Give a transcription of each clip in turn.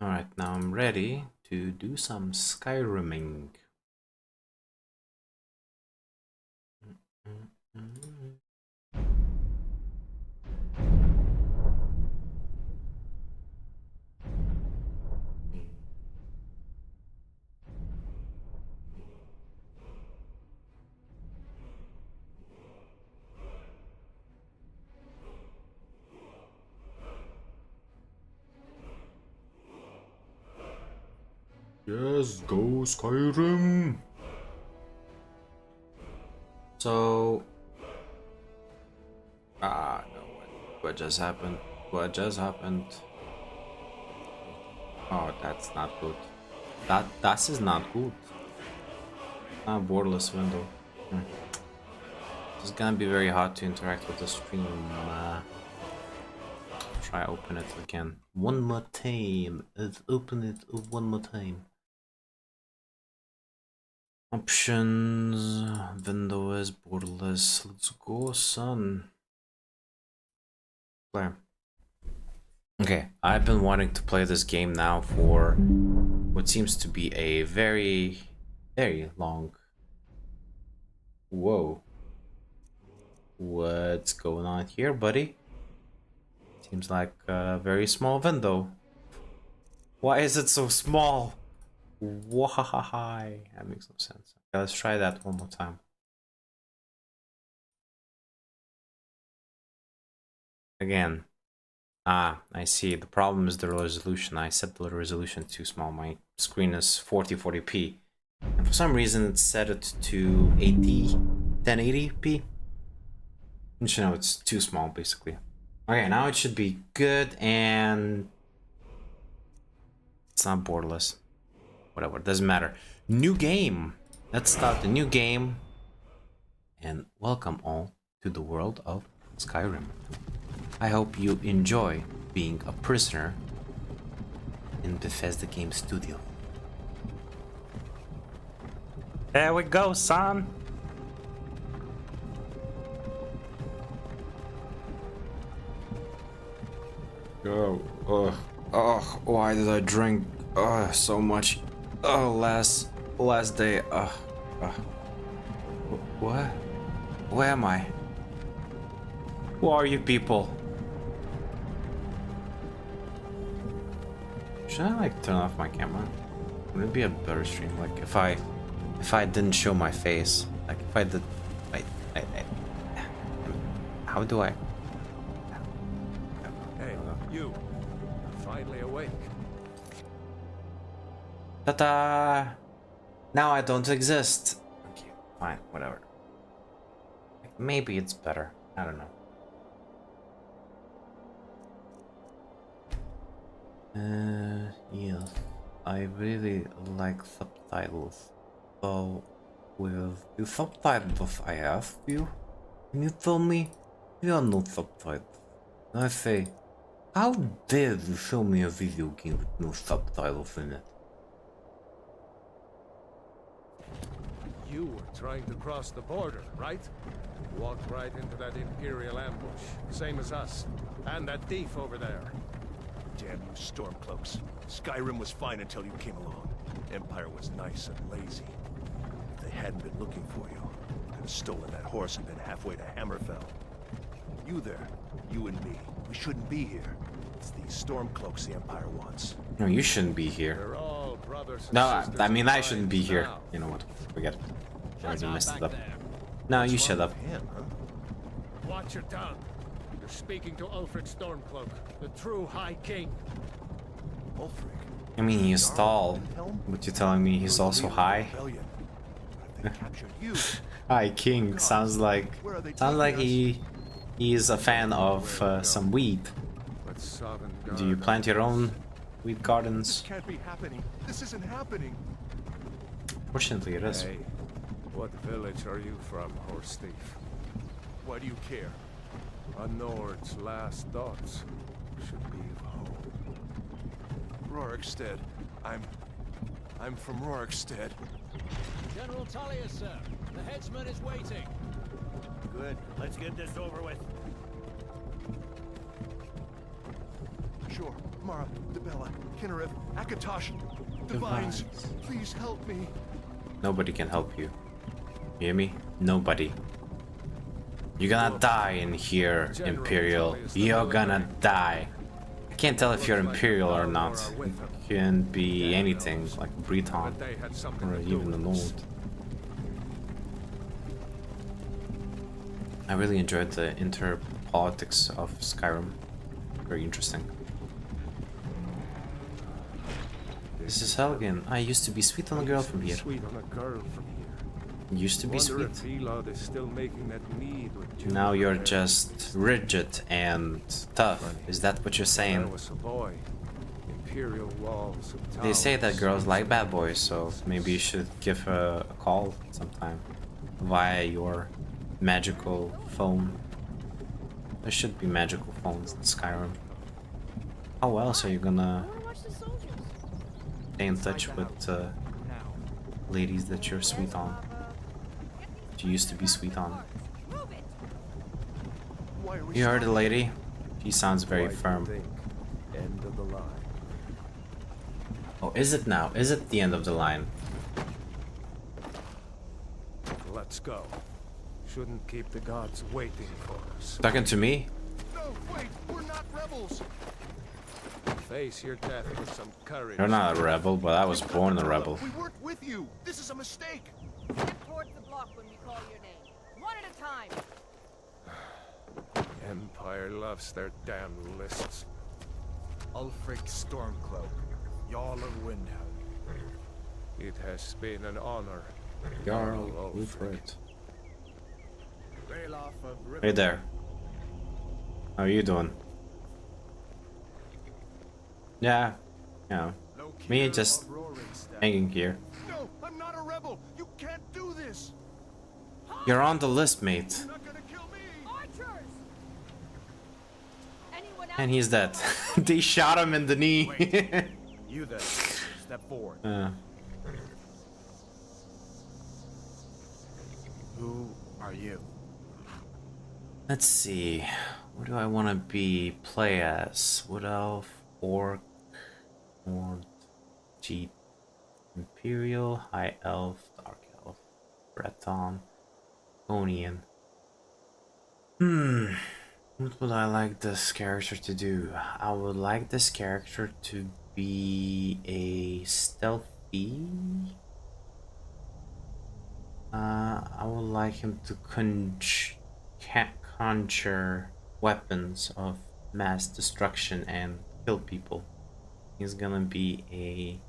Alright, now I'm ready to do some Skyriming. Yes, go Skyrim! So... no, what just happened? What just happened? Oh, that's not good. That is not good. Borderless window. It's gonna be very hard to interact with the stream. Try open it again. One more time. Let's open it one more time. Options, Windows, borderless. Let's go, son. Play. Okay, I've been wanting to play this game now for what seems to be a very, very long. Whoa. What's going on here, buddy? Seems like a very small window. Why is it so small? Why? That makes no sense. Okay, let's try that one more time. Again. I see. The problem is the resolution. I set the resolution too small. My screen is 4040p. And for some reason it's set it to 1080p. You know, it's too small basically. Okay, now it should be good and it's not borderless. Whatever, it doesn't matter. New game. Let's start the new game. And welcome all to the world of Skyrim. I hope you enjoy being a prisoner in Bethesda Game Studio. There we go, son. Why did I drink so much? Last day. What? Where am I? Who are you people? Should I like turn off my camera? Would it be a better stream? Like if I didn't show my face, like if I did, how do I? Hey, you! Finally awake. Ta-da! Now I don't exist. Okay, fine, whatever. Like, maybe it's better. I don't know. Yes, I really like subtitles. So, with the subtitles I ask you, can you tell me there are no subtitles? And I say, how dare you show me a video game with no subtitles in it? You were trying to cross the border, right? Walked right into that Imperial ambush, same as us. And that thief over there. Damn you Stormcloaks. Skyrim was fine until you came along. Empire was nice and lazy. If they hadn't been looking for you, they could have stolen that horse and been halfway to Hammerfell. You there, you and me, we shouldn't be here. It's these Stormcloaks the Empire wants. No, you shouldn't be here. They're all brothers and No, sisters I mean I in shouldn't be here. now. You know what? Forget it. I already messed it up. there. No, you shut up. Him, huh? Watch your tongue. You're speaking to Ulfric Stormcloak, the true High King. Ulfric. I mean he's tall, but you're telling me he's You're the also leader of the high? rebellion. What if they captured you? High King sounds like he is a fan of some weed. But Sovngarde... Do you plant your own weed This gardens? can't be happening. This isn't happening. Fortunately it is. Hey, what village are you from, horse thief? Why do you care? A Nord's last thoughts should be of home. Rorikstead. I'm from Rorikstead. General Tullius, sir. The headsman is waiting. Good. Let's get this over with. Sure. Mara, Dibella, Kinnereth, Akatosh, Divines, please help me. Nobody can help you. You hear me? Nobody. You're gonna die in here, Imperial. You're gonna die. I can't tell if you're Imperial or not. You can be anything, like Breton, But they had something or to do even with an this. old. I really enjoyed the interpolitics of Skyrim. Very interesting. This is Helgen. I used to be sweet on a girl from here. Sweet on a girl from here. Used to be Wonder sweet. if Elod is still making that mead with Judy Now you're there. just rigid and tough. Is that what you're I saying? was a boy. Imperial walls of They say that towers. girls like bad boys, so maybe you should give her a call sometime via your magical phone. There should be magical phones in Skyrim. How else are you gonna stay in touch with ladies that you're sweet on? That you used to be sweet on. Why are we You heard the stopping? lady? She sounds very Why do you firm. think? End of the line. Oh, is it now? Is it the end of the line? Let's go. Shouldn't keep the gods waiting for us. Talking to me? No, wait, we're not rebels. Face your death with some courage. You're not a rebel, but I was born a rebel. We worked with you. This is a mistake. Step towards the block when we call your name. One at a time. Empire loves their damn lists. Ulfric Stormcloak, Jarl of Windhelm. It has been an honor. Jarl Ulfric. Ulfric. Ralof of Rip. Hey there. How are you doing? Yeah, me just hanging here. No, I'm not a rebel. You can't do this. You're on the list, mate. You're not gonna kill me. Archers! Anyone else? And he's dead. They shot him in the knee. You then, step forward. Who are you? Let's see. What do I want to be? Play as? Wood Elf, Orc, Nord, Cheat, Imperial, High Elf, Dark Elf, Breton, Onian. What would I like this character to do? I would like this character to be a stealthy. I would like him to conjure weapons of mass destruction and kill people. He's gonna be a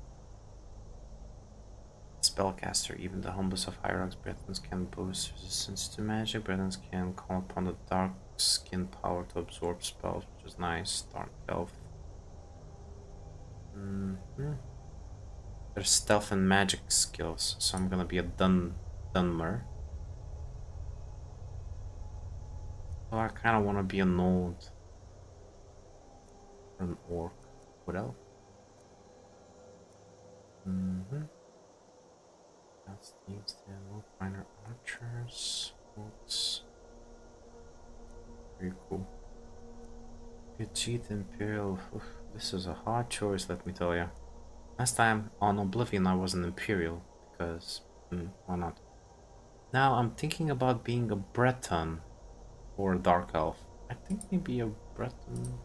spellcaster. Even the humblest of hierarchs, Bretons can boast resistance to magic. Bretons can call upon the dark skin power to absorb spells, which is nice. Dark elf. There's stealth and magic skills, so I'm gonna be a Dunmer. Oh, I kind of want to be a Node. Or an Orc. What else? That's these, the Wolf Miner Archers. Orcs. Very cool. Cheat Imperial. Oof, this is a hard choice, let me tell you. Last time on Oblivion I was an Imperial, because why not? Now I'm thinking about being a Breton or a Dark Elf. I think maybe a Breton.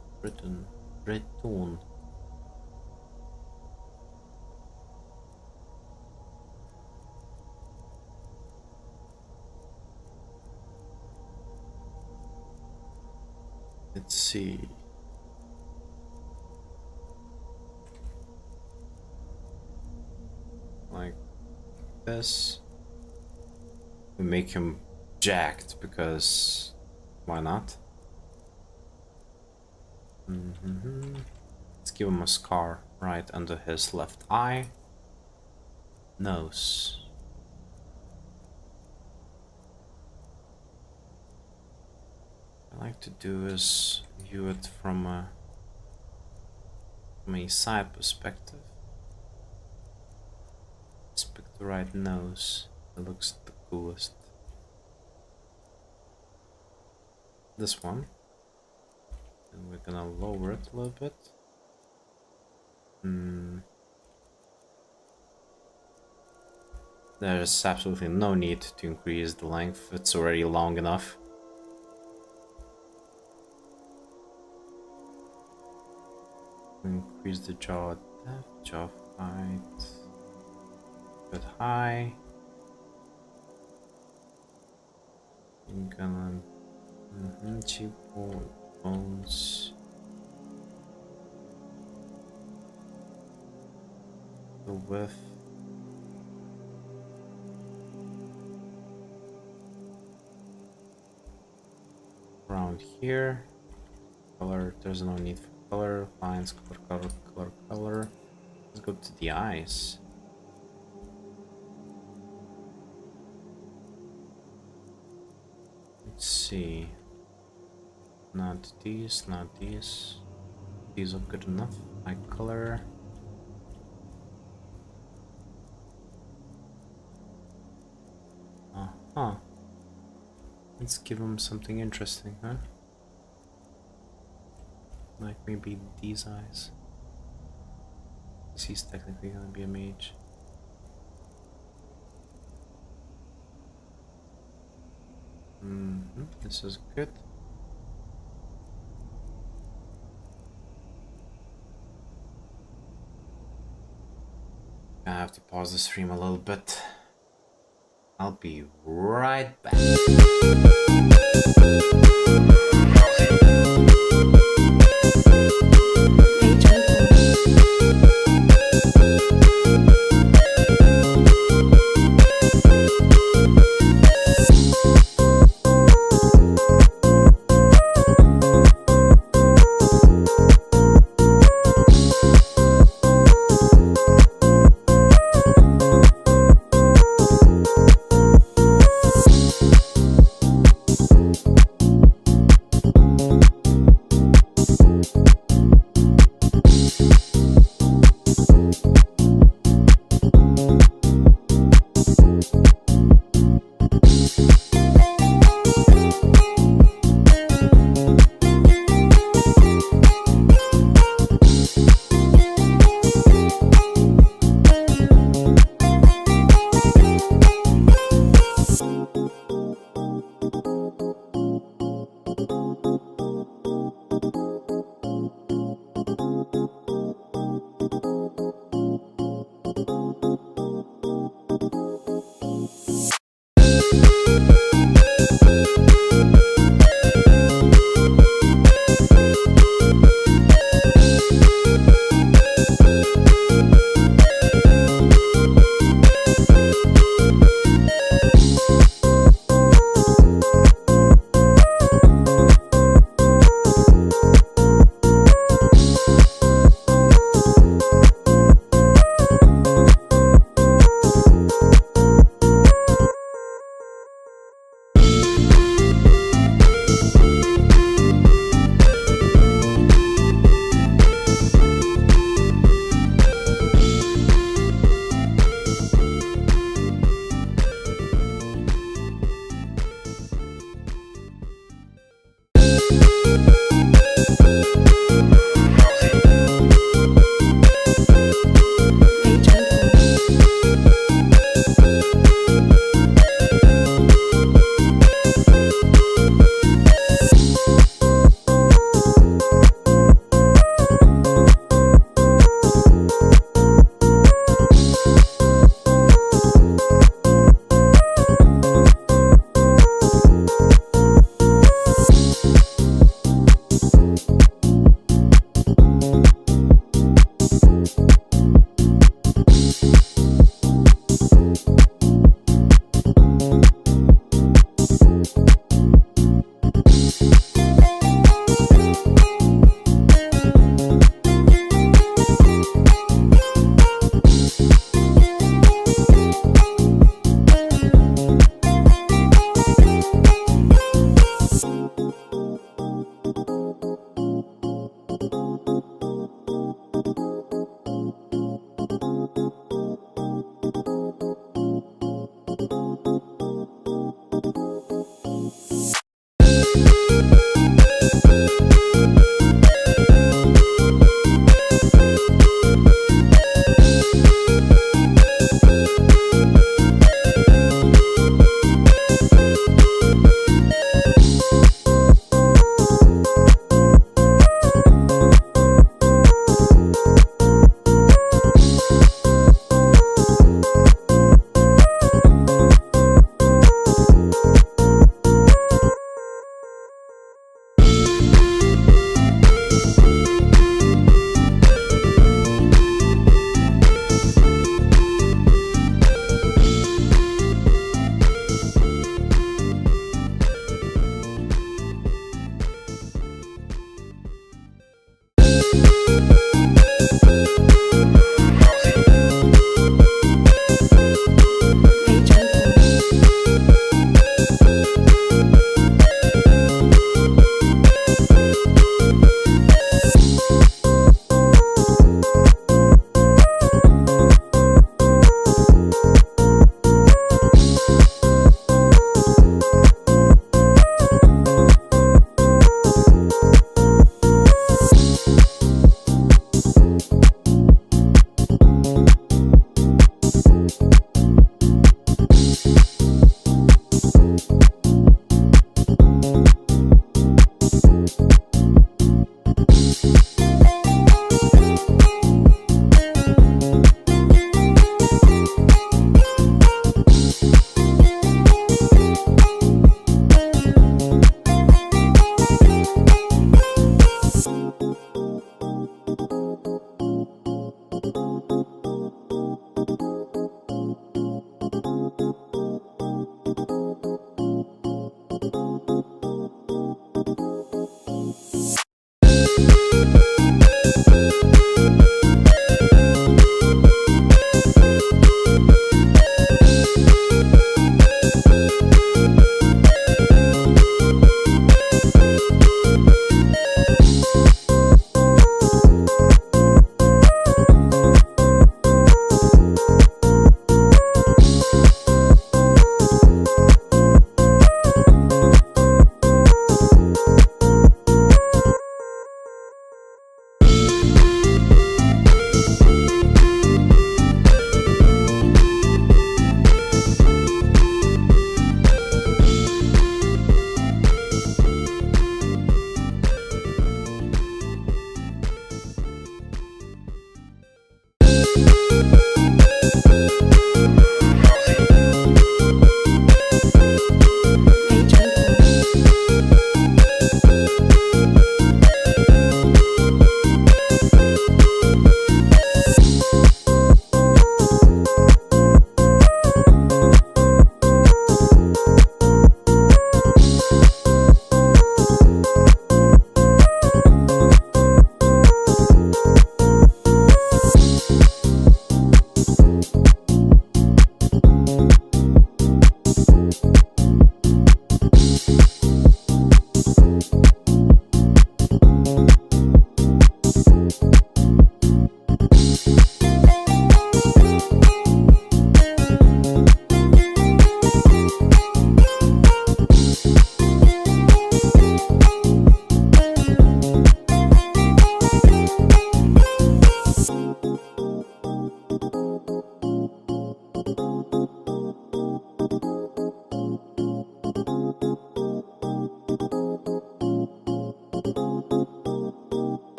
Let's see. Like this. We make him jacked because why not? Let's give him a scar right under his left eye. Nose. What I like to do is view it from a side perspective. Let's pick the right nose. It looks the coolest. This one. And we're gonna lower it a little bit. There's absolutely no need to increase the length, it's already long enough. Increase the jaw depth, jaw height, but high. I'm gonna cheap bones. The width. Around here. Color, there's no need for color. Lines, color. Let's go to the eyes. Let's see. Not these, not these. These are good enough. Eye color. Uh-huh. Let's give him something interesting, huh? Like maybe these eyes. He's technically gonna be a mage. This is good. I have to pause the stream a little bit. I'll be right back.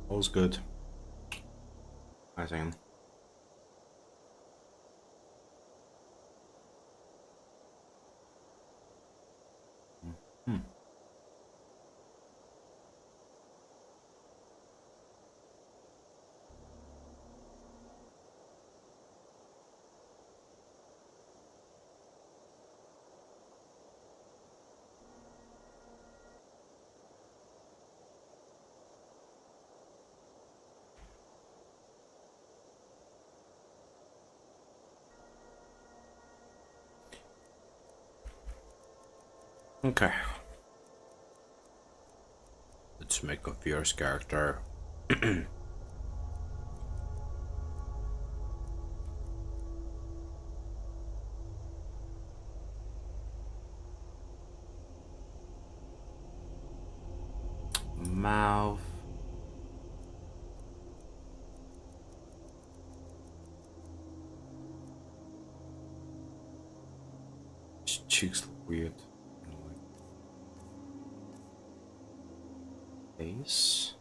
All's good. I think. Hmm. Okay. Let's make a fierce character. Mouth. His cheeks look weird. Face.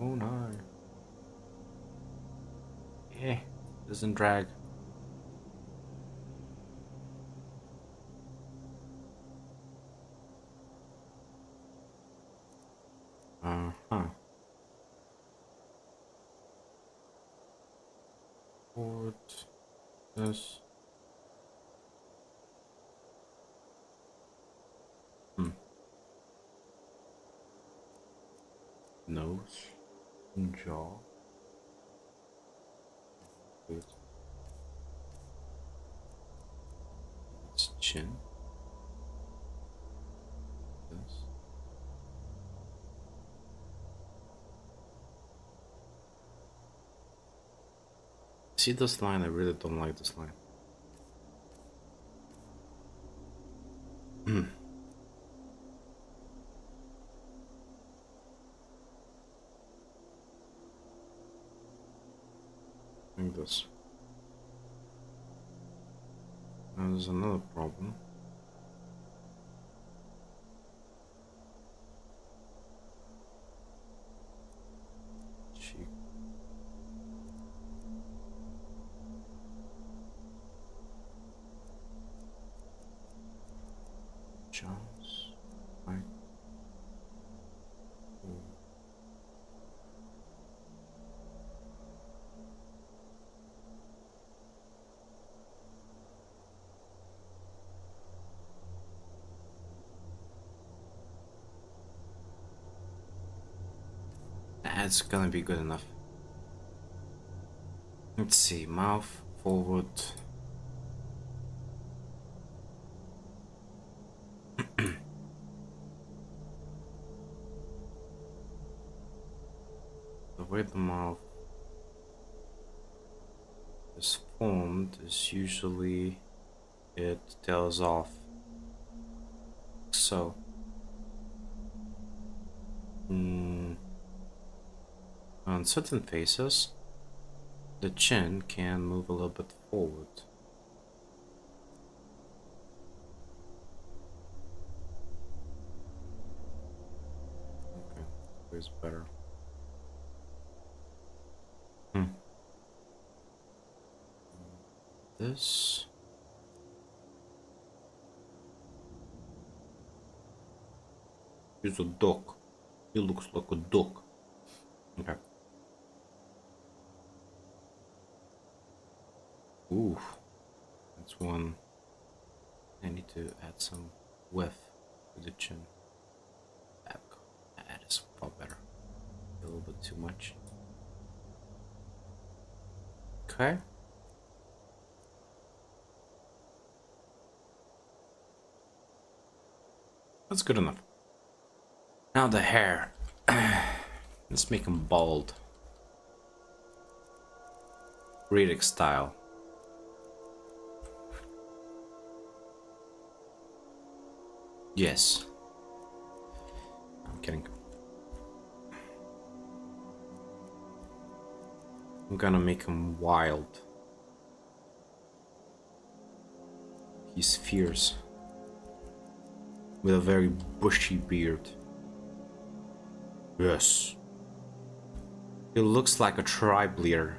Oh no. Yeah, doesn't drag. Uh-huh. What? This. Nose. Jaw. Good. It's chin. This. See this line? I really don't like this line. Like this. Now there's another problem. Cheek. Jaws. Right. That's gonna be good enough. Let's see, mouth forward. The way the mouth is formed is usually it tails off. So. On certain faces, the chin can move a little bit forward. Okay, where's better? This. He's a duck. He looks like a duck. Okay. Ooh, that's one. I need to add some width to the chin. That is far better. A little bit too much. Okay. That's good enough. Now the hair. Let's make him bald. Riddick style. Yes. I'm kidding. I'm gonna make him wild. He's fierce. with a very bushy beard. Yes. He looks like a tribe leader.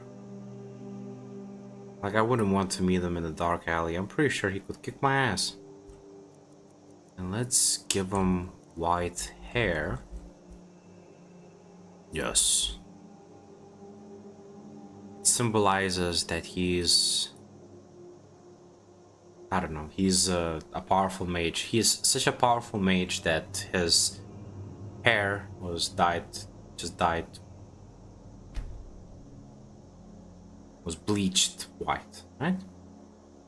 Like, I wouldn't want to meet him in a dark alley. I'm pretty sure he could kick my ass. And let's give him white hair. Yes. It symbolizes that he's... I don't know, he's a powerful mage. He's such a powerful mage that his hair was was bleached white, right?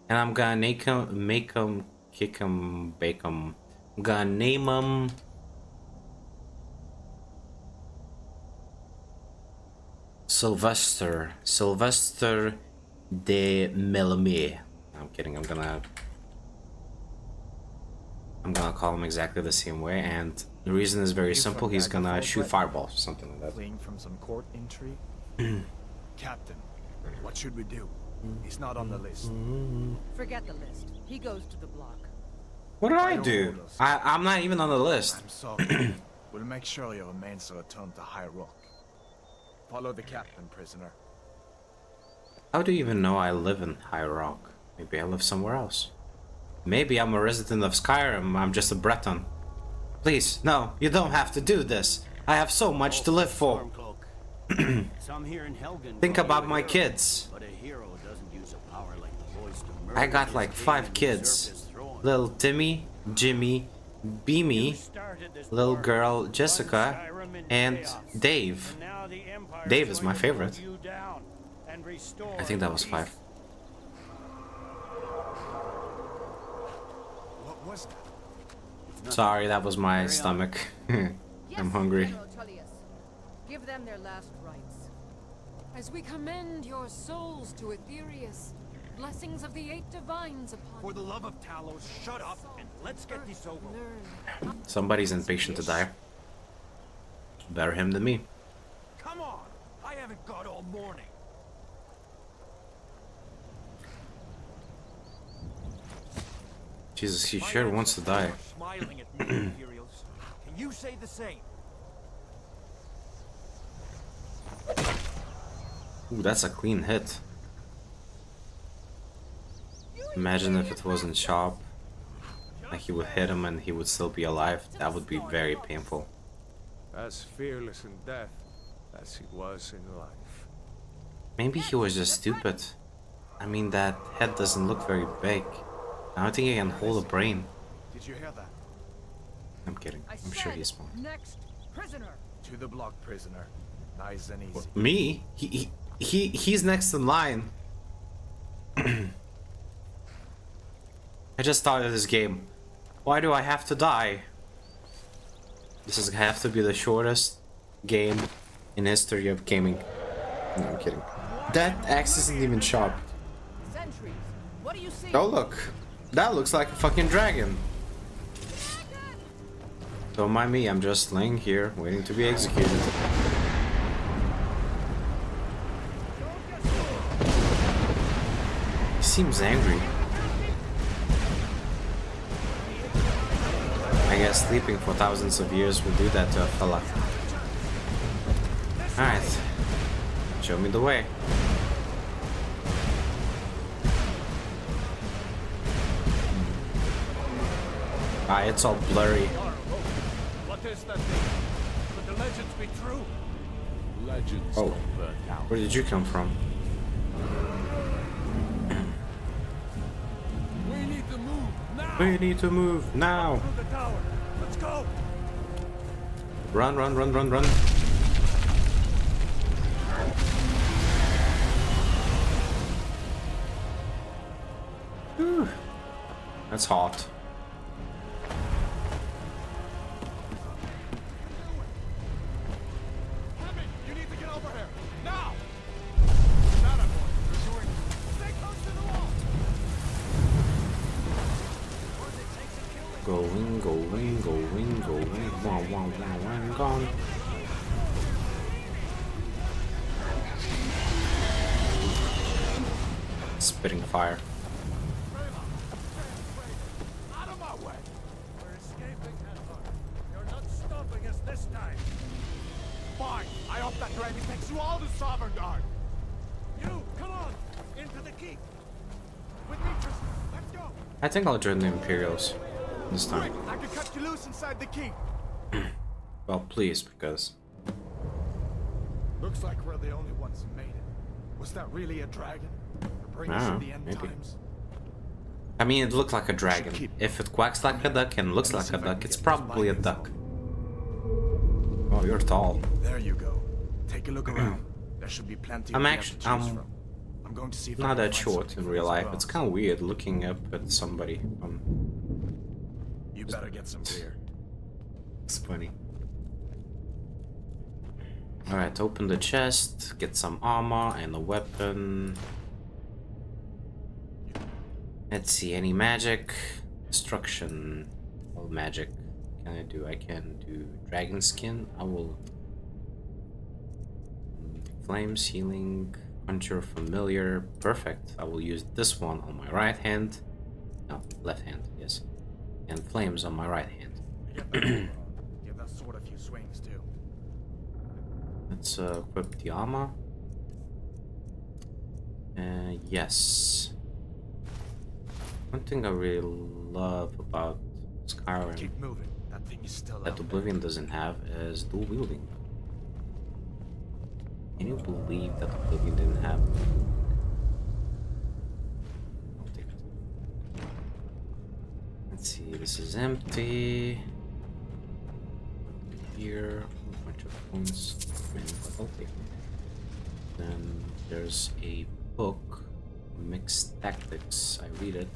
And I'm gonna make him, kick him, bake him. I'm gonna name him Sylvester de Melamie. I'm kidding. I'm gonna call him exactly the same way, and the reason is very simple. He's gonna shoot fireballs, something like that. Fleeing from some court intrigue? Captain, what should we do? He's not on the list. Forget the list. He goes to the block. What did I do? I'm not even on the list. I'm sorry. We'll make sure your remains are returned to High Rock. Follow the captain, prisoner. How do you even know I live in High Rock? Maybe I live somewhere else. Maybe I'm a resident of Skyrim. I'm just a Breton. Please, no, you don't have to do this. I have so much to live for. Some here in Helgen Think call about you a my hero, kids. but a hero doesn't use a power like the voice to murder I got his like king 5 and kids. usurp his throne. Little Timmy, Jimmy, Beamy, Started this little war, girl plunged Jessica, Skyrim in and chaos. Dave. And now the Empire's Dave is going my to favorite. pull you down and restore I think that was peace. 5. What was that? Sorry, that was my stomach. Yes, I'm hungry. General Tullius. Give them their last rites. As we commend your souls to Aetherius, blessings of the 8 divines upon For the love of Talos, shut up and let's get this over. learn. Somebody's impatient to die. Better him than me. Come on, I haven't got all morning. Jesus, he sure wants to die. Smiling at me, Imperials. Can you say the same? Ooh, that's a clean hit. Imagine if it wasn't Sharp. Like he would hit him and he would still be alive. That would be very painful. As fearless in death as he was in life. Maybe he was just stupid. I mean, that head doesn't look very big. I don't think he can hold a brain. Did you hear that? I'm kidding. I I'm sure said he's smart. next prisoner. To the block, prisoner. Nice and easy. Me? He's next in line. I just started this game. Why do I have to die? This is have to be the shortest game in history of gaming. No, I'm kidding. That axe isn't even sharp. Sentries. What do you see? Oh look, that looks like a fucking dragon. Don't mind me, I'm just laying here waiting to be executed. He seems angry. I guess sleeping for thousands of years will do that to a fella. Alright. Show me the way. Ah, it's all blurry. What is that thing? Could the legends be true? Legends Oh. don't burn out. Where did you come from? We need to move now. We need to move now. Through the tower. Let's go. Run, run, run, run, run. Whew. That's hot. Hammond, you need to get over here. Now. Not a boy. You're doing. Stay close to the wall. Going, going, going, going. Wow, wow, wow, wow, gone. Spitting fire. Out of my way. We're escaping you all to Sovereign Guard. You, come on! Into the keep! With me, Tristan. Let's go! I think I'll join the Imperials this time. Quick, I can cut you loose inside the keep. Well, please, because Looks like we're the only ones who made it. Was that really a dragon? Or bring us Ah, in the end maybe. times? I mean, it looked like a dragon. If it quacks like a duck and looks like a duck, it's probably a duck. Oh, you're tall. There you go. Take a look around. There should be plenty I'm of actually to choose from. I'm going to see if I not can that find short something in for real these life. bones. It's kind of weird looking up at somebody. You better get some beer. It's funny. Alright, open the chest, get some armor and a weapon. Let's see, any magic? Destruction. All magic. Can I do? I can do dragon skin. I will. Flames, healing, conjure familiar. Perfect. I will use this one on my right hand. No, left hand, yes. And flames on my right hand. Give that sword a few swings too. Let's equip the armor. Yes. One thing I really love about Skyrim Keep moving. That thing is still that out there. Oblivion doesn't have is dual wielding. Can you believe that Oblivion didn't have? I'll take it. Let's see, this is empty. Here, a bunch of phones. I'll take it. Then there's a book, Mixed Tactics. I read it.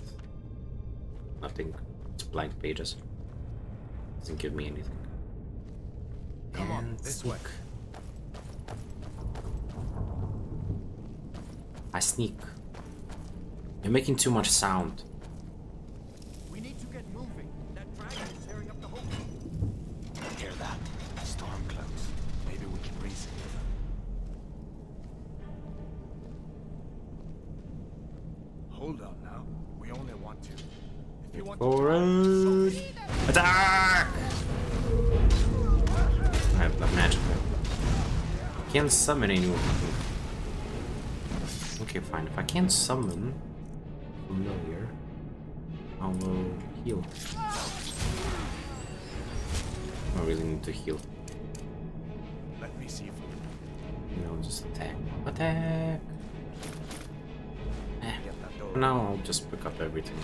Nothing. It's blank pages. Doesn't give me anything. Come on, And this way. sneak. I sneak. You're making too much sound. We need to get moving. That dragon is tearing up the whole Hear that? Stormcloaks. Maybe we can reason with them. Hold on now. We only want to. If you want to Forward. Attack! I have enough magic. Can't summon anyone. Okay, fine. If I can't summon familiar, I will heal. I really need to heal. Let me see if we You know, just attack. Attack! can get that door. For now, I'll just pick up everything.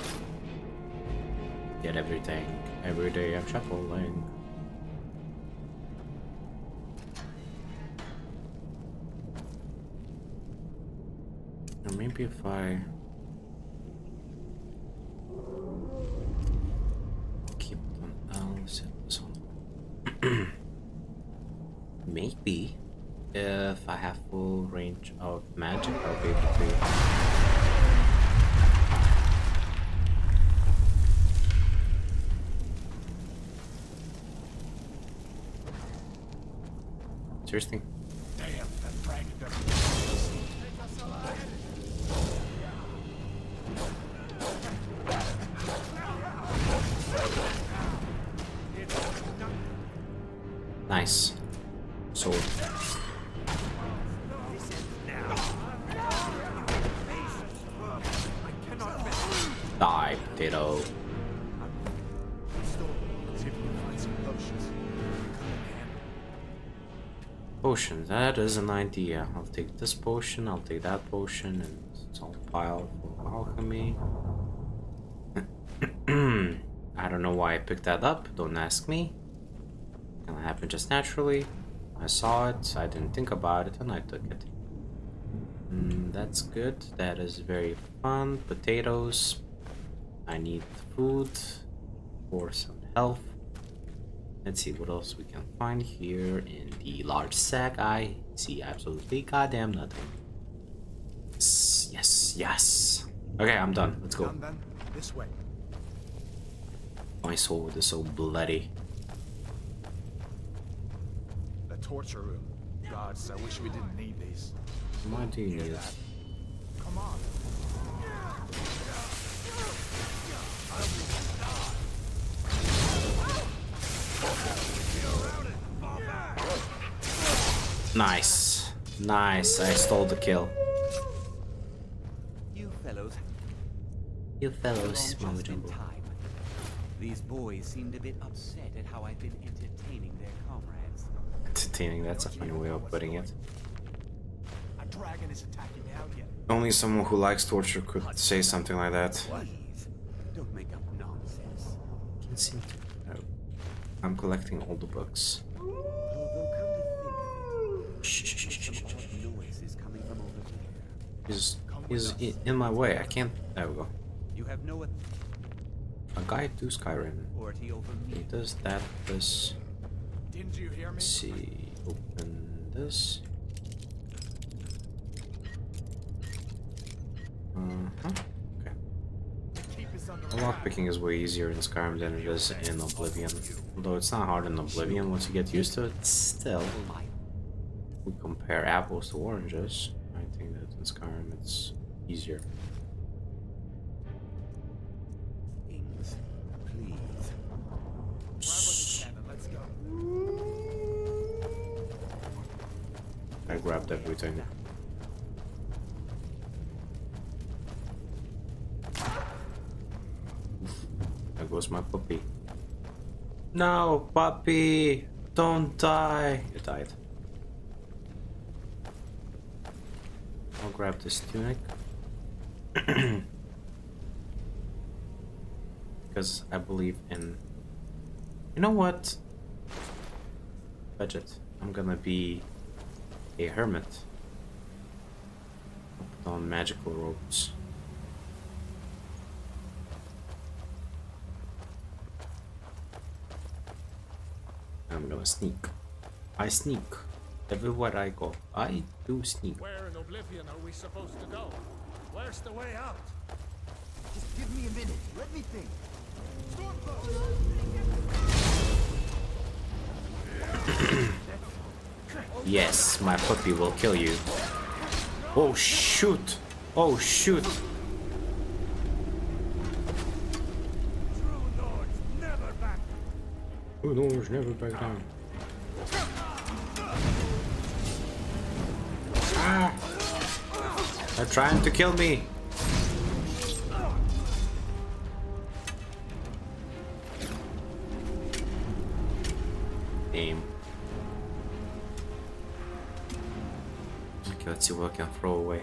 Get everything. Every day I'm shuffling. Or maybe if I keep them, I'll set this on. Maybe if I have full range of magic, I'll be able to. Seriously? Damn, that dragon doesn't. Nice. Sword. Die, potato. See if we can find some potions. Come in handy. Potion, that is an idea. I'll take this potion, I'll take that potion, and it's all pile for alchemy. I don't know why I picked that up, don't ask me. It happened just naturally. I saw it, I didn't think about it, and I took it. That's good, that is very fun. Potatoes. I need food for some health. Let's see what else we can find here in the large sack. I see absolutely goddamn nothing. Yes, yes, yes. Okay, I'm done. Let's go. Done then? This way. My sword is so bloody. The torture room. Gods, I wish we didn't need these. Why do you Hear need that? this? Come on. Nice. Nice, I stole the kill. You fellows You fellows, belong Mama just in Jumbo. time. These boys seemed a bit upset at how I've been entertaining their comrades. Entertaining, that's a funny way of putting it. A dragon is attacking out yet. Only someone who likes torture could say something like that. Please, don't make up nonsense. Can't seem to. Oh. I'm collecting all the books. Although come to think of it, some odd noise is coming from over there. He's in my way. I can't. There we go. You have no A guide to Skyrim. authority over He me. does that. This. Didn't you hear me? Let's see. Open this. Okay. Keep us under Lockpicking is way easier in Skyrim than it is in Oblivion. Although it's not hard in Oblivion once you get used to it, still. If we compare apples to oranges, I think that in Skyrim it's easier. Things, please. Let's go. I grabbed everything. There goes my puppy. No, puppy! Don't die! You died. I'll grab this tunic. Because I believe in... You know what? Budget. I'm gonna be a hermit. I'll put on magical robes. I'm gonna sneak. I sneak. Everywhere I go, I do sneak. Where in Oblivion are we supposed to go? Where's the way out? Just give me a minute. Let me think. Yes, my puppy will kill you. Oh shoot! Oh shoot! True Nords never back. Oh no, it's never back down. Ah! They're trying to kill me. Aim. Okay, let's see what I can throw away.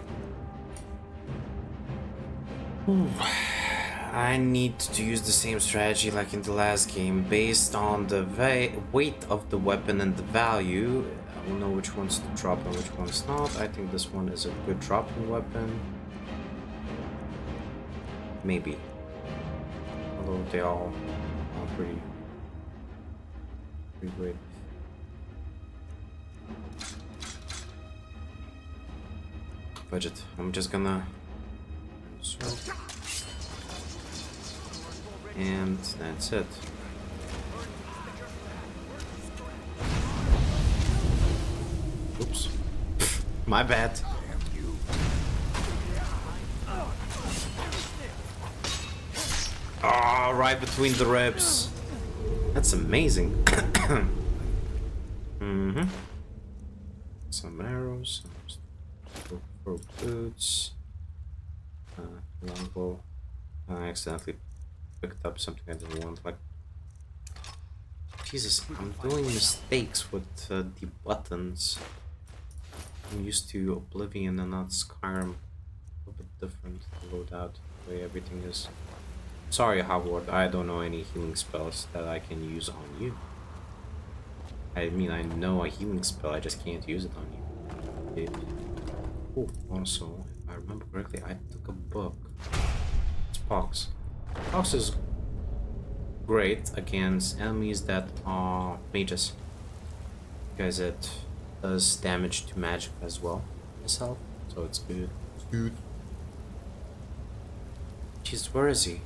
I need to use the same strategy like in the last game. Based on the weight of the weapon and the value, I will know which ones to drop and which ones not. I think this one is a good dropping weapon. Maybe. Although they all are pretty great. Budget. I'm just gonna... And that's it. Oops. My bad. Oh, right between the ribs. That's amazing. Mm-hmm. Some arrows, some boots, longbow. I accidentally picked up something I didn't want. Like, Jesus, I'm doing mistakes with the buttons. I'm used to Oblivion and not Skyrim. A little bit different loadout, the way everything is. Sorry, Howard, I don't know any healing spells that I can use on you. I mean, I know a healing spell, I just can't use it on you. Oh, also, if I remember correctly, I took a book. It's Pox. Pox is great against enemies that are mages, because it does damage to magic as well itself, so it's good. It's good. Jeez, where is he?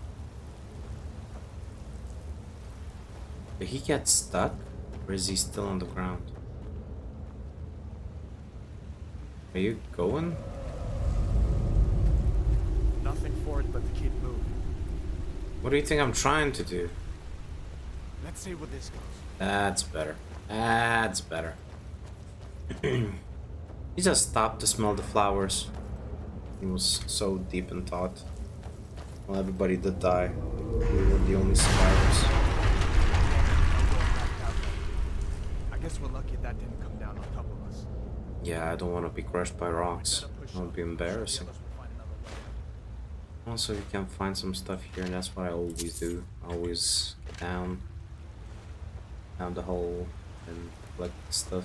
Did he get stuck, or is he still on the ground? Are you going? Nothing for it but to keep moving. What do you think I'm trying to do? Let's see where this goes. That's better. That's better. He just stopped to smell the flowers. He was so deep in thought. Well, everybody did die. We were the only survivors. I guess we're lucky that didn't come down on top of us. Yeah, I don't want to be crushed by rocks. That would be embarrassing. Also, you can find some stuff here, and that's what I always do. Always down the hole and collect stuff.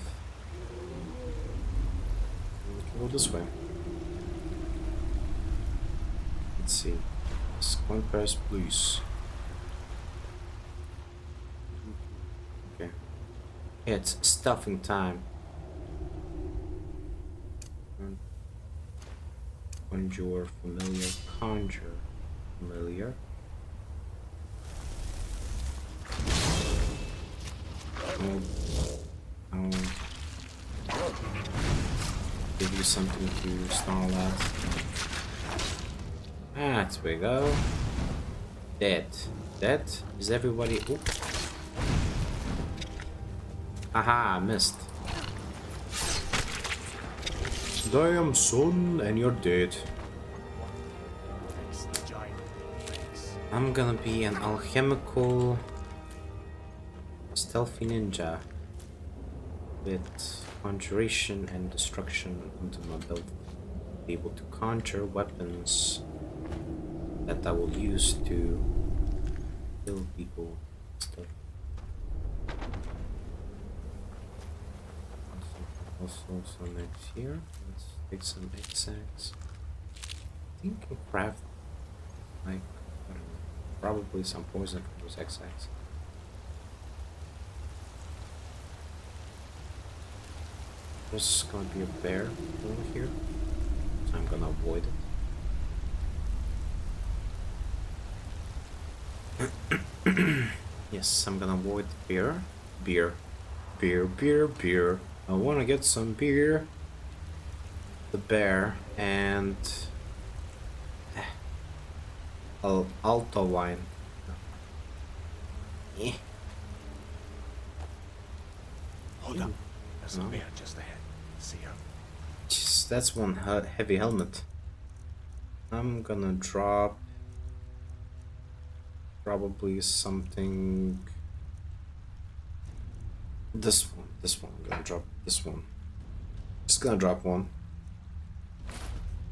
We can go this way. Let's see. Squinters, please. Okay. It's stuffing time. Conjure familiar, conjure familiar. Give you something to snarl at. There we go. Dead. Dead? Is everybody... Oop. Haha, I missed. Damn, son, and you're dead. I'm gonna be an alchemical stealthy ninja with conjuration and destruction under my belt. Be able to conjure weapons that I will use to kill people and stuff. Also some eggs here. Let's take some egg sacs. I think I can craft, like, I don't know, probably some poison from those egg sacs. There's gonna be a bear over here, so I'm gonna avoid it. Yes, I'm gonna avoid the bear. Beer. I wanna get some beer. The bear and Alto wine. Yeah. Hold up. There's a bear just ahead. See her? Jeez, that's one heavy helmet. I'm gonna drop probably something. This one. I'm gonna drop this one. Just gonna drop one.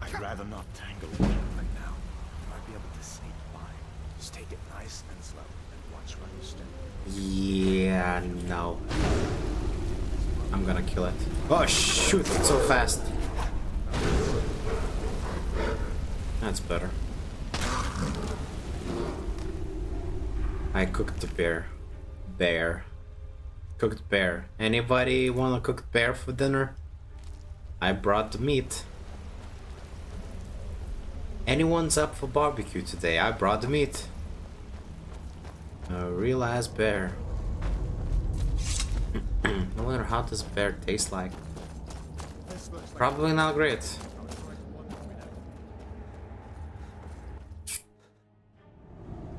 I'd rather not tangle with him right now. You might be able to sneak by. Just take it nice and slow and watch where you step. Yeah, no. I'm gonna kill it. Oh shoot, it's so fast. That's better. I cooked the bear. Cooked bear. Anybody want a cooked bear for dinner? I brought the meat. Anyone's up for barbecue today? I brought the meat. A real ass bear. I wonder how does bear taste like. Probably not great.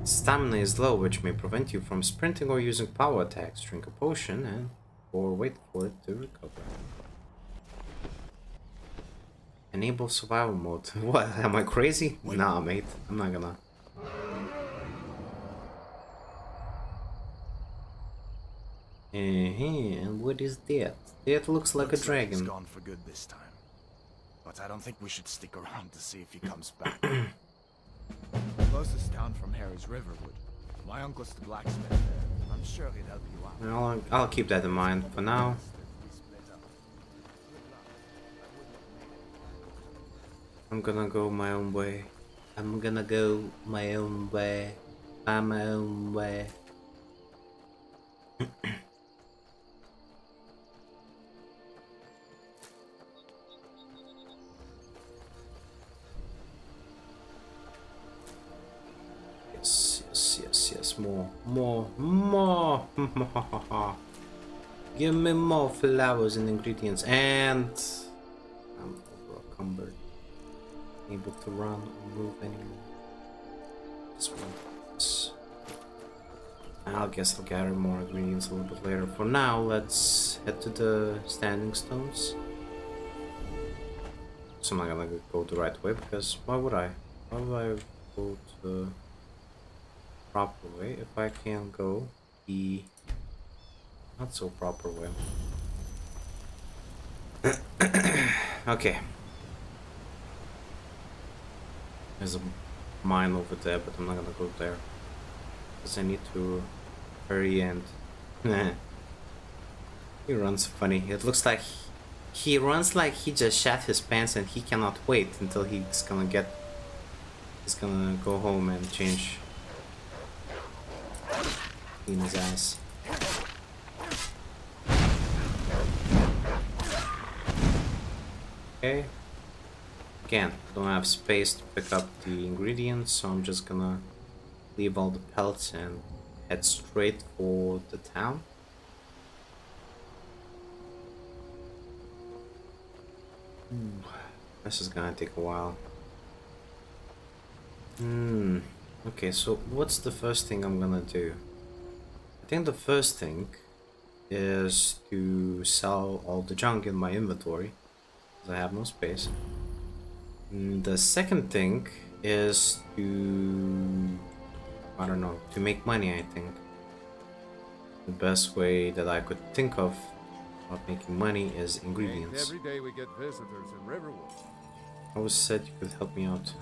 Stamina is low, which may prevent you from sprinting or using power attacks. Drink a potion or wait for it to recover. Enable survival mode. What? Am I crazy? Nah, mate. I'm not gonna. And what is that? That looks like a dragon. He's gone for good this time. But I don't think we should stick around to see if he comes back. The closest town from here is Riverwood. My uncle's the blacksmith there. I'm sure he'd help you out. I'll keep that in mind for now. I'm gonna go my own way. I'm gonna go my own way. By my own way. Yes, more. Give me more flowers and ingredients, and I'm overcumbered. Able to run or move anymore. This one. I guess I'll gather more ingredients a little bit later. For now, let's head to the standing stones. course I'm not gonna go the right way, because why would I? Why would I go the proper way if I can go the not so proper way? Okay. There's a mine over there, but I'm not gonna go there. Because I need to hurry and... He runs funny. It looks like he runs like he just shat his pants and he cannot wait until he's gonna go home and change. Clean his ass. Okay. Again, don't have space to pick up the ingredients, so I'm just gonna leave all the pelts and head straight for the town. This is gonna take a while. Okay, so what's the first thing I'm gonna do? I think the first thing is to sell all the junk in my inventory, because I have no space. The second thing is to, I don't know, to make money, I think. The best way that I could think of making money is ingredients. Every day we get visitors in Riverwood. I always said you could help me out.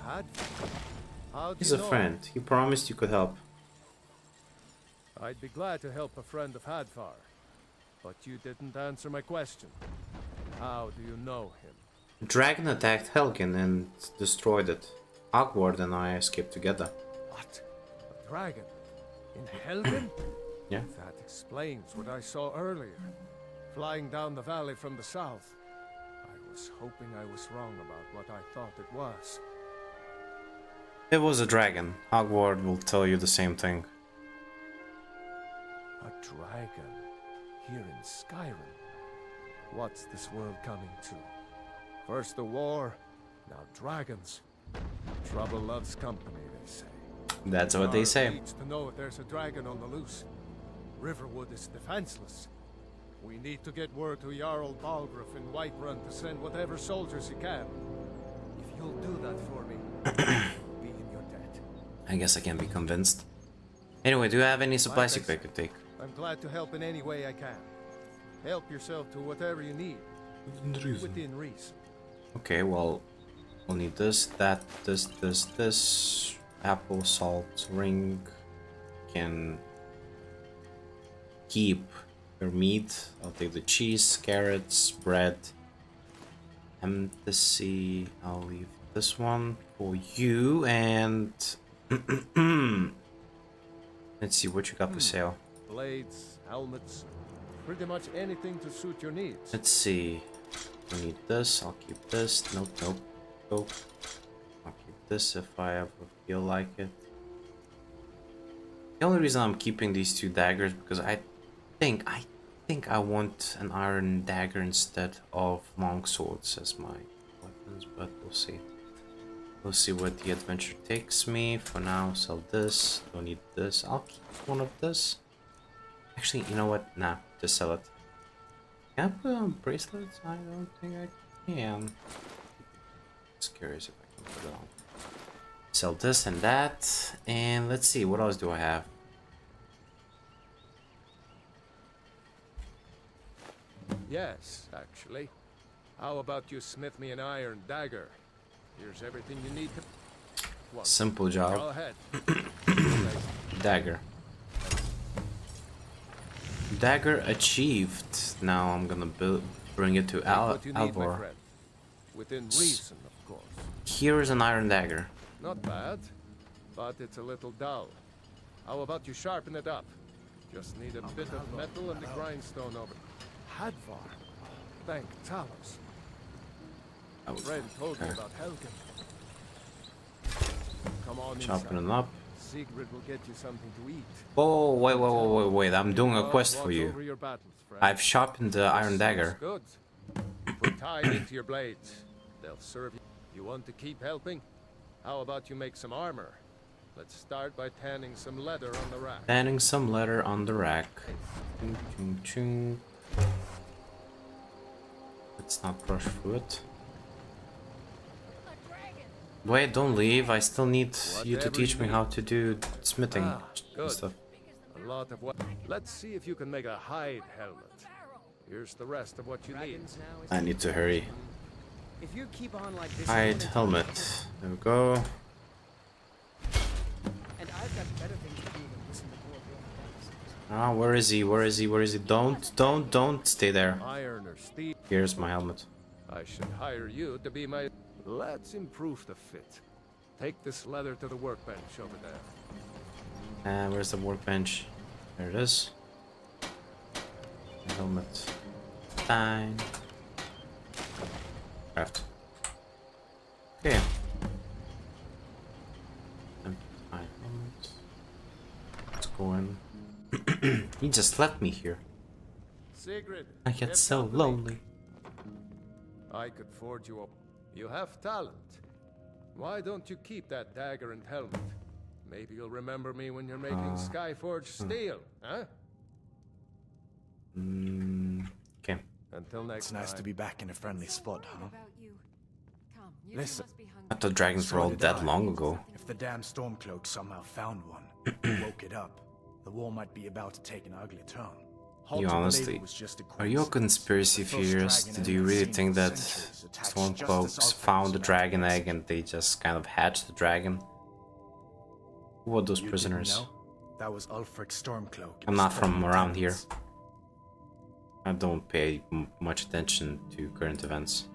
How do He's you a know? friend. He promised you could help. I'd be glad to help a friend of Hadvar, but you didn't answer my question. How do you know him? Dragon attacked Helgen and destroyed it. Hogward and I escaped together. What? A dragon? In Helgen? Yeah. That explains what I saw earlier. Flying down the valley from the south. I was hoping I was wrong about what I thought it was. It was a dragon. Hogward will tell you the same thing. A dragon? Here in Skyrim? What's this world coming to? First the war, now dragons. Trouble loves company, they say. That's what they say. Needs to know if there's a dragon on the loose. Riverwood is defenseless. We need to get word to Jarl Balgruuf in Whiterun to send whatever soldiers he can. If you'll do that for me, I'll be in your debt. I guess I can be convinced. Anyway, do you have any supplies you could take? I'm glad to help in any way I can. Help yourself to whatever you need. Within reason. Okay, well, we'll need this, that, this. Apple, salt, ring. Can keep your meat. I'll take the cheese, carrots, bread. Empathy. I'll leave this one for you, and let's see what you got for sale. Blades, helmets, pretty much anything to suit your needs. Let's see. I need this. I'll keep this. Nope. Nope. I'll keep this if I ever feel like it. The only reason I'm keeping these two daggers because I think I want an iron dagger instead of long swords as my weapons, but we'll see. We'll see where the adventure takes me. For now, sell this. Don't need this. I'll keep one of this. Actually, you know what? Nah, just sell it. Can I put on bracelets? I don't think I can. Just curious if I can put it on. Sell this and that. And let's see, what else do I have? Yes, actually. How about you smith me an iron dagger? Here's everything you need to... What? Simple Go job. ahead. Dagger. Dagger achieved. Now I'm gonna bring it to Take what you need, my Alvor. friend. Within reason, of course. Here is an iron dagger. Not bad, but it's a little dull. How about you sharpen it up? Just need a bit of metal and the grindstone over. Hadvar. Thank Talos. Oh, Friend told me okay. about Helgen. Come on Chopping inside. it up. Sigrid will get you something to eat. Oh, wait. I'm doing a quest for Watch you. over your battles, friend. I've sharpened the iron dagger. Good. Put time into your blades. They'll serve you. You want to keep helping? How about you make some armor? Let's start by tanning some leather on the rack. Tanning some leather on the rack. Chung, chung, chung. Let's not rush through it. Wait, don't leave. I still need you to teach me how to do smithing and good. stuff. A lot of what? Let's see if you can make a hide helmet. Here's the rest of what you need. I need to hurry. If you keep on like this, Hide helmet. There we go. and I've got better things to do than listen to more broken Ah, where is he? Where is he? Where is he? Don't stay there. Iron or steel. Here's my helmet. I should hire you to be my... Let's improve the fit. Take this leather to the workbench over there. And where's the workbench? There it is. The helmet. Fine. Craft. Okay. Hide helmet. Let's go in. He just left me here. Sigrid, I get get so company. lonely. I could forge you up. You have talent. Why don't you keep that dagger and helmet? Maybe you'll remember me when you're making Skyforge steel, huh? Okay. Until next It's nice time. to be back in a friendly spot, huh? About you. Come, you two Listen. must be hungry. I thought dragons were all dead long ago. If the damn Stormcloak somehow found one, and woke it up, the war might be about to take an ugly turn. Halt You to honestly, Belabor was just a are you a coincidence. conspiracy The first theorist? dragon Do you anyone really seen think in that centuries attached Stormcloaks just as Alfred found was the about dragon to egg and they just kind of hatched the dragon? Who were those You didn't prisoners? know? That was Ulfric's Stormcloak. I'm not from Storm around here. attendants. I don't pay much attention to current events.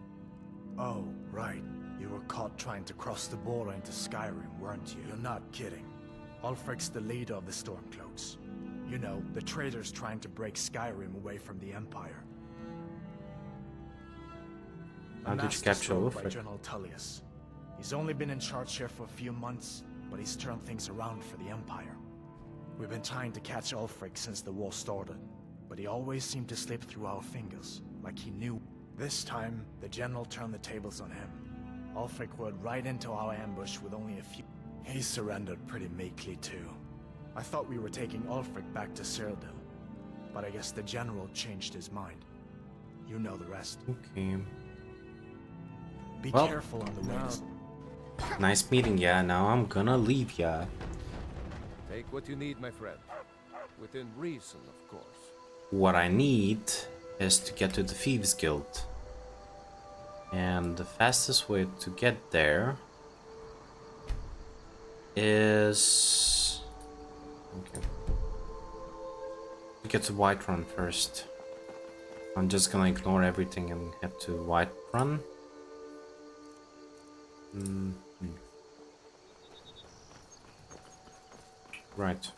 Oh, right. You were caught trying to cross the border into Skyrim, weren't you? You're not kidding. Ulfric's the leader of the Stormcloaks. You know, the traitors trying to break Skyrim away from the Empire. How did you Master capture stroke by Ulfric? General Tullius. He's only been in charge here for a few months, but he's turned things around for the Empire. We've been trying to catch Ulfric since the war started, but he always seemed to slip through our fingers, like he knew. This time, the General turned the tables on him. Ulfric rode right into our ambush with only a few... He surrendered pretty meekly too. I thought we were taking Ulfric back to Cyrodiil, but I guess the General changed his mind. You know the rest. Okay. Be Well, careful on the ways. Nice meeting ya. Now I'm gonna leave ya. Take what you need, my friend. Within reason, of course. What I need is to get to the Thieves Guild. And the fastest way to get there is... Okay. To get to Whiterun first. I'm just gonna ignore everything and head to Whiterun. Right.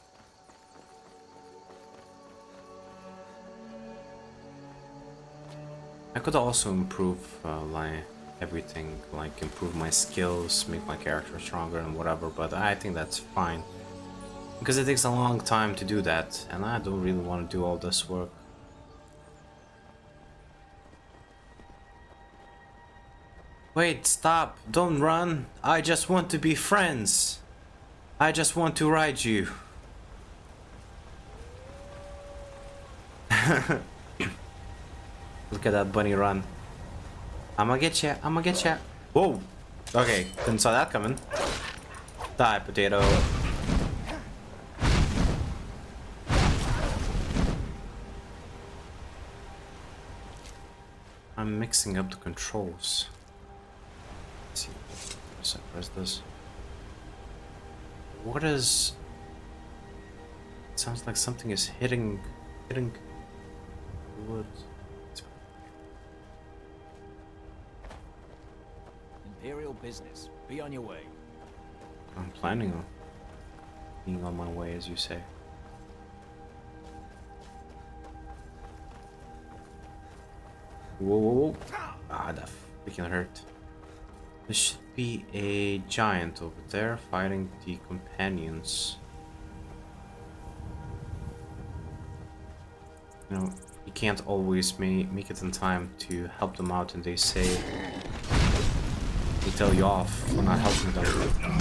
I could also improve like everything, like improve my skills, make my character stronger and whatever, but I think that's fine. Because it takes a long time to do that, and I don't really want to do all this work. Wait, stop, don't run. I just want to be friends. I just want to ride you. Look at that bunny run. I'ma get ya, I'ma get ya. Whoa! Okay, didn't saw that coming. Die, potato. I'm mixing up the controls. Let's see. So press this. What is... It sounds like something is hitting wood. Imperial business. Be on your way. I'm planning on being on my way, as you say. Whoa, whoa, whoa. Ah, that freaking hurt. There should be a giant over there fighting the companions. You know, you can't always make it in time to help them out, and they say they tell you off for not helping them.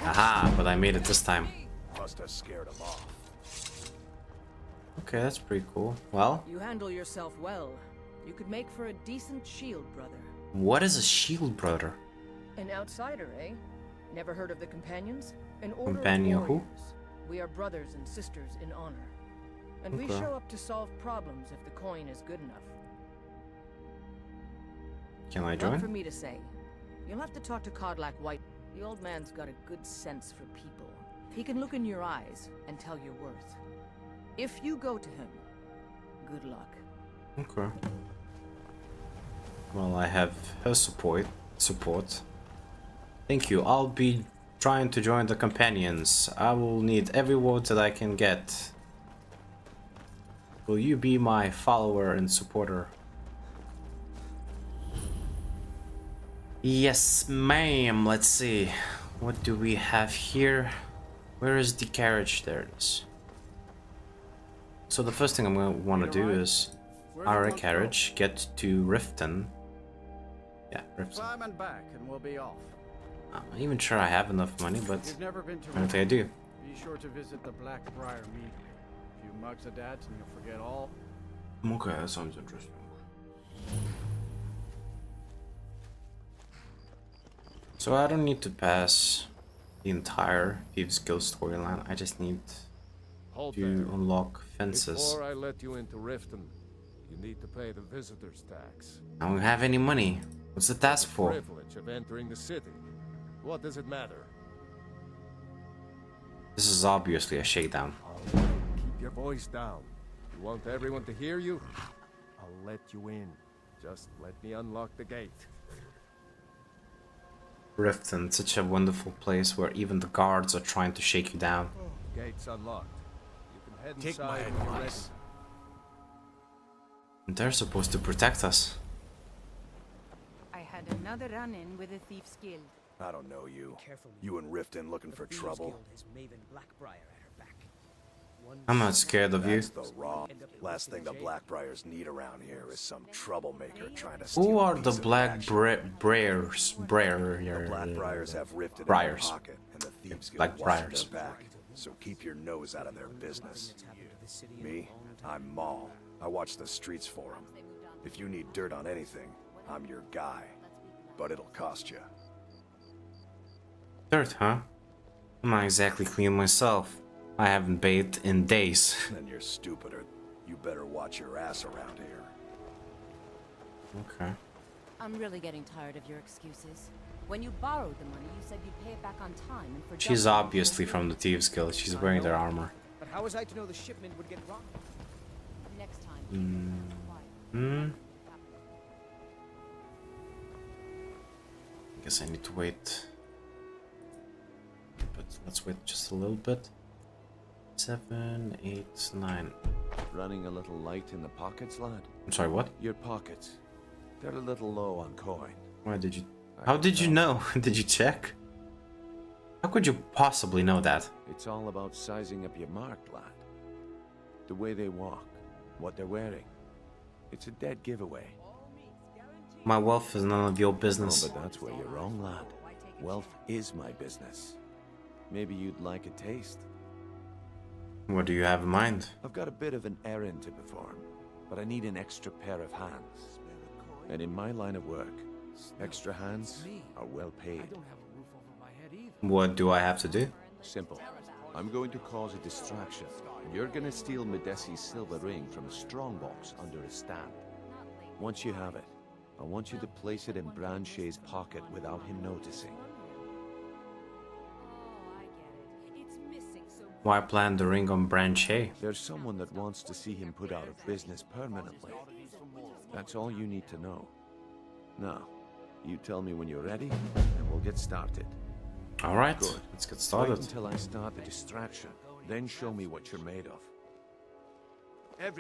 Aha, but I made it this time. Must have scared him off. Okay, that's pretty cool. Well, You handle yourself well. You could make for a decent shield, brother. what is a shield, brother? An outsider, eh? Never heard of the Companions? An order Companion of who? warriors. We are brothers and sisters in honor. And we Okay. show up to solve problems if the coin is good enough. Can I Not join? for me to say. You'll have to talk to Codlac White. The old man's got a good sense for people. He can look in your eyes and tell your worth. If you go to him, good luck. Okay. Well, I have her support. Thank you. I'll be trying to join the companions. I will need every vote that I can get. Will you be my follower and supporter? Yes, ma'am. Let's see. What do we have here? Where is the carriage? There it is. So the first thing I'm going to want to do is hire a carriage, get to Riften. Yeah, Riften. Climb and back, and we'll be off. I'm not even sure I have enough money, but You've never been to I don't think I do. Be sure to visit the Blackbriar Meadery. A few mugs of that, and you'll forget all. Okay, that sounds interesting. So I don't need to pass the entire Thieves Guild storyline. I just need Hold to there. unlock fences. Before I let you into Riften, you need to pay the visitor's tax. I don't have any money. What's the task for? Privilege of entering the city. What does it matter? This is obviously a shakedown. All right, keep your voice down. You want everyone to hear you? I'll let you in. Just let me unlock the gate. Riften, such a wonderful place where even the guards are trying to shake you down. Gate's unlocked. You can head Take my inside when you're ready. advice. And they're supposed to protect us. I had another run-in with the Thieves Guild. I don't know you. Careful, You and Riften looking for trouble. Has Maven Blackbriar at her back. I'm not scared of you. That's the wrong. Last thing the Blackbriars need around here is some troublemaker trying to Who steal are a the piece of Black action. Briars? The Briar. Blackbriars have Riften Briars. in their pocket, and the Thieves Guild Black watches Briars. their back. So keep your nose out of their business. Me? I'm Maul. I watch the streets for them. If you need dirt on anything, I'm your guy. But it'll cost you. Dirt, huh? I'm not exactly clean myself. I haven't bathed in days. Then you're stupider. You better watch your ass around here. Okay. I'm really getting tired of your excuses. When you borrowed the money, you said you'd pay it back on time, and for She's double, obviously from the Thieves Guild. She's wearing their armor. But how was I to know the shipment would get robbed? next time. Hmm. I guess I need to wait. But let's wait just a little bit. 7, 8, 9. Running a little light in the pockets, lad? I'm sorry, what? Your pockets. They're a little low on coin. Why did you... How did you know? Did you check? How could you possibly know that? It's all about sizing up your mark, lad. The way they walk, what they're wearing. It's a dead giveaway. My wealth is none of your business. Oh, but that's where you're wrong, lad. Wealth is my business. Maybe you'd like a taste. What do you have in mind? I've got a bit of an errand to perform, but I need an extra pair of hands. And in my line of work, extra hands are well paid. I don't have a roof over my head either. What do I have to do? Simple. I'm going to cause a distraction. You're gonna steal Medesi's silver ring from a strongbox under a stand. Once you have it, I want you to place it in Branche's pocket without him noticing. Oh, I get it. It's missing, so Why plant the ring on Branch A? There's someone that wants to see him put out of business permanently. That's all you need to know. Now, you tell me when you're ready, and we'll get started. Alright, Good. let's get Wait started. until I start the distraction, then show me what you're made of.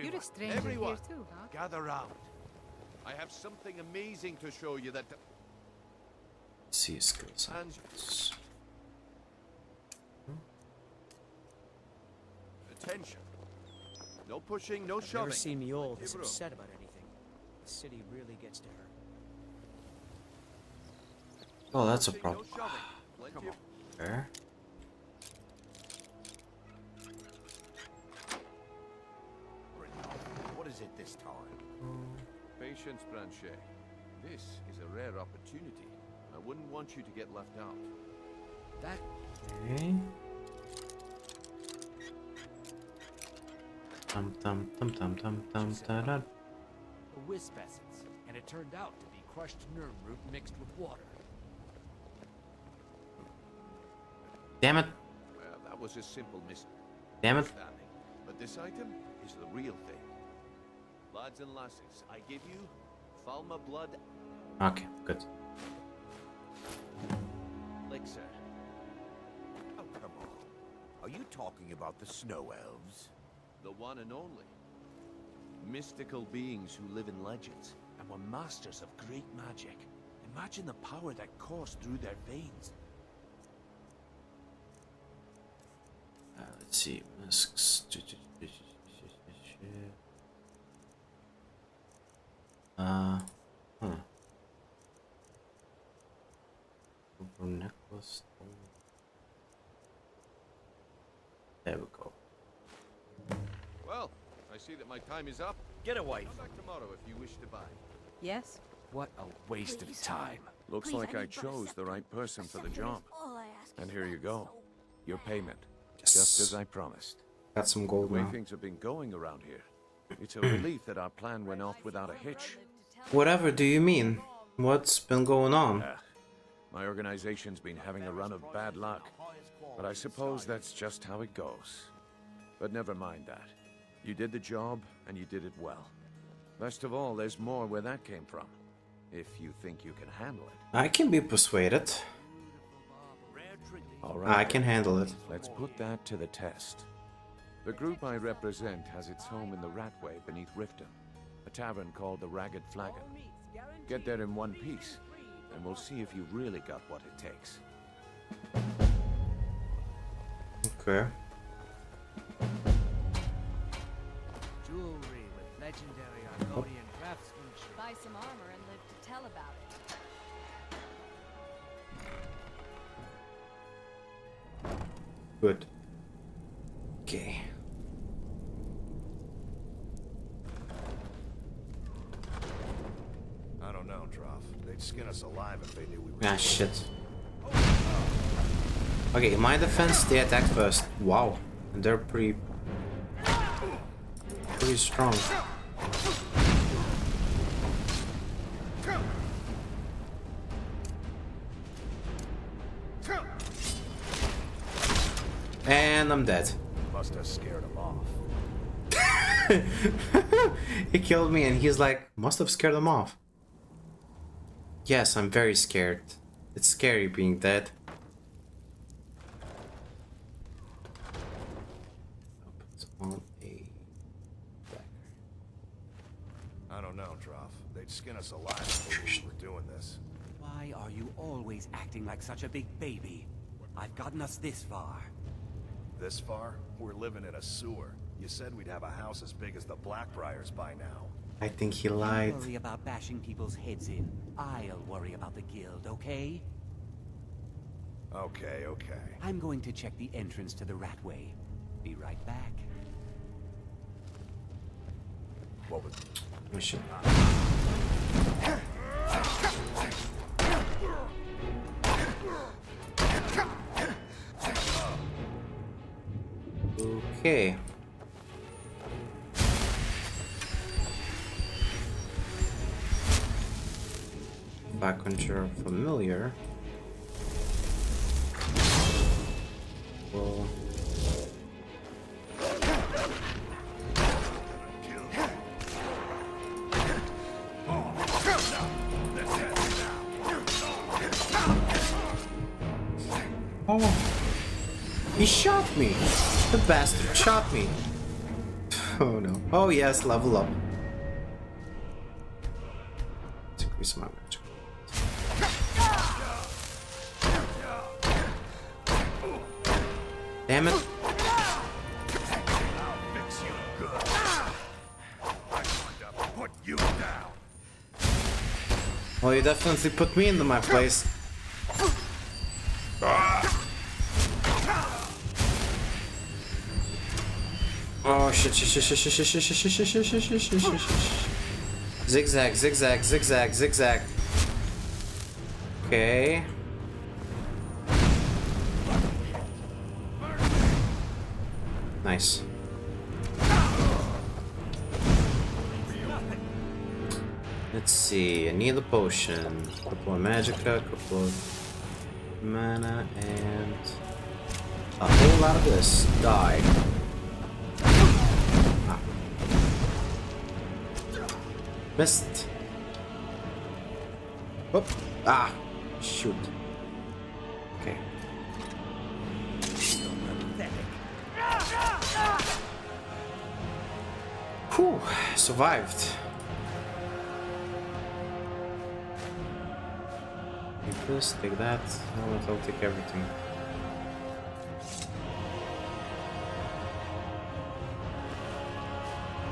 you're a stranger here too, huh? Gather round. I have something amazing to show you that... Let's see skills. And attention. No pushing, no I've shoving. never seen me old this Give room. upset about anything. The city really gets to her. Oh, that's a Pushing, problem. No shoving. Plenty of... There. What is it this time? Patience, Branche. This is a rare opportunity. I wouldn't want you to get left out. That Okay. Tum tum tum tum tum tum ta da. a wisp essence, and it turned out to be crushed nerve root mixed with water. Damn it! Well, that was a simple Damn it! misunderstanding. But this item is the real thing. Lads and lasses, I give you Falma blood Okay, good. elixir. Oh, come on. Are you talking about the snow elves? The one and only. Mystical beings who live in legends and were masters of great magic. Imagine the power that coursed through their veins. Let's see. Masks. Silver necklace. There we go. Well, I see that my time is up. Get away. Come back tomorrow if you wish to buy. Yes? What a waste of time. Looks like I chose the right person for the job. And here you go. Your payment. Just as I promised. Got some The gold way now. things have been going around here, it's a relief that our plan went off without a hitch. Whatever do you mean? What's been going on? My organization's been having a run of bad luck, but I suppose that's just how it goes. But never mind that. You did the job, and you did it well. Best of all, there's more where that came from, if you think you can handle it. I can be persuaded. All right, I can handle it. let's put that to the test. The group I represent has its home in the Ratway beneath Riften, a tavern called the Ragged Flagon. Get there in one piece, and we'll see if you really got what it takes. Okay. Jewelry with legendary Argonian craftsmanship. Buy some armor and live to tell about it. Good. Okay. I don't know, Droff. They'd skin us alive if they knew we were... Ah, shit. Okay, in my defense, they attacked first. Wow. And they're pretty strong. And I'm dead. Must have scared them off. He killed me and he's like, must have scared him off. Yes, I'm very scared. It's scary being dead. Put on a dagger. I don't know, Droff. They'd skin us alive if they knew we were doing this. Why are you always acting like such a big baby? I've gotten us this far. This far? We're living in a sewer. You said we'd have a house as big as the Blackbriars by now. I think he You lied. worry about bashing people's heads in. I'll worry about the guild, okay? Okay, okay. I'm going to check the entrance to the Ratway. Be right back. What was... We should. Okay. If I conjure familiar, well, oh, he shot me. The bastard shot me. Oh no. Oh yes, level up. Let's increase my magic. Damn it. Put you down. Well, you definitely put me into my place. Oh shit, shit, shit, shit, shit, shit, shit, shit, shit, shit, shit, shit, shit, shit. Zigzag, zigzag, zigzag, zigzag. Okay. Nice. Let's see, I need a potion, a couple of magicka, a couple of mana, and a whole lot of this. Die. Ah. Missed. Oh, ah, shoot. Okay. Whew, survived. Take this, take that. I'll take everything.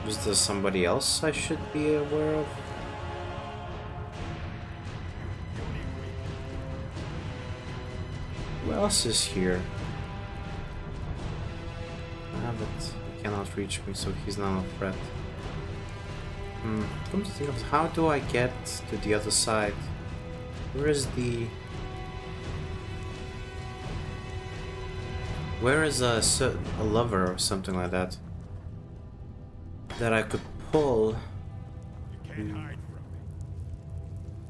Is there somebody else I should be aware of? Who else is here? Ah, but he cannot reach me, so he's not a threat. Come to think of it, how do I get to the other side? Where is the... Where is a lever or something like that that I could pull? You can't hide from me.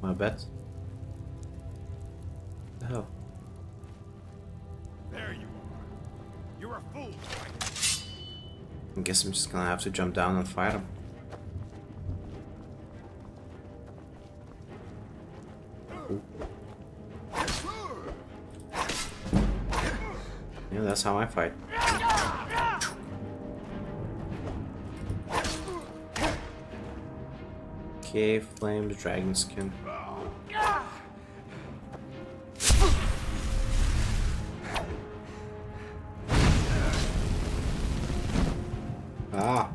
My bet. The hell? There you are. You're a fool, right? I guess I'm just gonna have to jump down and fight him. Yeah, that's how I fight. Okay, flames, dragon skin. Ah.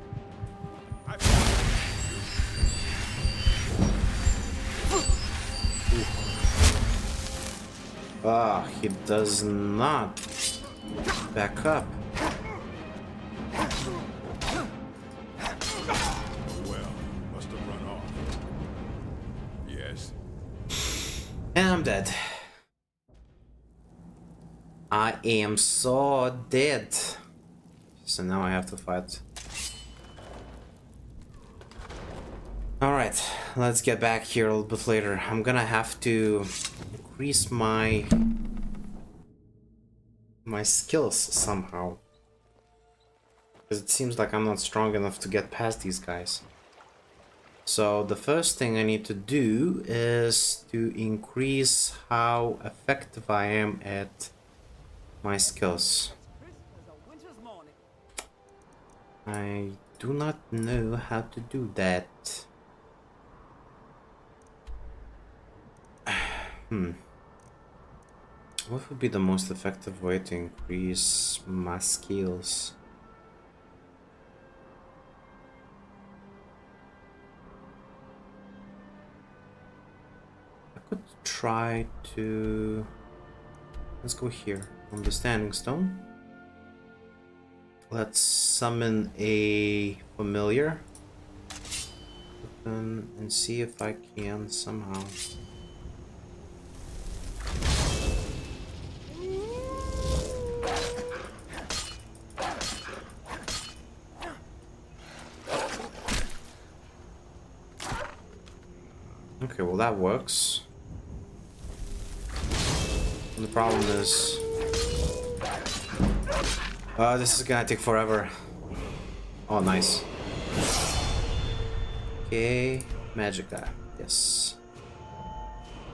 Ah, he does not back up. Well, must have run off. Yes. And I'm dead. I am so dead. So now I have to fight. Alright, let's get back here a little bit later. I'm gonna have to increase my skills somehow. Because it seems like I'm not strong enough to get past these guys. So the first thing I need to do is to increase how effective I am at my skills. I do not know how to do that. What would be the most effective way to increase my skills? I could try to... Let's go here on the standing stone. Let's summon a familiar and see if I can somehow. Okay, well that works. And the problem is... this is gonna take forever. Oh, nice. Okay, magicka, yes.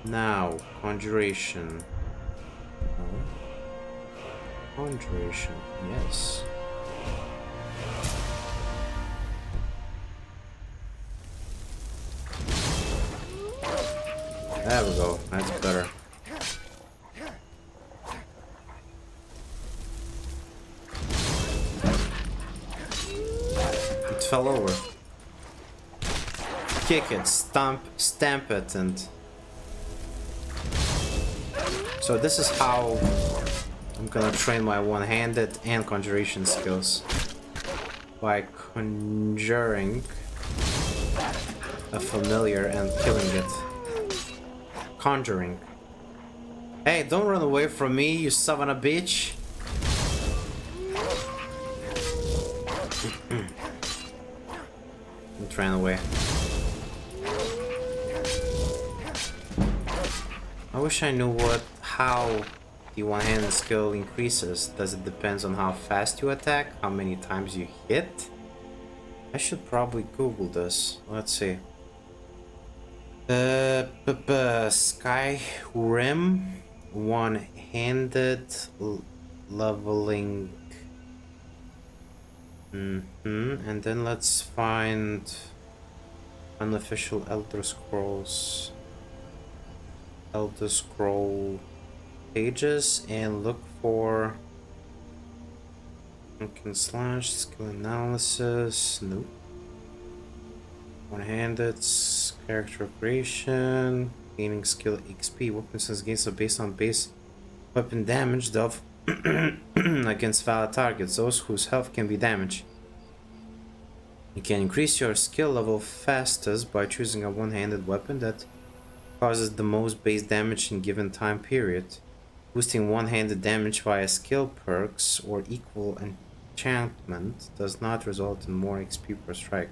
Now, conjuration. No. Conjuration, yes. There we go, that's better. It fell over. Kick it, stamp it, and... So this is how I'm gonna train my one-handed and conjuration skills. By conjuring a familiar and killing it. Conjuring. Hey, don't run away from me, you son of a bitch. It ran away. I wish I knew how the one-handed skill increases. Does it depend on how fast you attack? How many times you hit? I should probably Google this. Let's see. Skyrim one-handed leveling. And then let's find unofficial Elder Scroll pages and look for / skill analysis. Nope. One-handed character creation, gaining skill XP. Weapon sense gains are based on base weapon damage dealt against valid targets, those whose health can be damaged. You can increase your skill level fastest by choosing a one-handed weapon that causes the most base damage in given time period. Boosting one-handed damage via skill perks or equal enchantment does not result in more XP per strike,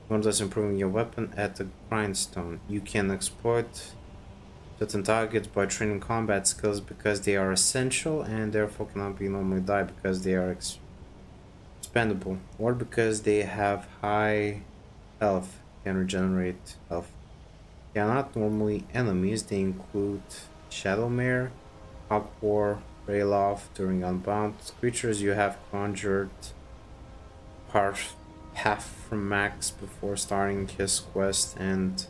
nor does improving your weapon at the grindstone. You can exploit certain targets by training combat skills because they are essential and therefore cannot be normally die because they are expendable, or because they have high health, can regenerate health. They are not normally enemies. They include Shadowmare, Hawkwar, Rayloff. During Unbound, creatures you have conjured half from max before starting his quest, and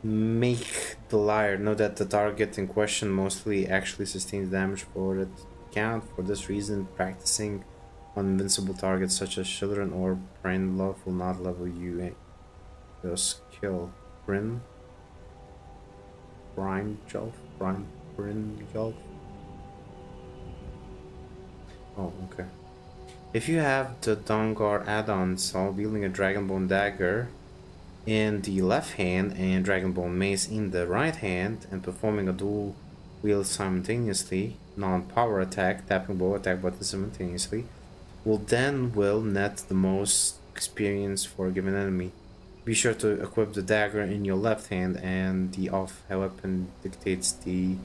make the liar know that the target in question mostly actually sustains damage for that count. For this reason, practicing on invincible targets such as children or Brynjolf will not level you your skill. Brynjolf? Oh, okay. If you have the Dawnguard add-ons while wielding a Dragonbone dagger in the left hand and Dragonbone mace in the right hand and performing a dual wield simultaneously, non-power attack, tapping both attack buttons simultaneously, will net the most experience for a given enemy. Be sure to equip the dagger in your left hand, and the off weapon dictates the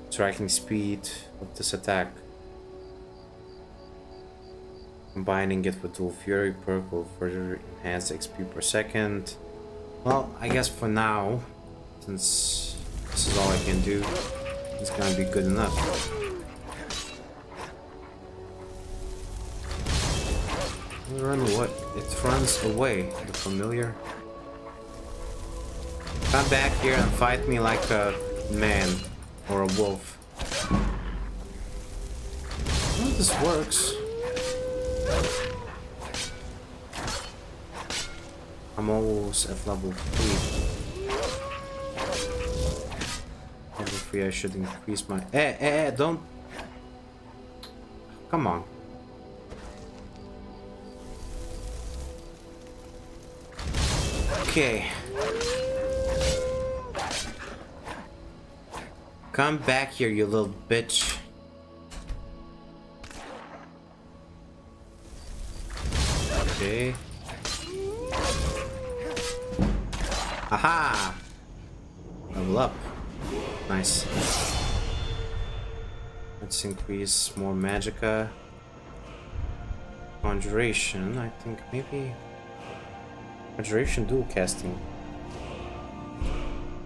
striking speed of this attack. Combining it with Dual Fury perk will further enhance XP per second. Well, I guess for now, since this is all I can do, it's gonna be good enough. Run away. It runs away. The familiar. Come back here and fight me like a man or a wolf. Well, this works. I'm almost at level 3. Level 3, I should increase my... don't... Come on. Okay. Come back here, you little bitch. Okay. Aha! Level up. Nice. Let's increase more magicka. Conjuration, I think maybe... Conjuration dual casting.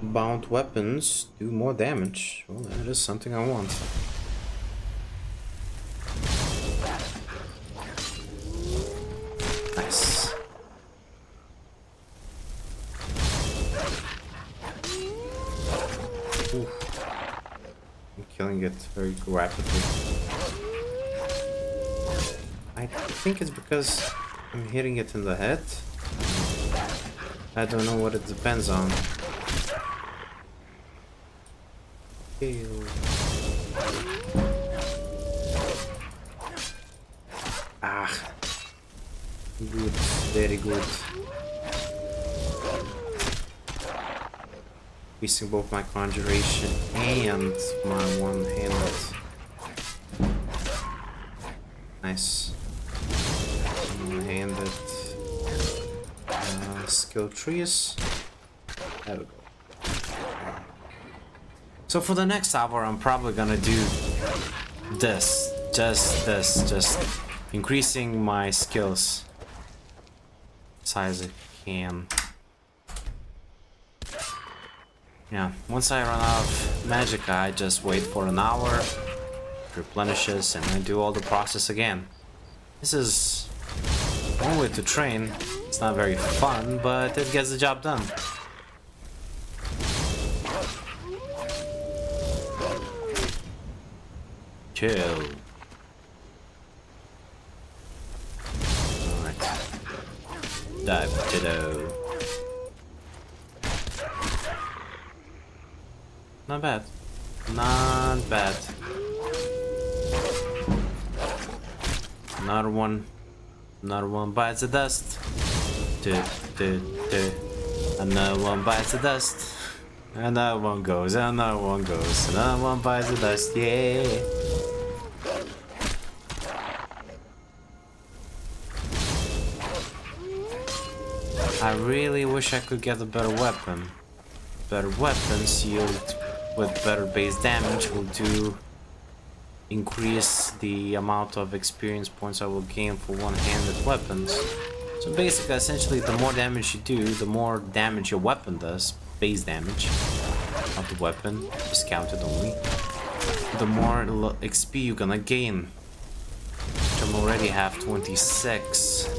Bound weapons do more damage. Well, that is something I want. Nice. Ooh. I'm killing it very rapidly. I think it's because I'm hitting it in the head. I don't know what it depends on. Ew. Ah. Good. Very good. increasing both my conjuration and my one-handed. Nice. One-handed skill trees. There we go. So for the next hour, I'm probably gonna do this. Just increasing my skills as high as I can. Yeah, once I run out of magic, I just wait for an hour, replenishes, and I do all the process again. This is one way to train. It's not very fun, but it gets the job done. Chill. Alright. Dive Ditto. Not bad. Not bad. Another one. Another one bites the dust. Another one bites the dust. Another one goes. Another one goes. Another one bites the dust. Yeah. I really wish I could get a better weapon. Better weapons yield with better base damage will do increase the amount of experience points I will gain for one-handed weapons. So basically, essentially, the more damage you do, the more damage your weapon does, base damage of the weapon, discounted only, the more XP you're gonna gain. Which I'm already have 26.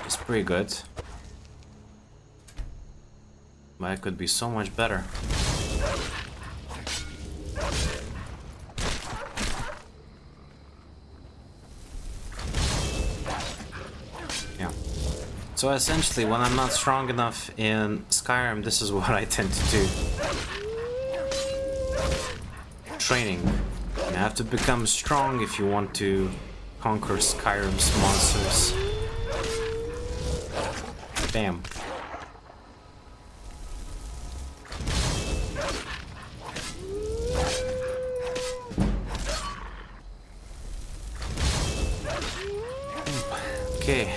It's pretty good. But it could be so much better. Yeah. So essentially, when I'm not strong enough in Skyrim, this is what I tend to do. Training. You have to become strong if you want to conquer Skyrim's monsters. Bam. Okay.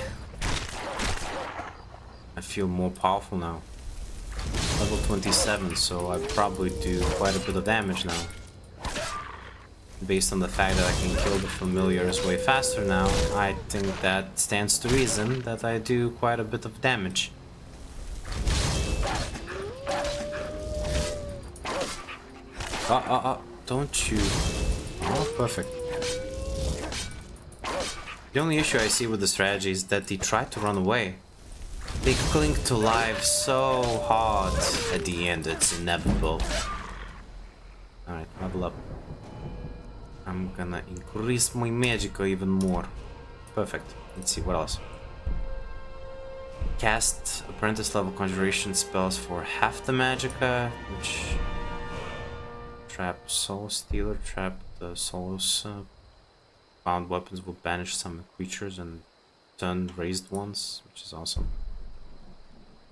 I feel more powerful now. Level 27, so I probably do quite a bit of damage now. Based on the fact that I can kill the familiars way faster now, I think that stands to reason that I do quite a bit of damage. Don't you... Oh, perfect. The only issue I see with the strategy is that they try to run away. They cling to life so hard at the end, it's inevitable. Alright, level up. I'm gonna increase my magicka even more. Perfect. Let's see what else. Cast apprentice level conjuration spells for half the magicka, which trap soul stealer, trap the souls. Found weapons will banish some creatures and turn raised ones, which is awesome.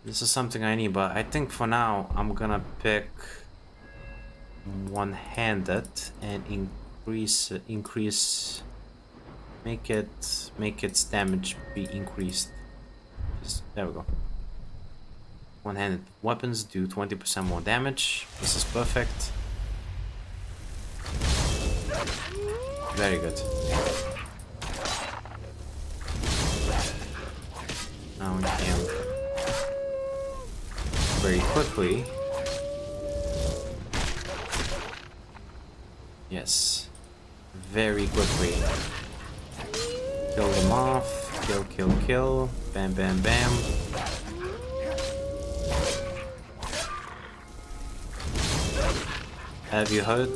This is something I need, but I think for now I'm gonna pick one-handed and make its damage be increased. There we go. One-handed weapons do 20% more damage. This is perfect. Very good. Now we can very quickly. Yes. Very quickly. Kill them off. Kill, kill, kill. Bam, bam, bam. Have you heard?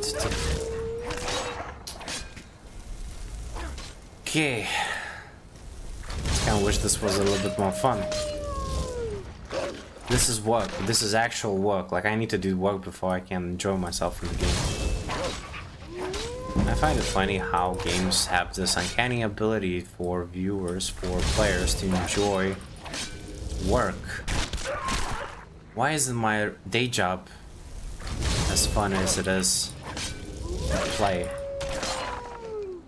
Okay. I kinda wish this was a little bit more fun. This is work. This is actual work. Like, I need to do work before I can enjoy myself in the game. I find it funny how games have this uncanny ability for viewers, for players to enjoy work. Why isn't my day job as fun as it is to play?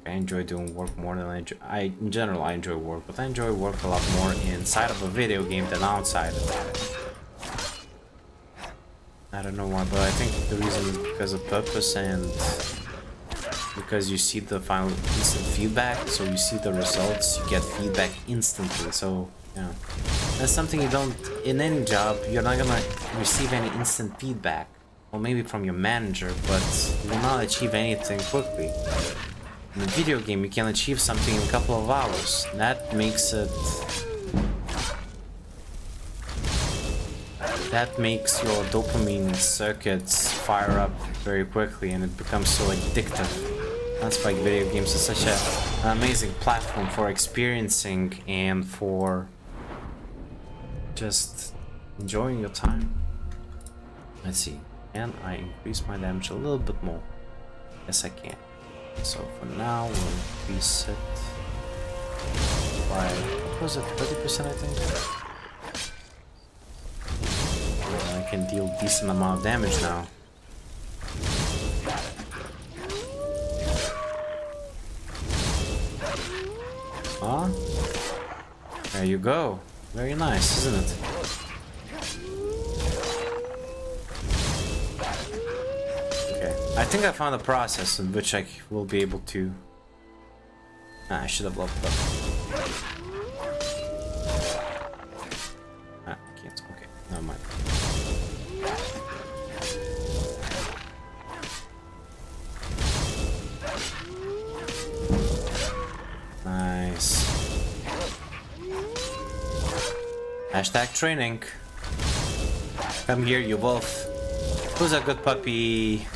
I enjoy doing work more than in general I enjoy work, but I enjoy work a lot more inside of a video game than outside of it. I don't know why, but I think the reason is because of purpose and because you see the final instant feedback, so you see the results, you get feedback instantly, so yeah. That's something you don't, in any job, you're not gonna receive any instant feedback. Well, maybe from your manager, but you will not achieve anything quickly. In a video game, you can achieve something in a couple of hours. That makes it... That makes your dopamine circuits fire up very quickly and it becomes so addictive. That's why video games is such an amazing platform for experiencing and for just enjoying your time. Let's see. Can I increase my damage a little bit more? Yes, I can. So for now, we'll increase it by, what was it, 30% I think? I can deal decent amount of damage now. Huh? There you go. Very nice, isn't it? Okay, I think I found a process in which I will be able to... I should have leveled up. I can't. Okay, never mind. Nice. Hashtag training. Come here, you wolf. Who's a good puppy?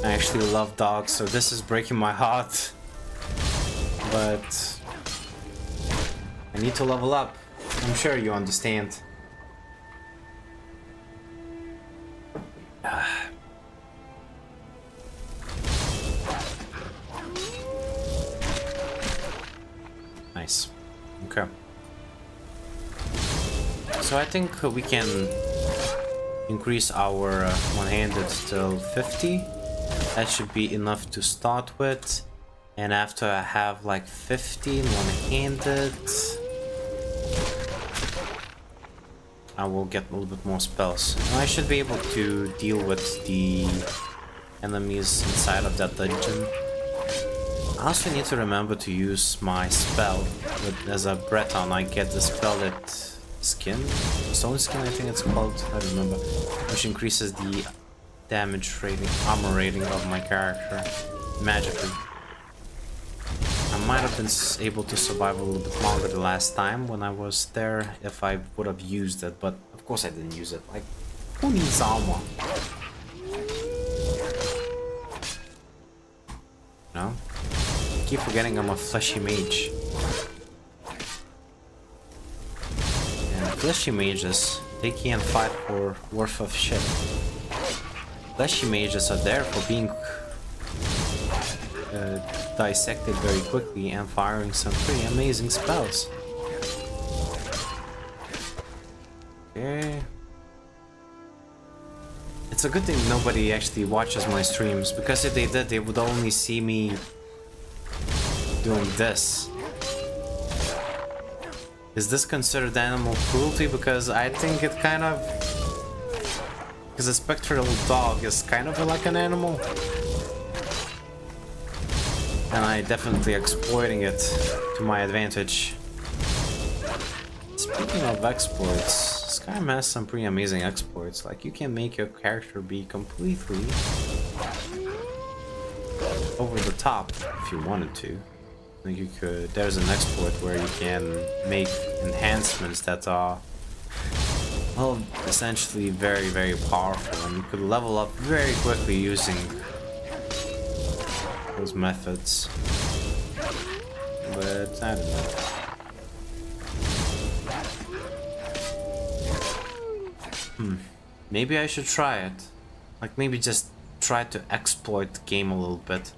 I actually love dogs, so this is breaking my heart. But I need to level up. I'm sure you understand. Nice. Okay. So I think we can increase our one-handed till 50. That should be enough to start with. And after I have like 15 one-handed, I will get a little bit more spells. And I should be able to deal with the enemies inside of that dungeon. I also need to remember to use my spell. As a Breton, I get the spell that Skin? Stone Skin, I think it's called. I don't remember. Which increases the damage rating, armor rating of my character magically. I might have been able to survive a little bit longer the last time when I was there if I would have used it, but of course I didn't use it. Like, who needs armor? No? I keep forgetting I'm a fleshy mage. Fleshy mages, they can't fight for worth of shit. Fleshy mages are there for being dissected very quickly and firing some pretty amazing spells. Okay. It's a good thing nobody actually watches my streams, because if they did, they would only see me doing this. Is this considered animal cruelty? Because I think it kind of... Because a spectral dog is kind of like an animal. And I definitely exploiting it to my advantage. Speaking of exploits, Skyrim has some pretty amazing exploits. Like, you can make your character be completely over the top if you wanted to. Like, you could, there's an exploit where you can make enhancements that are, well, essentially very, very powerful, and you could level up very quickly using those methods. But I don't know. Maybe I should try it. Like, maybe just try to exploit the game a little bit.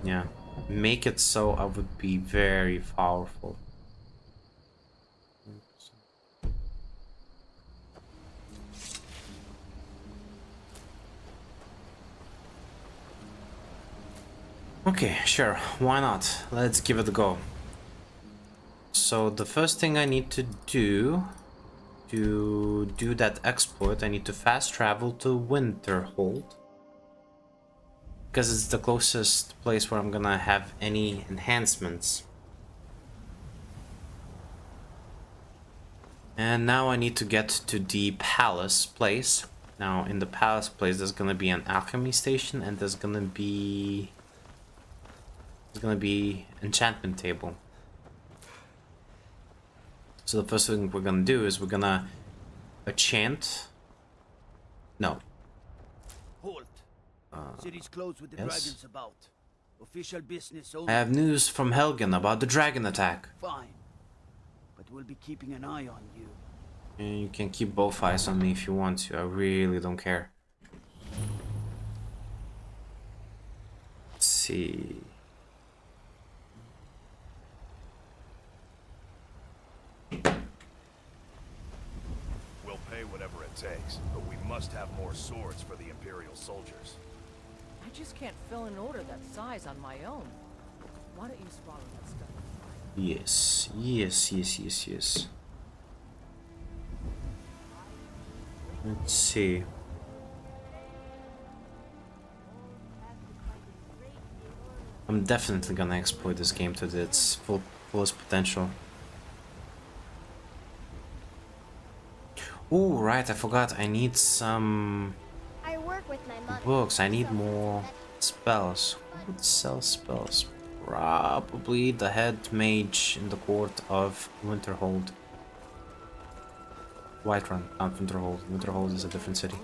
Yeah. Make it so I would be very powerful. Okay, sure, why not? Let's give it a go. So the first thing I need to do that exploit, I need to fast travel to Winterhold. Because it's the closest place where I'm gonna have any enhancements. And now I need to get to the palace place. Now in the palace place there's gonna be an alchemy station and there's gonna be enchantment table. So the first thing we're gonna do is we're gonna enchant. No. Halt. City's closed with the yes. dragons about. Official business I only. have news from Helgen about the dragon attack. Fine. But we'll be keeping an eye on you. And you can keep both eyes on me if you want to. I really don't care. Let's see. We'll pay whatever it takes, but we must have more swords for the Imperial soldiers. I just can't fill an order that size on my own. Why don't you swallow that stuff? Yes, yes, yes, yes, yes. Let's see. I'm definitely gonna exploit this game to its fullest potential. Ooh, right, I forgot. I need some I work with my mother. books. I need more spells. Who would sell spells? Probably the head mage in the court of Winterhold. Whiterun, not Winterhold. Winterhold is a different city.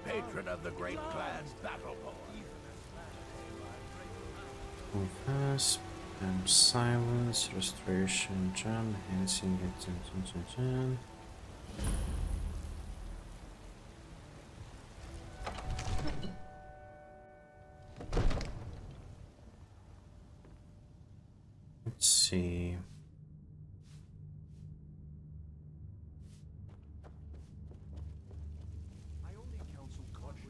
Patron of the great clan's battle board. Fast, silence, restoration, gem, enhancing it. Let's see. I only counsel caution.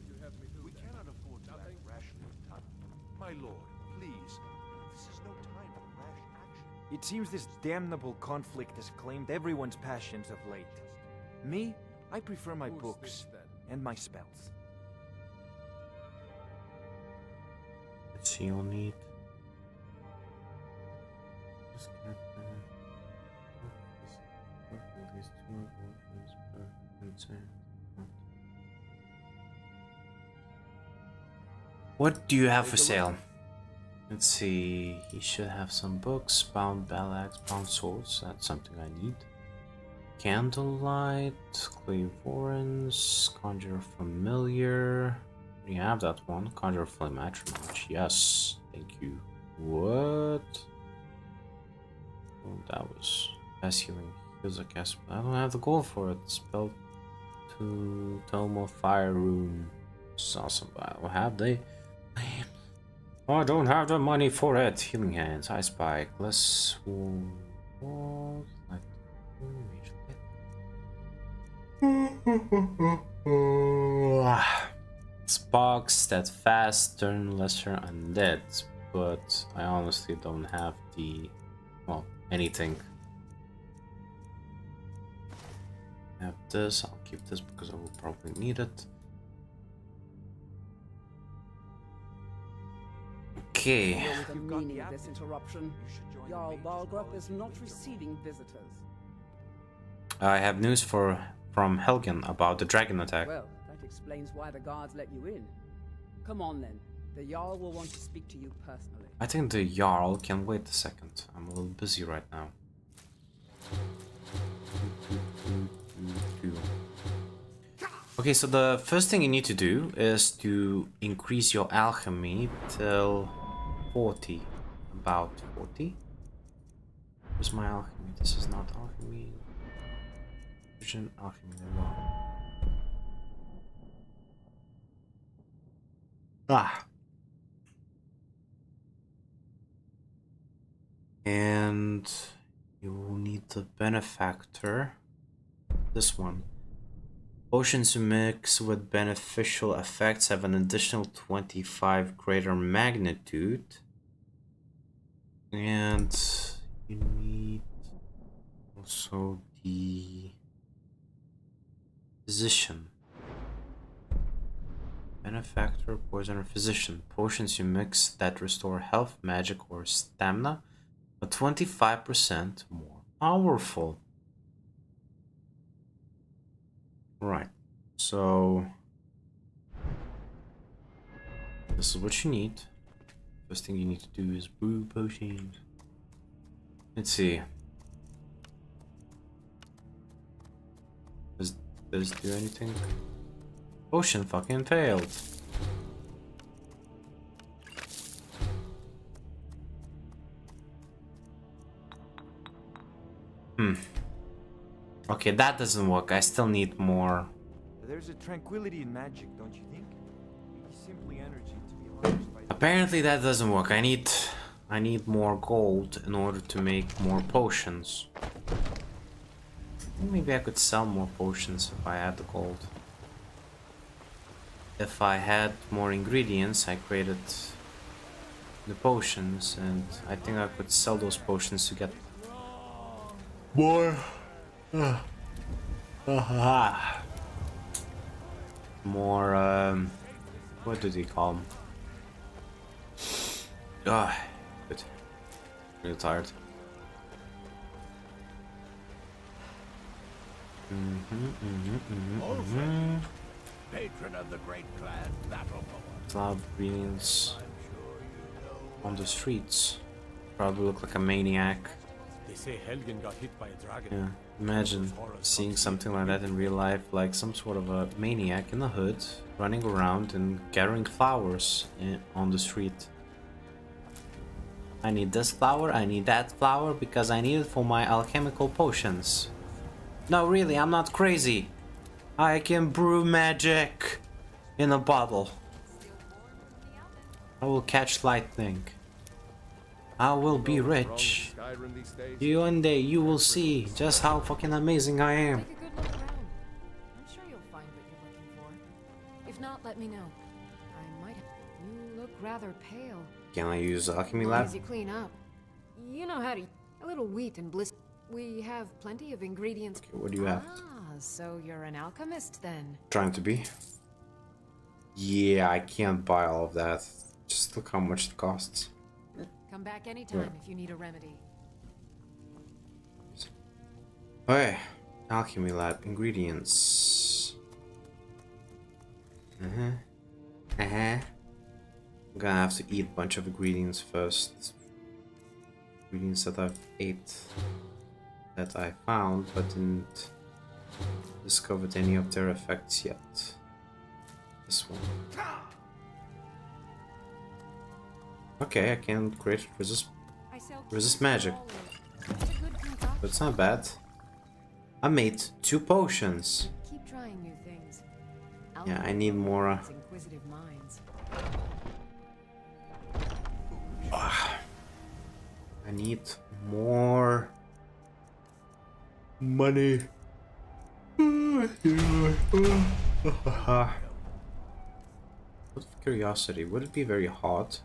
We cannot afford to act rashly. My lord, please. This is no time for rash action. It seems this damnable conflict has claimed everyone's passions of late. Me, I prefer my books and my spells. Let's see, you'll need. What do you have for sale? Let's see. He should have some books. Bound battle axe, bound swords. That's something I need. Candlelight, Claivorens, Conjure Familiar. We have that one. Conjure Flame Atronach. Yes, thank you. What? Oh, that was best healing. Heals a cast. I don't have the gold for it. Spell to Tome of Fire Rune. It's awesome, but I don't have the. I don't have the money for it. Healing Hands, Ice Spike, less walls, like Spark, Steadfast, Turn Lesser Undead, but I honestly don't have the, well, anything. I have this, I'll keep this because I will probably need it. Okay. The meaning of this interruption. Jarl Balgrup is not receiving visitors. I have news from Helgen about the dragon attack. Well, that explains why the guards let you in. Come on then. The Jarl will want to speak to you personally. I think the Jarl can wait a second. I'm a little busy right now. Okay, so the first thing you need to do is to increase your alchemy till 40. About 40. Where's my alchemy? This is not alchemy. Vision alchemy. There we go. Ah. And you will need the benefactor. This one. Potions you mix with beneficial effects have an additional 25 greater magnitude. And you need also the physician. Benefactor, poison, or physician. Potions you mix that restore health, magic, or stamina, but 25% more powerful. Right, so this is what you need. First thing you need to do is brew potions. Let's see. Does this do anything? Potion fucking failed. Okay, that doesn't work. I still need more. There's a tranquility in magic, don't you think? Maybe simply energy to be launched by... Apparently that doesn't work. I need more gold in order to make more potions. Maybe I could sell more potions if I had the gold. If I had more ingredients, I created the potions, and I think I could sell those potions to get more. More, what do they call them? Good. Really tired. Patron of the great clan Battleborn. Cloud greens on the streets. Probably look like a maniac. They say Helgen got hit by a dragon. Yeah, imagine seeing something like that in real life, like some sort of a maniac in a hood, running around and gathering flowers on the street. I need this flower, I need that flower, because I need it for my alchemical potions. No, really, I'm not crazy. I can brew magic in a bottle. I will catch lightning. I will be rich. One day you will see just how fucking amazing I am. Take a good look around. I'm sure you'll find what you're looking for. If not, let me know. I might. You look rather pale. Can I use alchemy As lab? you clean up, you know how to. A little wheat and bliss. We have plenty of ingredients. Okay, what do you have? Ah, so you're an alchemist then. Trying to be. Yeah, I can't buy all of that. Just look how much it costs. Come back anytime if you need a remedy. Okay, alchemy lab ingredients. I'm gonna have to eat a bunch of ingredients first. Ingredients that I've ate, that I found, but didn't discover any of their effects yet. This one. Okay, I can create resist magic. But it's not bad. I made 2 potions. Keep trying new things. Yeah, I need more. Inquisitive minds. I need more money. Out of curiosity, would it be very hard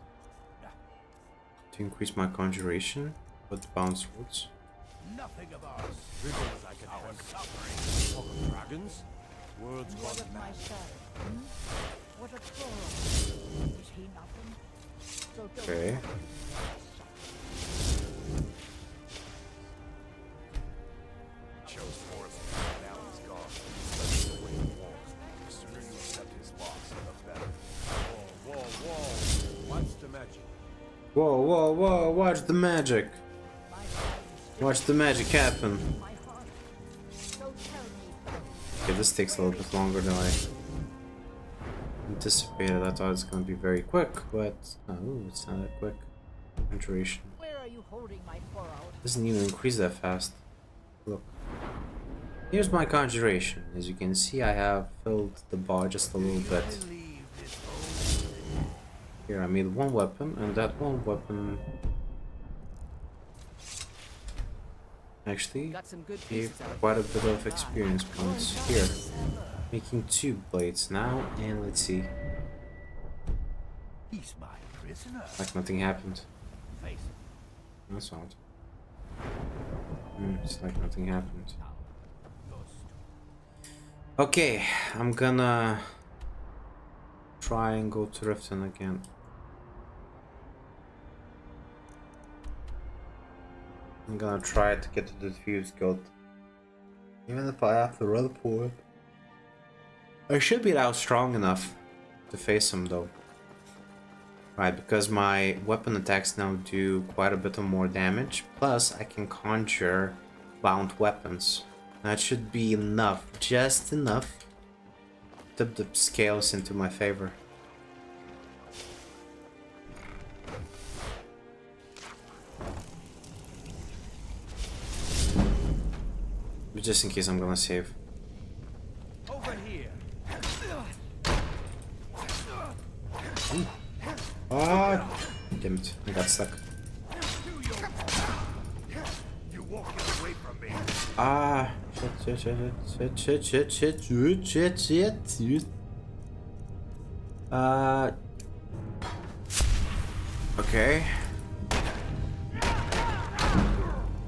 to increase my conjuration with bounce words? Nothing of ours. Rivers I can have. Suffering. Talk of dragons. Words gone mad. What a troll. Is he nothing? So don't Okay. Chose forth, now he's gone. Let's go away the walls. The sooner you accept his loss, the better. Whoa. What's the magic? Whoa, whoa, whoa, watch the magic. Watch the magic happen. Okay, this takes a little bit longer than I anticipated. I thought it was going to be very quick, but no, it's not that quick. Conjuration. Where are you holding my fur out? Doesn't even increase that fast. Look. Here's my conjuration. As you can see, I have filled the bar just a little bit. Here I made 1 weapon, and that 1 weapon actually gave quite a bit of experience points here. Making 2 blades now, and let's see. He's my prisoner. Like nothing happened. Face it. That's odd. It's like nothing happened. Okay, I'm gonna try and go to Riften again. I'm gonna try to get to the Thieves Guild. Even if I have to run for it. I should be out strong enough to face him though. Right, because my weapon attacks now do quite a bit of more damage. Plus, I can conjure bound weapons. That should be enough, just enough, to tip the scales into my favor. But just in case, I'm gonna save. Over here. Ooh. Ah, damn it, I got stuck. You walking away from me. Ah, shit. Okay.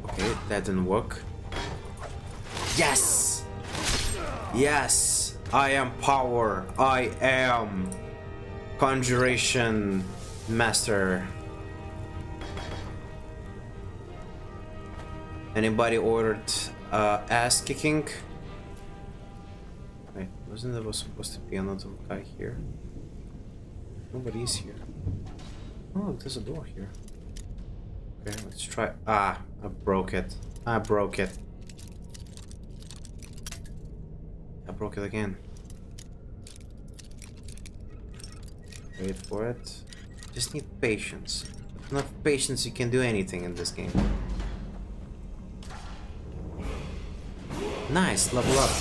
Okay, that didn't work. Yes! Yes! I am power. I am Conjuration Master. Anybody ordered ass kicking? Wait, wasn't there supposed to be another guy here? Nobody's here. Oh, there's a door here. Okay, let's try. Ah, I broke it. I broke it. I broke it again. Wait for it. Just need patience. With enough patience, you can do anything in this game. Nice, level up.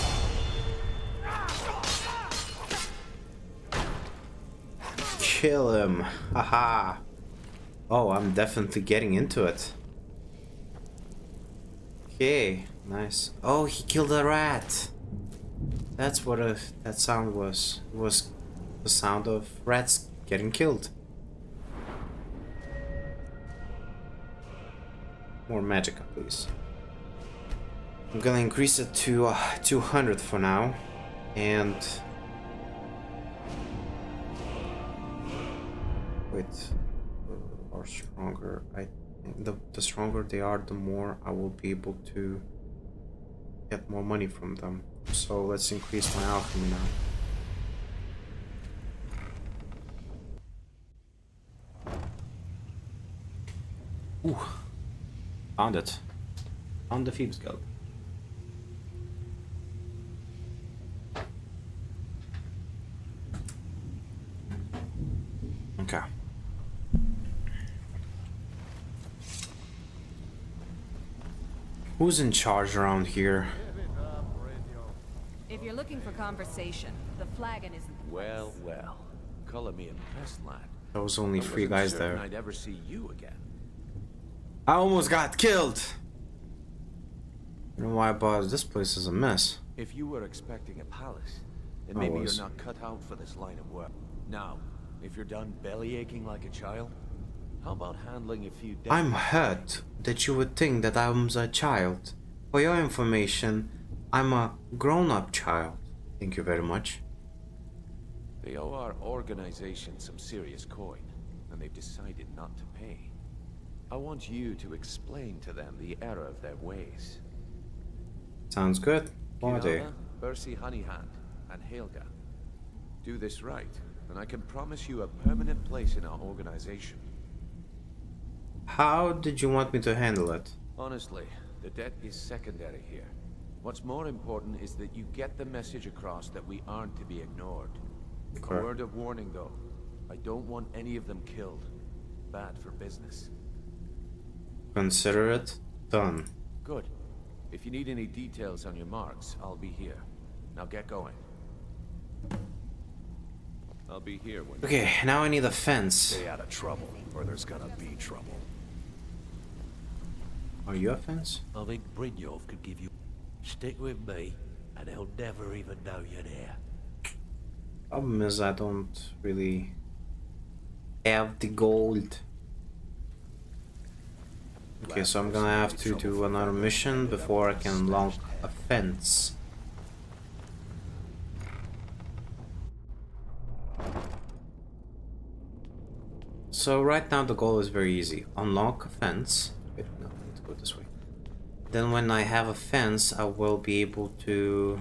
Kill him. Haha. Oh, I'm definitely getting into it. Okay, nice. Oh, he killed a rat. That's what that sound was. It was the sound of rats getting killed. More magicka, please. I'm gonna increase it to 200 for now, and wait, are stronger. I think the stronger they are, the more I will be able to get more money from them. So let's increase my alchemy now. Ooh, found it. Found the Thieves Guild. Okay. Who's in charge around here? If you're looking for conversation, the flagon isn't the place. Well, well. Color me impressed, lad. There was only I 3 wasn't guys certain there. I'd ever see you again. I almost got killed. You know why I bought this place is a mess. If you were expecting a palace, then I maybe was. you're not cut out for this line of work. Now, if you're done belly aching like a child, how about handling a few debts? I'm hurt that you would think that I'm a child. For your information, I'm a grown-up child. Thank you very much. They owe our organization some serious coin, and they've decided not to pay. I want you to explain to them the error of their ways. Sounds good. What do? Kiana, Bercy Honeyhand, and Helga. Do this right, and I can promise you a permanent place in our organization. How did you want me to handle it? Honestly, the debt is secondary here. What's more important is that you get the message across that we aren't to be ignored. Okay. A word of warning, though. I don't want any of them killed. Bad for business. Consider it done. Good. If you need any details on your marks, I'll be here. Now get going. I'll be here when... Okay, now I need a fence. Stay out of trouble, or there's gonna be trouble. Are you a fence? I think Brynjolf could give you... Stick with me, and they'll never even know you're there. Problem is, I don't really have the gold. Okay, so I'm gonna have to do another mission before I can unlock a fence. So right now the goal is very easy. Unlock a fence. Wait, no, I need to go this way. Then when I have a fence, I will be able to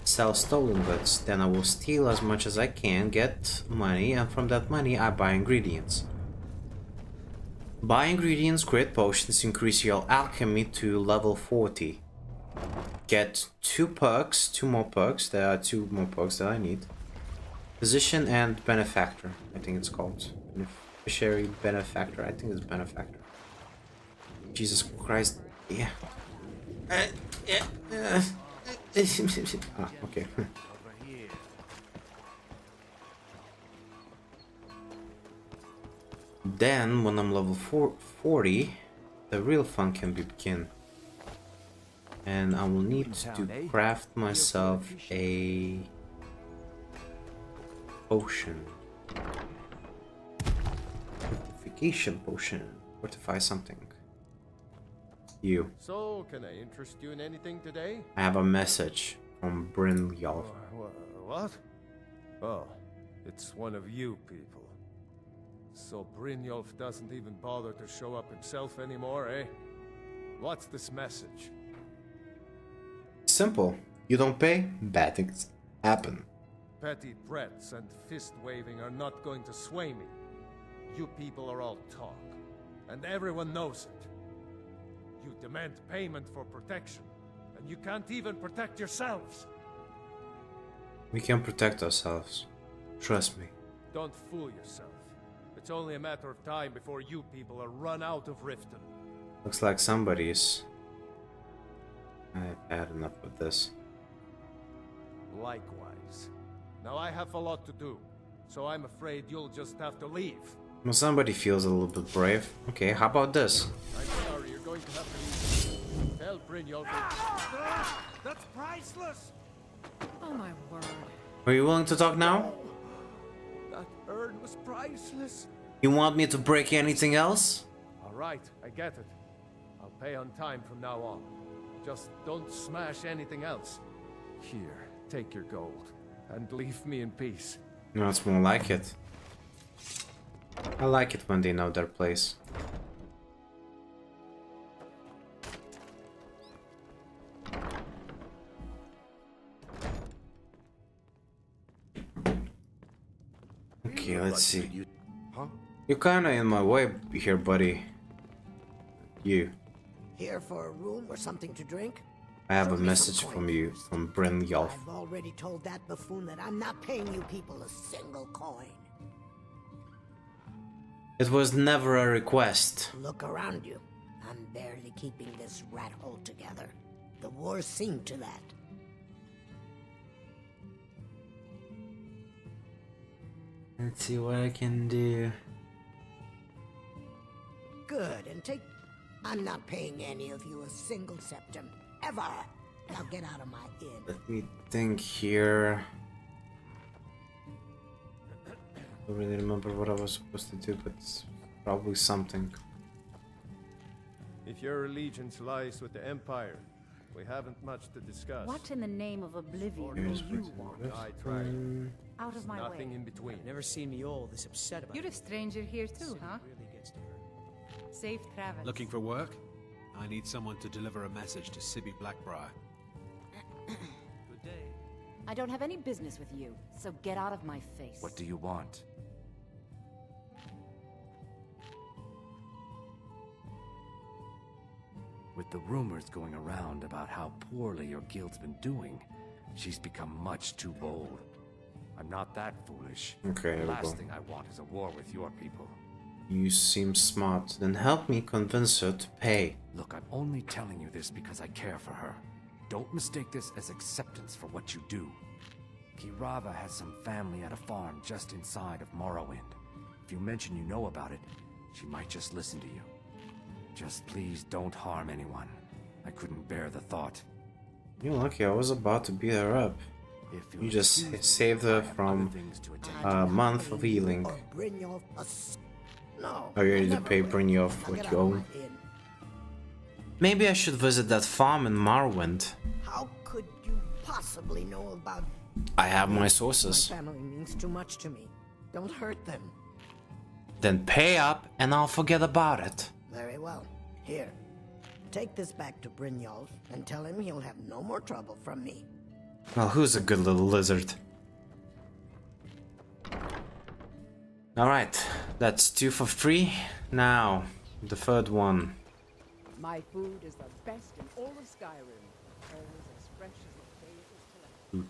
sell stolen goods. Then I will steal as much as I can, get money, and from that money I buy ingredients. Buy ingredients, create potions, increase your alchemy to level 40. Get 2 perks, 2 more perks. There are 2 more perks that I need. Physician and benefactor, I think it's called. Beneficiary, benefactor, I think it's benefactor. Jesus Christ, yeah. Ah, okay. Then, when I'm level 40, the real fun can begin. And I will need to craft myself a potion. Fortification potion. Fortify something. You. So, can I interest you in anything today? I have a message from Brynjolf. What? Oh, it's one of you people. So Brynjolf doesn't even bother to show up himself anymore, eh? What's this message? Simple. You don't pay, bad things happen. Petty threats and fist-waving are not going to sway me. You people are all talk, and everyone knows it. You demand payment for protection, and you can't even protect yourselves. We can protect ourselves. Trust me. Don't fool yourself. It's only a matter of time before you people are run out of Riften. Looks like somebody's. I've had enough of this. Likewise. Now I have a lot to do, so I'm afraid you'll just have to leave. Well, somebody feels a little bit brave. Okay, how about this? I'm sorry, you're going to have to leave. Tell Brynjolf. That's priceless! Oh my word. Are you willing to talk now? That urn was priceless. You want me to break anything else? All right, I get it. I'll pay on time from now on. Just don't smash anything else. Here, take your gold, and leave me in peace. No, it's more like it. I like it when they know their place. Okay, let's see. You're kinda in my way here, buddy. You. Here for a room or something to drink? I have a message from you, from Brynjolf. I've already told that buffoon that I'm not paying you people a single coin. It was never a request. Look around you. I'm barely keeping this rat hole together. The war's seen to that. Let's see what I can do. Good, and take... I'm not paying any of you a single septim. Ever! Now get out of my inn. Let me think here. I don't really remember what I was supposed to do, but it's probably something. If your allegiance lies with the Empire, we haven't much to discuss. What in the name of oblivion Here's do you what's in want? this I tried. one. Out of my Nothing way. in between. Never seen me all this upset about You're a stranger here too, huh? really gets to her. Safe travels. Looking for work? I need someone to deliver a message to Sibby Blackbriar. Good day. I don't have any business with you, so get out of my face. What do you want? With the rumors going around about how poorly your guild's been doing, she's become much too bold. I'm not that foolish. Okay, here The we last go. thing I want is a war with your people. You seem smart. Then help me convince her to pay. Look, I'm only telling you this because I care for her. Don't mistake this as acceptance for what you do. Kirava has some family at a farm just inside of Morrowind. If you mention you know about it, she might just listen to you. Just please don't harm anyone. I couldn't bear the thought. You're lucky, I was about to beat her up. You just saved her from a month of healing. No, Are you ready to pay Brynjolf what you owe? Maybe I should visit that farm in Morrowind. How could you possibly know about... I have my sources. My family means too much to me. Don't hurt them. Then pay up and I'll forget about it. Very well. Here. Take this back to Brynjolf and tell him he'll have no more trouble from me. Well, who's a good little lizard? Alright, that's 2 for free. Now, the third one. My food is the best in all of Skyrim. Always as fresh as the day it was collected.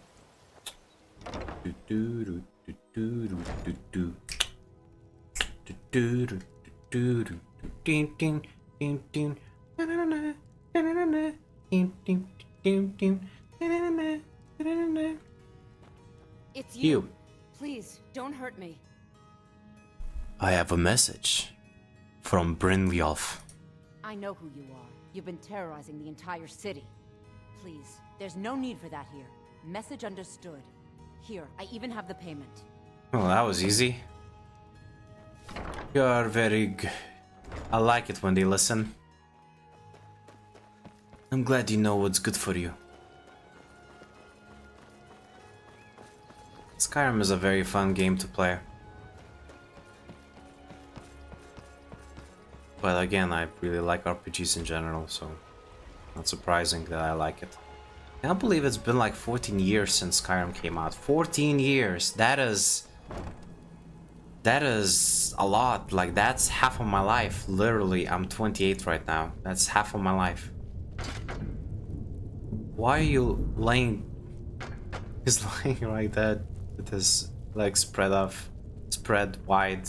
It's you. Please, don't hurt me. I have a message from Brynjolf. I know who you are. You've been terrorizing the entire city. Please, there's no need for that here. Message understood. Here, I even have the payment. Well, that was easy. You're very good. I like it when they listen. I'm glad you know what's good for you. Skyrim is a very fun game to play. But again, I really like RPGs in general, so not surprising that I like it. I can't believe it's been like 14 years since Skyrim came out. 14 years! That is a lot. Like, that's half of my life. Literally, I'm 28 right now. That's half of my life. Why are you laying... He's lying like that with his legs spread wide.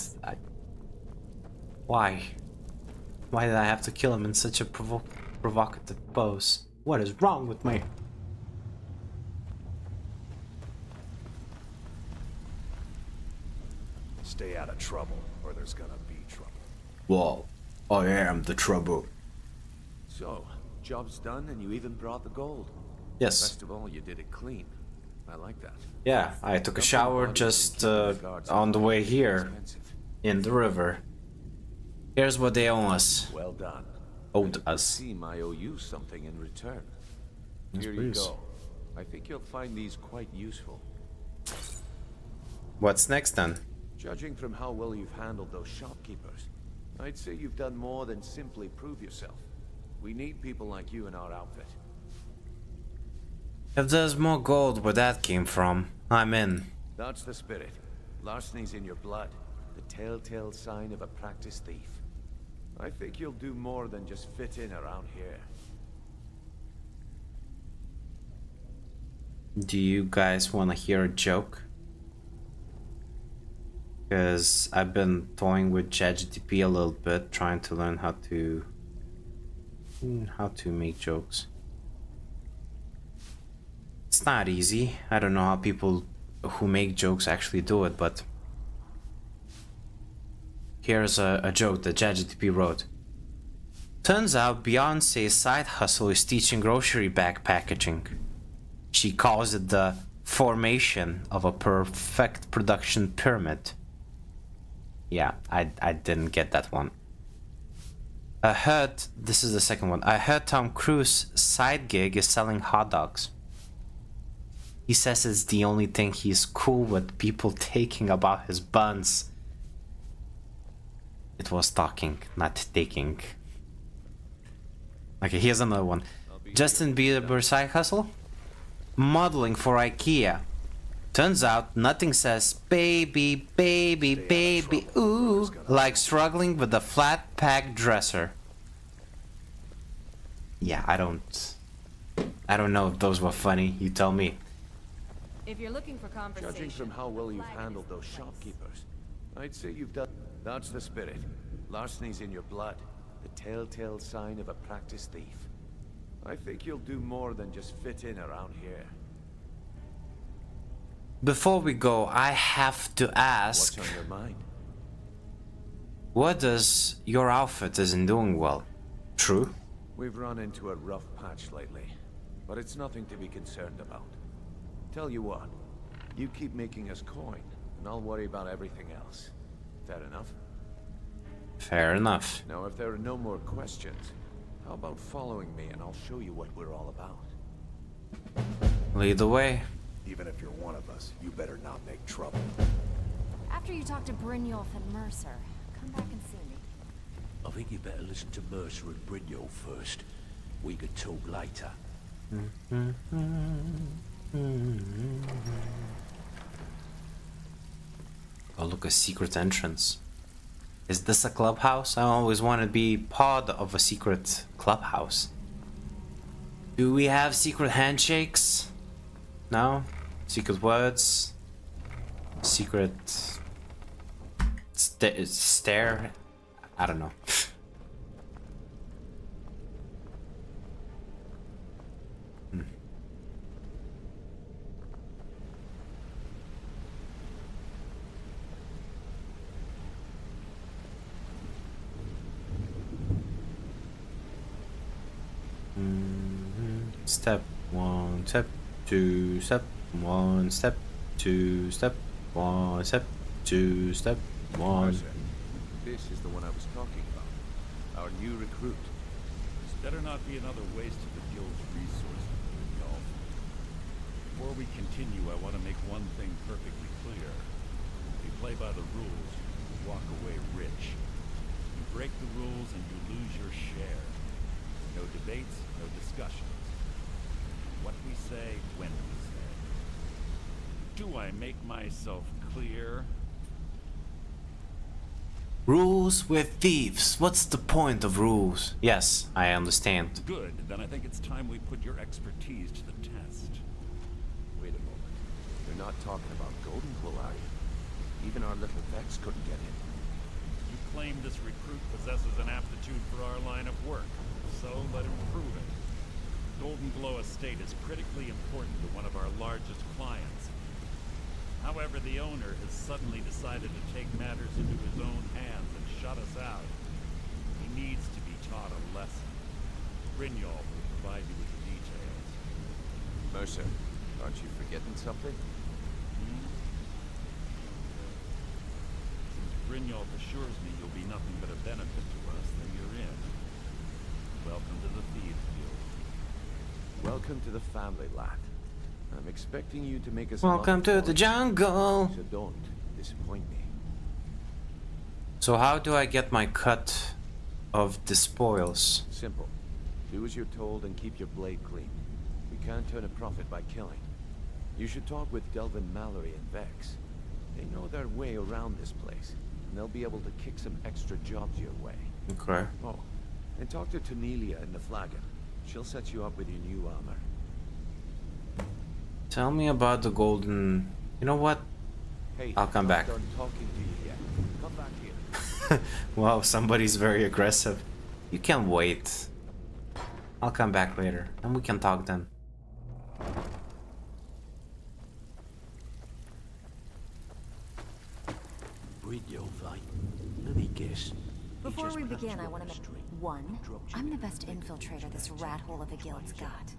Why? Why did I have to kill him in such a provocative pose? What is wrong with me? Stay out of trouble, or there's gonna be trouble. Well, I am the trouble. So, job's done and you even brought the gold. Yes. Best of all, you did it clean. I like that. Yeah, I took a shower just on the way here in the river. Here's what they owe us. Well done. Owed us. Seem I owe you something in return. Yes, Here please. you go. I think you'll find these quite useful. What's next then? Judging from how well you've handled those shopkeepers, I'd say you've done more than simply prove yourself. We need people like you in our outfit. If there's more gold where that came from, I'm in. That's the spirit. Larceny's in your blood. The telltale sign of a practiced thief. I think you'll do more than just fit in around here. Do you guys want to hear a joke? Because I've been toying with ChatGPT a little bit, trying to learn how to make jokes. It's not easy. I don't know how people who make jokes actually do it, but here's a joke that ChatGPT wrote. Turns out Beyonce's side hustle is teaching grocery bag packaging. She calls it the formation of a perfect production pyramid. Yeah, I didn't get that one. I heard, this is the second one. I heard Tom Cruise's side gig is selling hot dogs. He says it's the only thing he's cool with people taking about his buns. It was talking, not taking. Okay, here's another one. Justin Bieber's side hustle? Modeling for IKEA. Turns out nothing says baby, baby, baby, ooh, like struggling with a flat pack dresser. Yeah, I don't know if those were funny, you tell me. If you're looking for conversation... Judging from how well you've handled those shopkeepers, I'd say you've done... That's the spirit. Larceny's in your blood. The telltale sign of a practiced thief. I think you'll do more than just fit in around here. Before we go, I have to ask... What's on your mind? What does your outfit isn't doing well? True? We've run into a rough patch lately. but it's nothing to be concerned about. Tell you what, you keep making us coin, and I'll worry about everything else. Fair enough? Fair enough. Now, if there are no more questions, how about following me and I'll show you what we're all about? Lead the way. Even if you're one of us, you better not make trouble. After you talk to Brynjolf and Mercer, come back and see me. I think you better listen to Mercer and Brynjolf first. We could talk later. Oh, look, a secret entrance. Is this a clubhouse? I always want to be part of a secret clubhouse. Do we have secret handshakes? No? Secret words? Secret... stare? I don't know. Step 1, step 2, step 1, step 2, step 1, step 2, step 1. Mercer, this is the one I was talking about. Our new recruit. This better not be another waste of the guild's resources, y'all. Before we continue, I want to make one thing perfectly clear. If you play by the rules, you walk away rich. You break the rules and you lose your share. No debates, no discussions. What we say, when we say. Do I make myself clear? Rules with thieves. What's the point of rules? Yes, I understand. Good. Then I think it's time we put your expertise to the test. Wait a moment. You're not talking about Goldenclaw, are you? Even our little Vex couldn't get in. You claim this recruit possesses an aptitude for our line of work, so let him prove it. Goldenglow Estate is critically important to one of our largest clients. However, the owner has suddenly decided to take matters into his own hands and shut us out. He needs to be taught a lesson. Brynjolf will provide you with the details. Mercer, aren't you forgetting something? Since Brynjolf assures me you'll be nothing but a benefit to us, then you're in. Welcome to the Thieves Guild. Welcome to the family, lad. I'm expecting you to make us Welcome to the jungle. So don't disappoint me. So how do I get my cut of the spoils? Simple. Do as you're told and keep your blade clean. We can't turn a profit by killing. You should talk with Delvin Mallory and Vex. They know their way around this place, and they'll be able to kick some extra jobs your way. Okay. Oh, and talk to Tanelia in the Flagon. She'll set you up with your new armor. Tell me about the golden... You know what? Hey, I'll come back. Done talking to you yet. Come back here. Wow, somebody's very aggressive. You can wait. I'll come back later, and we can talk then. Brynjolf, let me guess. Before we begin, I want to make... One, I'm the best infiltrator this rat hole of a guild's got.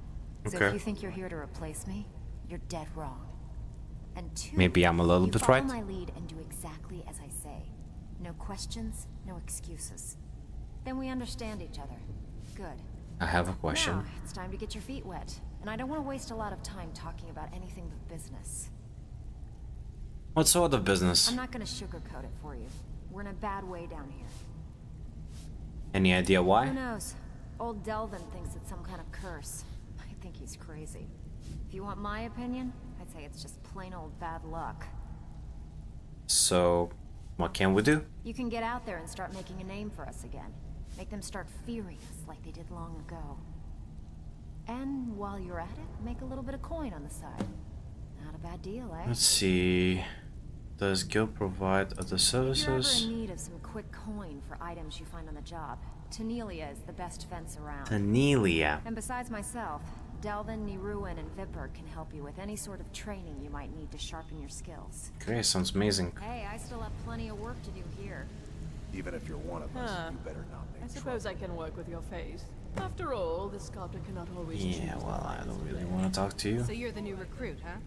So Okay. if you think you're here to replace me, you're dead wrong. And two, Maybe I'm a little you bit follow right. my lead and do exactly as I say. No questions, no excuses. Then we understand each other. Good. I have a question. Now, it's time to get your feet wet. And I don't want to waste a lot of time talking about anything but business. What sort of business? I'm not going to sugarcoat it for you. We're in a bad way down here. Any idea Who why? knows? Old Delvin thinks it's some kind of curse. I think he's crazy. If you want my opinion, I'd say it's just plain old bad luck. So, what can we do? You can get out there and start making a name for us again. Make them start fearing us like they did long ago. And while you're at it, make a little bit of coin on the side. Not a bad deal, eh? Let's see. Does Guild provide other If you're services? ever in need of some quick coin for items you find on the job, Tanelia is the best fence around. Tanelia. And besides myself, Delvin, Niruin, and Vipper can help you with any sort of training you might need to sharpen your skills. Okay, sounds amazing. Hey, I still have plenty of work to do here. Even if you're one of us, Huh. you better not make I suppose I can work with your face. After all, the sculptor cannot always Yeah, choose well, the I don't finest really blade. want to talk to you. So you're the new recruit, huh?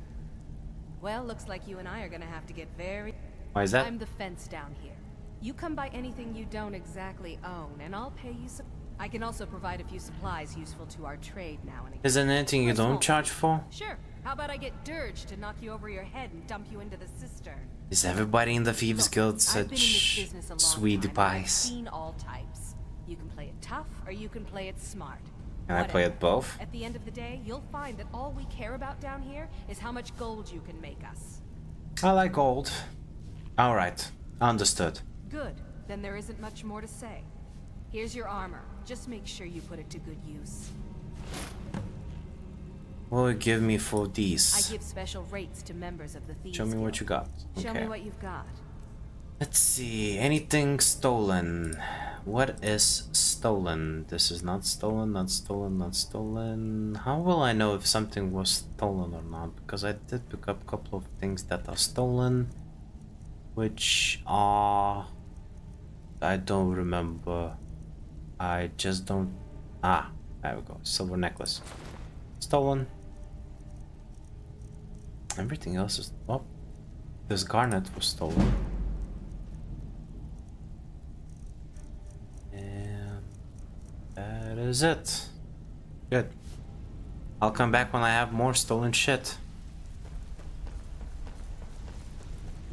Well, looks like you and I are gonna have to get very... Why is that? I'm the fence down here. You come by anything you don't exactly own, and I'll pay you some... I can also provide a few supplies useful to our trade now and again. Is there anything you don't charge for? Sure. How about I get Dirge to knock you over your head and dump you into the cistern? Is everybody in the Thieves Guild I've been in this such business a long sweet time, and I've pies? seen all types. You can play it tough, or you can play it smart. Can I play Whatever. it both? At the end of the day, you'll find that all we care about down here is how much gold you can make us. I like gold. Alright, understood. Good. Then there isn't much more to say. Here's your armor. Just make sure you put it to good use. What will you give me for these? I give special rates to members of the Thieves Show me what Guild. you got. Show me Okay. what you've got. Let's see. Anything stolen? What is stolen? This is not stolen, not stolen, not stolen. How will I know if something was stolen or not? Because I did pick up a couple of things that are stolen, which are... I don't remember. I just don't... Ah, there we go. Silver necklace. Stolen. Everything else is... Oh, this garnet was stolen. And that is it. Good. I'll come back when I have more stolen shit.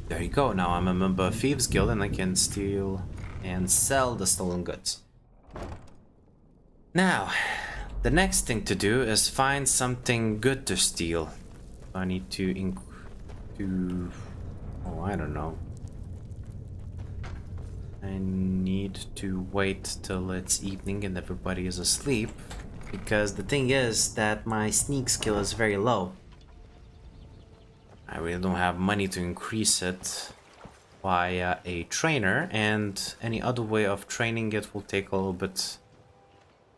There you go. Now I'm a member of Thieves Guild and I can steal and sell the stolen goods. Now, the next thing to do is find something good to steal. I need to oh, I don't know. I need to wait till it's evening and everybody is asleep, because the thing is that my sneak skill is very low. I really don't have money to increase it via a trainer, and any other way of training it will take a little bit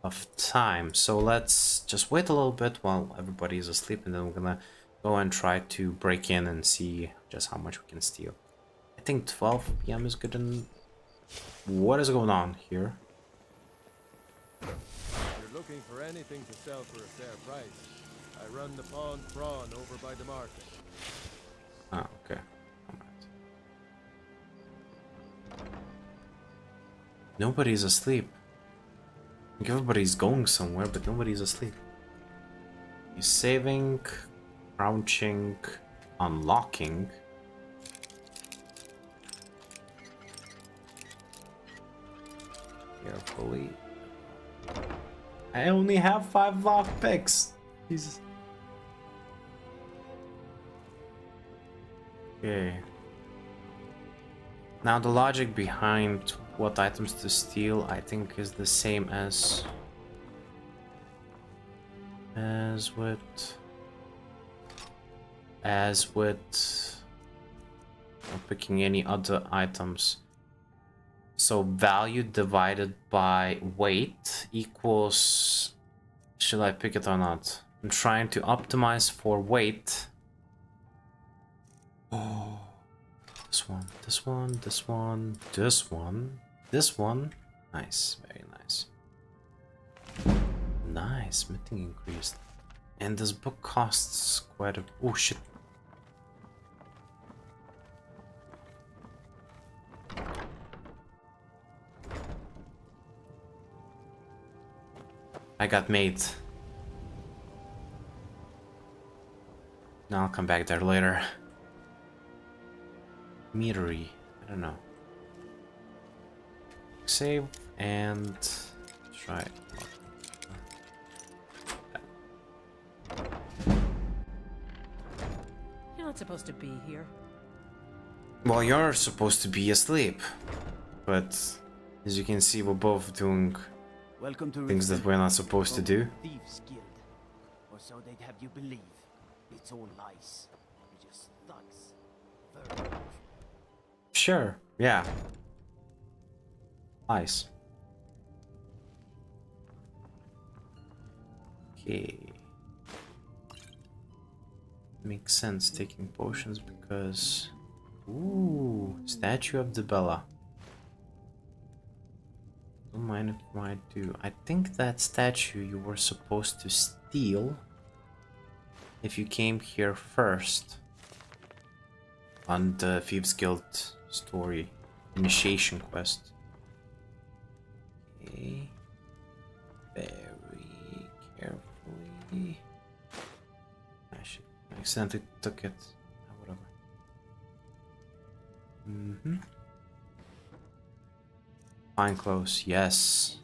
of time. So let's just wait a little bit while everybody is asleep, and then we're gonna go and try to break in and see just how much we can steal. I think 12 PM is good. And what is going on here? If you're looking for anything to sell for a fair price, I run the pawned prawn over by the market. Ah, okay. Nobody's asleep. I think everybody's going somewhere, but nobody's asleep. He's saving, crouching, unlocking. Carefully. I only have 5 lock picks. Jesus. Okay. Now the logic behind what items to steal, I think, is the same as with picking any other items. So value divided by weight equals... Should I pick it or not? I'm trying to optimize for weight. Oh, this one, this one, this one, this one, this one. Nice, very nice. Nice, smithing increased. And this book costs quite a... Oh shit. I got made. Now I'll come back there later. Meadery, I don't know. Save and try. You're not supposed to be here. Well, you're supposed to be asleep, but as you can see, we're both doing Welcome to things that we're not supposed to do. Thieves Guild. Or so they'd have you believe. It's all lies. You're just thugs. Sure, yeah. Nice. Okay. Makes sense taking potions because... Ooh, Statue of Dibella. Don't mind if I do. I think that statue you were supposed to steal if you came here first on the Thieves Guild story initiation quest. Okay. Very carefully. I should accidentally took it. Whatever. Fine clothes, yes.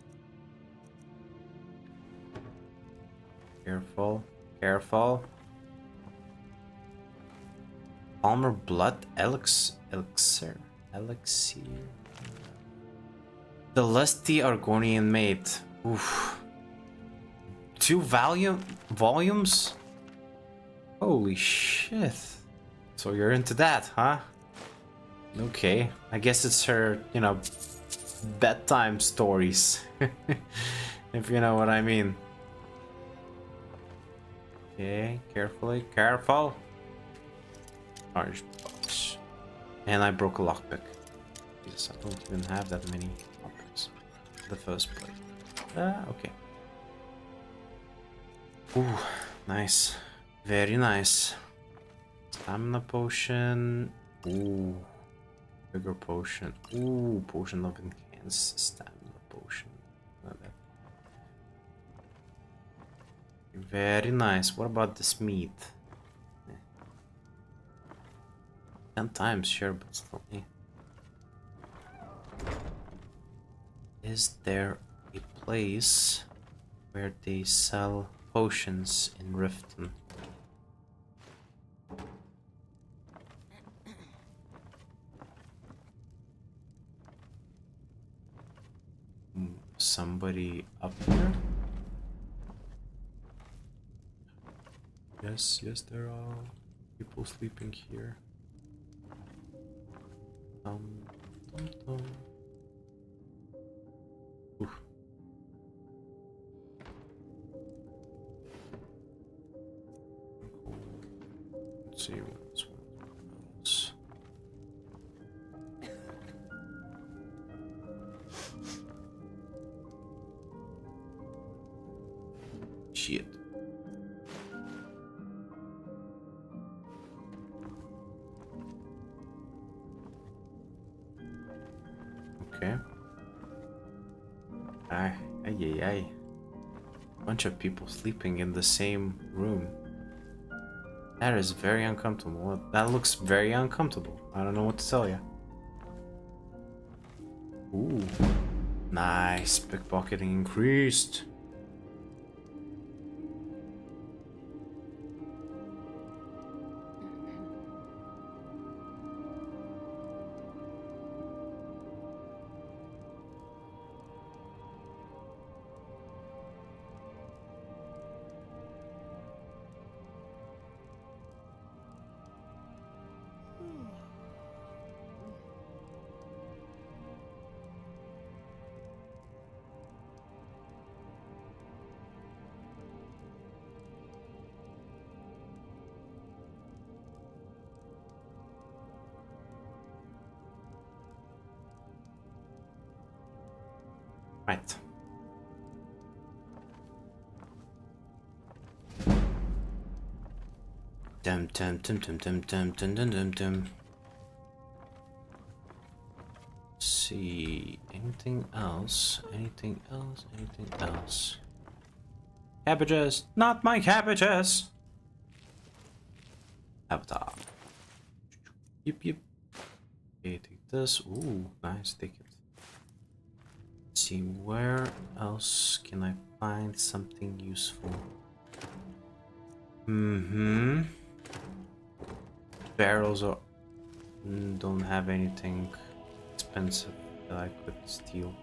Careful, careful. Palmer blood elixir. The lusty Argonian maid. Oof. 2 volumes? Holy shit. So you're into that, huh? Okay. I guess it's her, you know, bedtime stories. If you know what I mean. Okay, carefully, careful. Orange box. And I broke a lockpick. Jesus, I don't even have that many lockpicks. The first plate. Okay. Ooh, nice. Very nice. Stamina potion. Ooh. Bigger potion. Ooh, potion of enhanced stamina potion. Love it. Very nice. What about this meat? 10 times, sure, but still. Is there a place where they sell potions in Riften? Somebody up here? Yes, there are people sleeping here. Oof. Let's see what's else. Shit. Okay. Ay. Bunch of people sleeping in the same room. That is very uncomfortable. That looks very uncomfortable. I don't know what to tell you. Ooh. Nice. Pickpocketing increased. Right. Dum. See, anything else? Anything else? Cabbages, not my cabbages. Avatar. Yep. Okay, take this. Ooh, nice. Take it. See, where else can I find something useful? Barrels are don't have anything expensive that I could steal.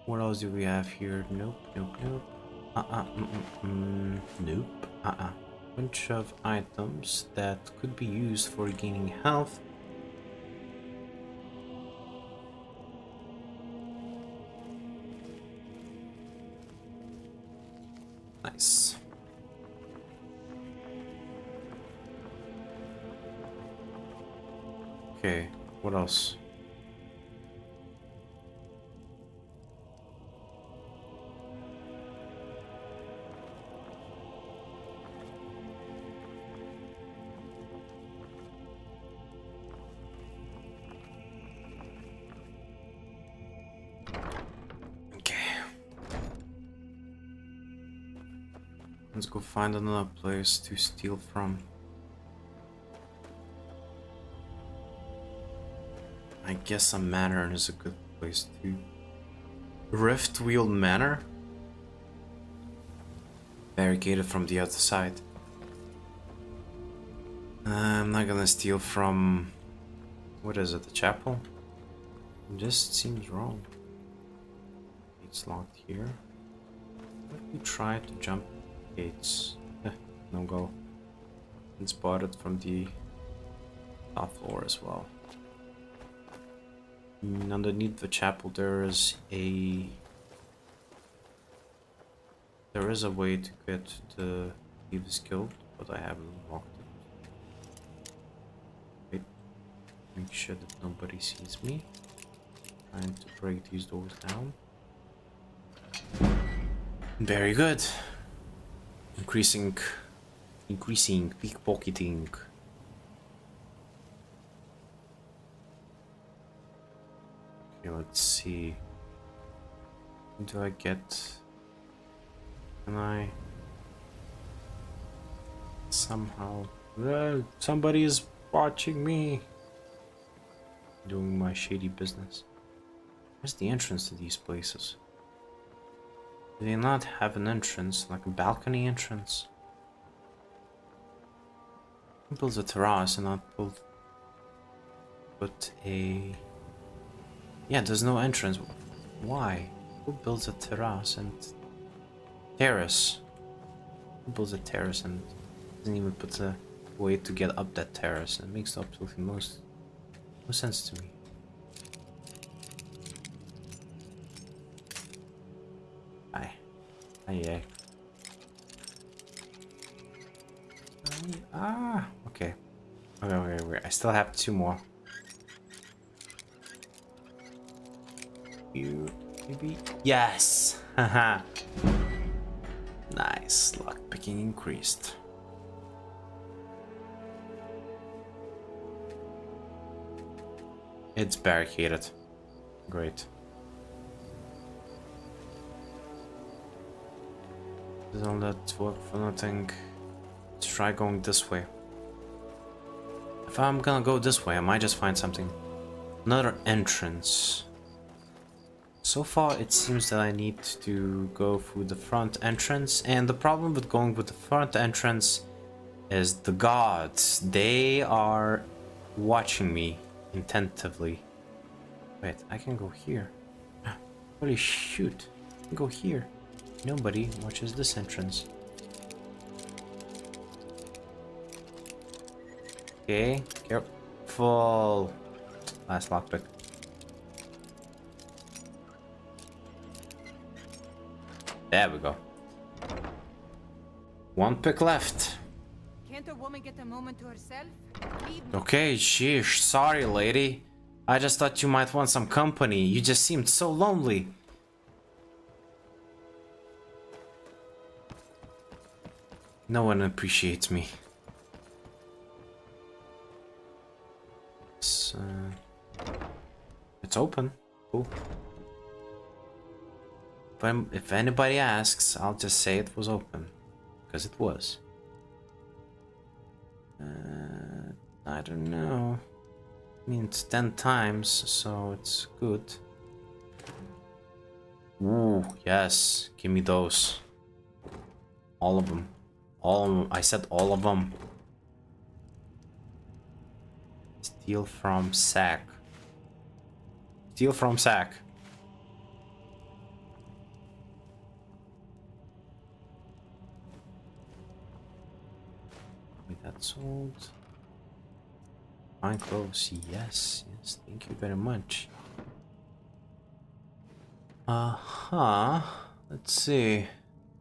What else do we have here? Nope. Nope. Bunch of items that could be used for gaining health. Nice. Okay, what else? Let's go find another place to steal from. I guess a manor is a good place to... Riftweald Manor? Barricaded from the other side. I'm not gonna steal from... What is it, the chapel? It just seems wrong. It's locked here. Let me try to jump gates. No go. And spotted from the top floor as well. Underneath the chapel there is a way to get to the Thieves Guild, but I haven't unlocked it. Wait, make sure that nobody sees me. Trying to break these doors down. Very good. Increasing pickpocketing. Okay, let's see. Do I get... Can I... Somehow... somebody is watching me! Doing my shady business. Where's the entrance to these places? Do they not have an entrance, like a balcony entrance? Build a terrace and not build... Put a... Yeah, there's no entrance. Why? Who builds a terrace and... Terrace? Who builds a terrace and doesn't even put a way to get up that terrace? It makes absolutely no sense to me. Aye. Ah, okay. Okay. I still have 2 more. You, maybe? Yes! Haha. Nice. Lockpicking increased. It's barricaded. Great. Don't let work for nothing. Let's try going this way. If I'm gonna go this way, I might just find something. Another entrance. So far, it seems that I need to go through the front entrance, and the problem with going with the front entrance is the gods. They are watching me attentively. Wait, I can go here. Holy shoot! I can go here. Nobody watches this entrance. Okay, careful. Last lockpick. There we go. 1 pick left. Can't a woman get a moment to herself? Okay, sheesh. Sorry, lady. I just thought you might want some company. You just seemed so lonely. No one appreciates me. It's open. Cool. But if anybody asks, I'll just say it was open. Because it was. I don't know. I mean, it's 10 times, so it's good. Ooh, yes. Give me those. All of them. All of them. I said all of them. Steal from sack. Steal from sack. Wait, that's sold. Fine clothes. Yes. Thank you very much. Let's see.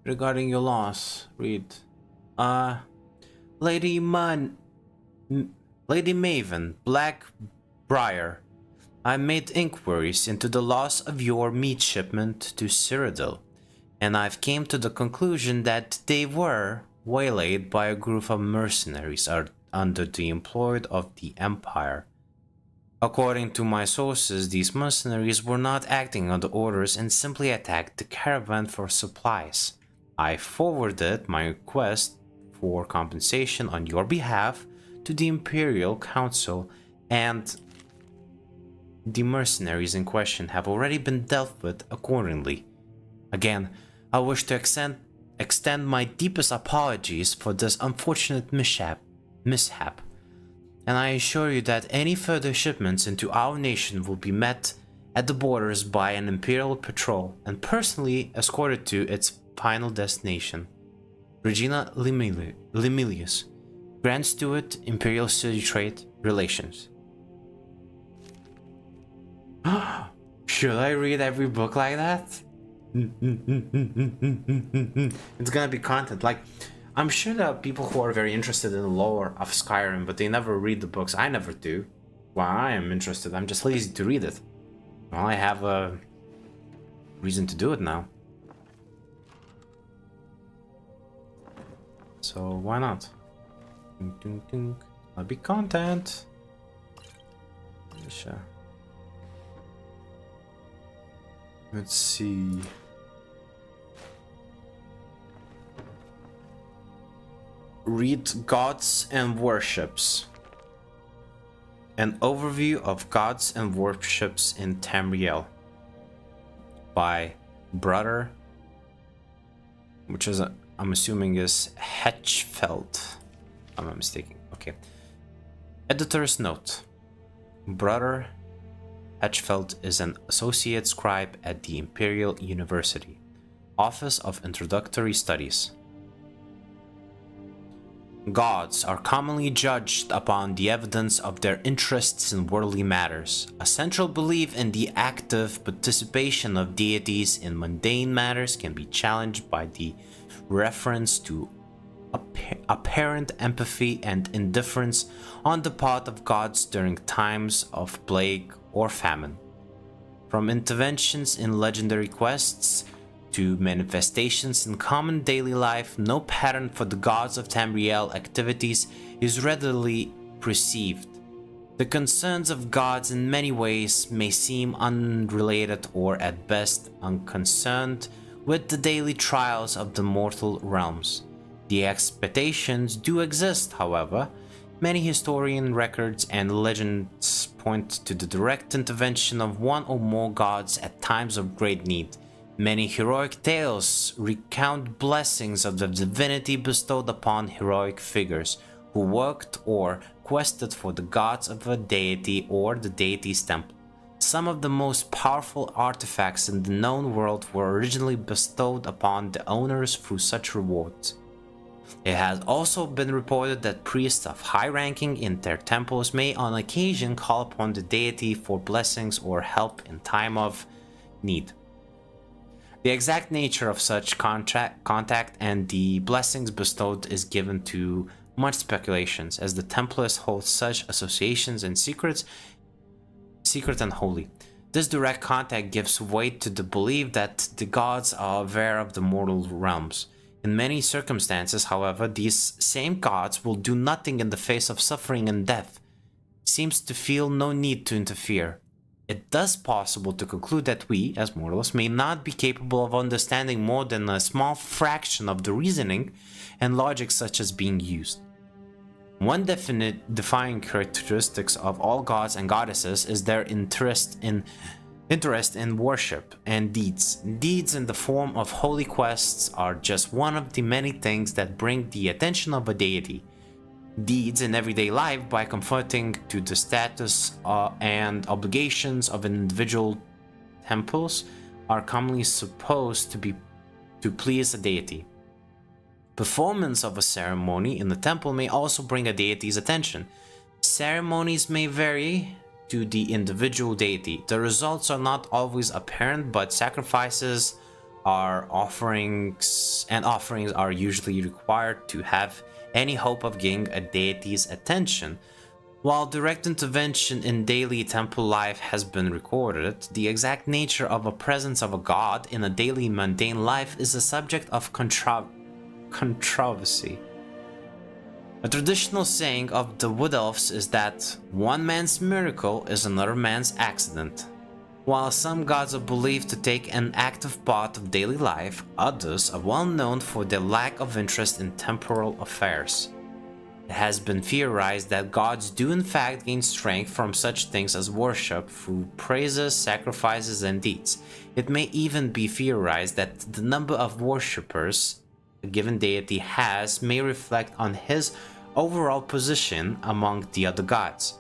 Regarding your loss, read. Lady Maven, Blackbriar. I made inquiries into the loss of your meat shipment to Cyrodiil, and I've came to the conclusion that they were waylaid by a group of mercenaries under the employ of the Empire. According to my sources, these mercenaries were not acting under orders and simply attacked the caravan for supplies. I forwarded my request for compensation on your behalf to the Imperial Council, and the mercenaries in question have already been dealt with accordingly. Again, I wish to extend my deepest apologies for this unfortunate mishap, and I assure you that any further shipments into our nation will be met at the borders by an Imperial patrol and personally escorted to its final destination. Regina Lemelius, Grand Steward, Imperial City Trade Relations. Should I read every book like that? It's gonna be content. Like, I'm sure there are people who are very interested in the lore of Skyrim, but they never read the books. I never do. Well, I am interested. I'm just lazy to read it. Well, I have a reason to do it now. So why not? That'll be content. Sure. Let's see. Read Gods and Worships. An overview of Gods and Worships in Tamriel by Brother, which is I'm assuming is Hetchfeld. I'm not mistaken. Okay. Editor's note. Brother Hetchfeld is an associate scribe at the Imperial University, Office of Introductory Studies. Gods are commonly judged upon the evidence of their interests in worldly matters. A central belief in the active participation of deities in mundane matters can be challenged by the reference to apparent empathy and indifference on the part of gods during times of plague or famine. From interventions in legendary quests to manifestations in common daily life, no pattern for the gods of Tamriel activities is readily perceived. The concerns of gods in many ways may seem unrelated or at best unconcerned with the daily trials of the mortal realms. The expectations do exist, however. Many historian records and legends point to the direct intervention of one or more gods at times of great need. Many heroic tales recount blessings of the divinity bestowed upon heroic figures who worked or quested for the gods of a deity or the deity's temple. Some of the most powerful artifacts in the known world were originally bestowed upon the owners through such rewards. It has also been reported that priests of high ranking in their temples may on occasion call upon the deity for blessings or help in time of need. The exact nature of such contact and the blessings bestowed is given to much speculations, as the Templars hold such associations in secret and holy. This direct contact gives weight to the belief that the gods are aware of the mortal realms. In many circumstances, however, these same gods will do nothing in the face of suffering and death. Seems to feel no need to interfere. It is possible to conclude that we, as mortals, may not be capable of understanding more than a small fraction of the reasoning and logic such as being used. One defining characteristics of all gods and goddesses is their interest in worship and deeds. Deeds in the form of holy quests are just one of the many things that bring the attention of a deity. Deeds in everyday life, by conforming to the status and obligations of individual temples, are commonly supposed to please a deity. Performance of a ceremony in the temple may also bring a deity's attention. Ceremonies may vary to the individual deity. The results are not always apparent, but sacrifices offerings are usually required to have any hope of gaining a deity's attention. While direct intervention in daily temple life has been recorded, the exact nature of a presence of a god in a daily mundane life is a subject of controversy. A traditional saying of the Wood Elves is that one man's miracle is another man's accident. While some gods are believed to take an active part of daily life, others are well known for their lack of interest in temporal affairs. It has been theorized that gods do in fact gain strength from such things as worship through praises, sacrifices, and deeds. It may even be theorized that the number of worshippers a given deity has may reflect on his overall position among the other gods.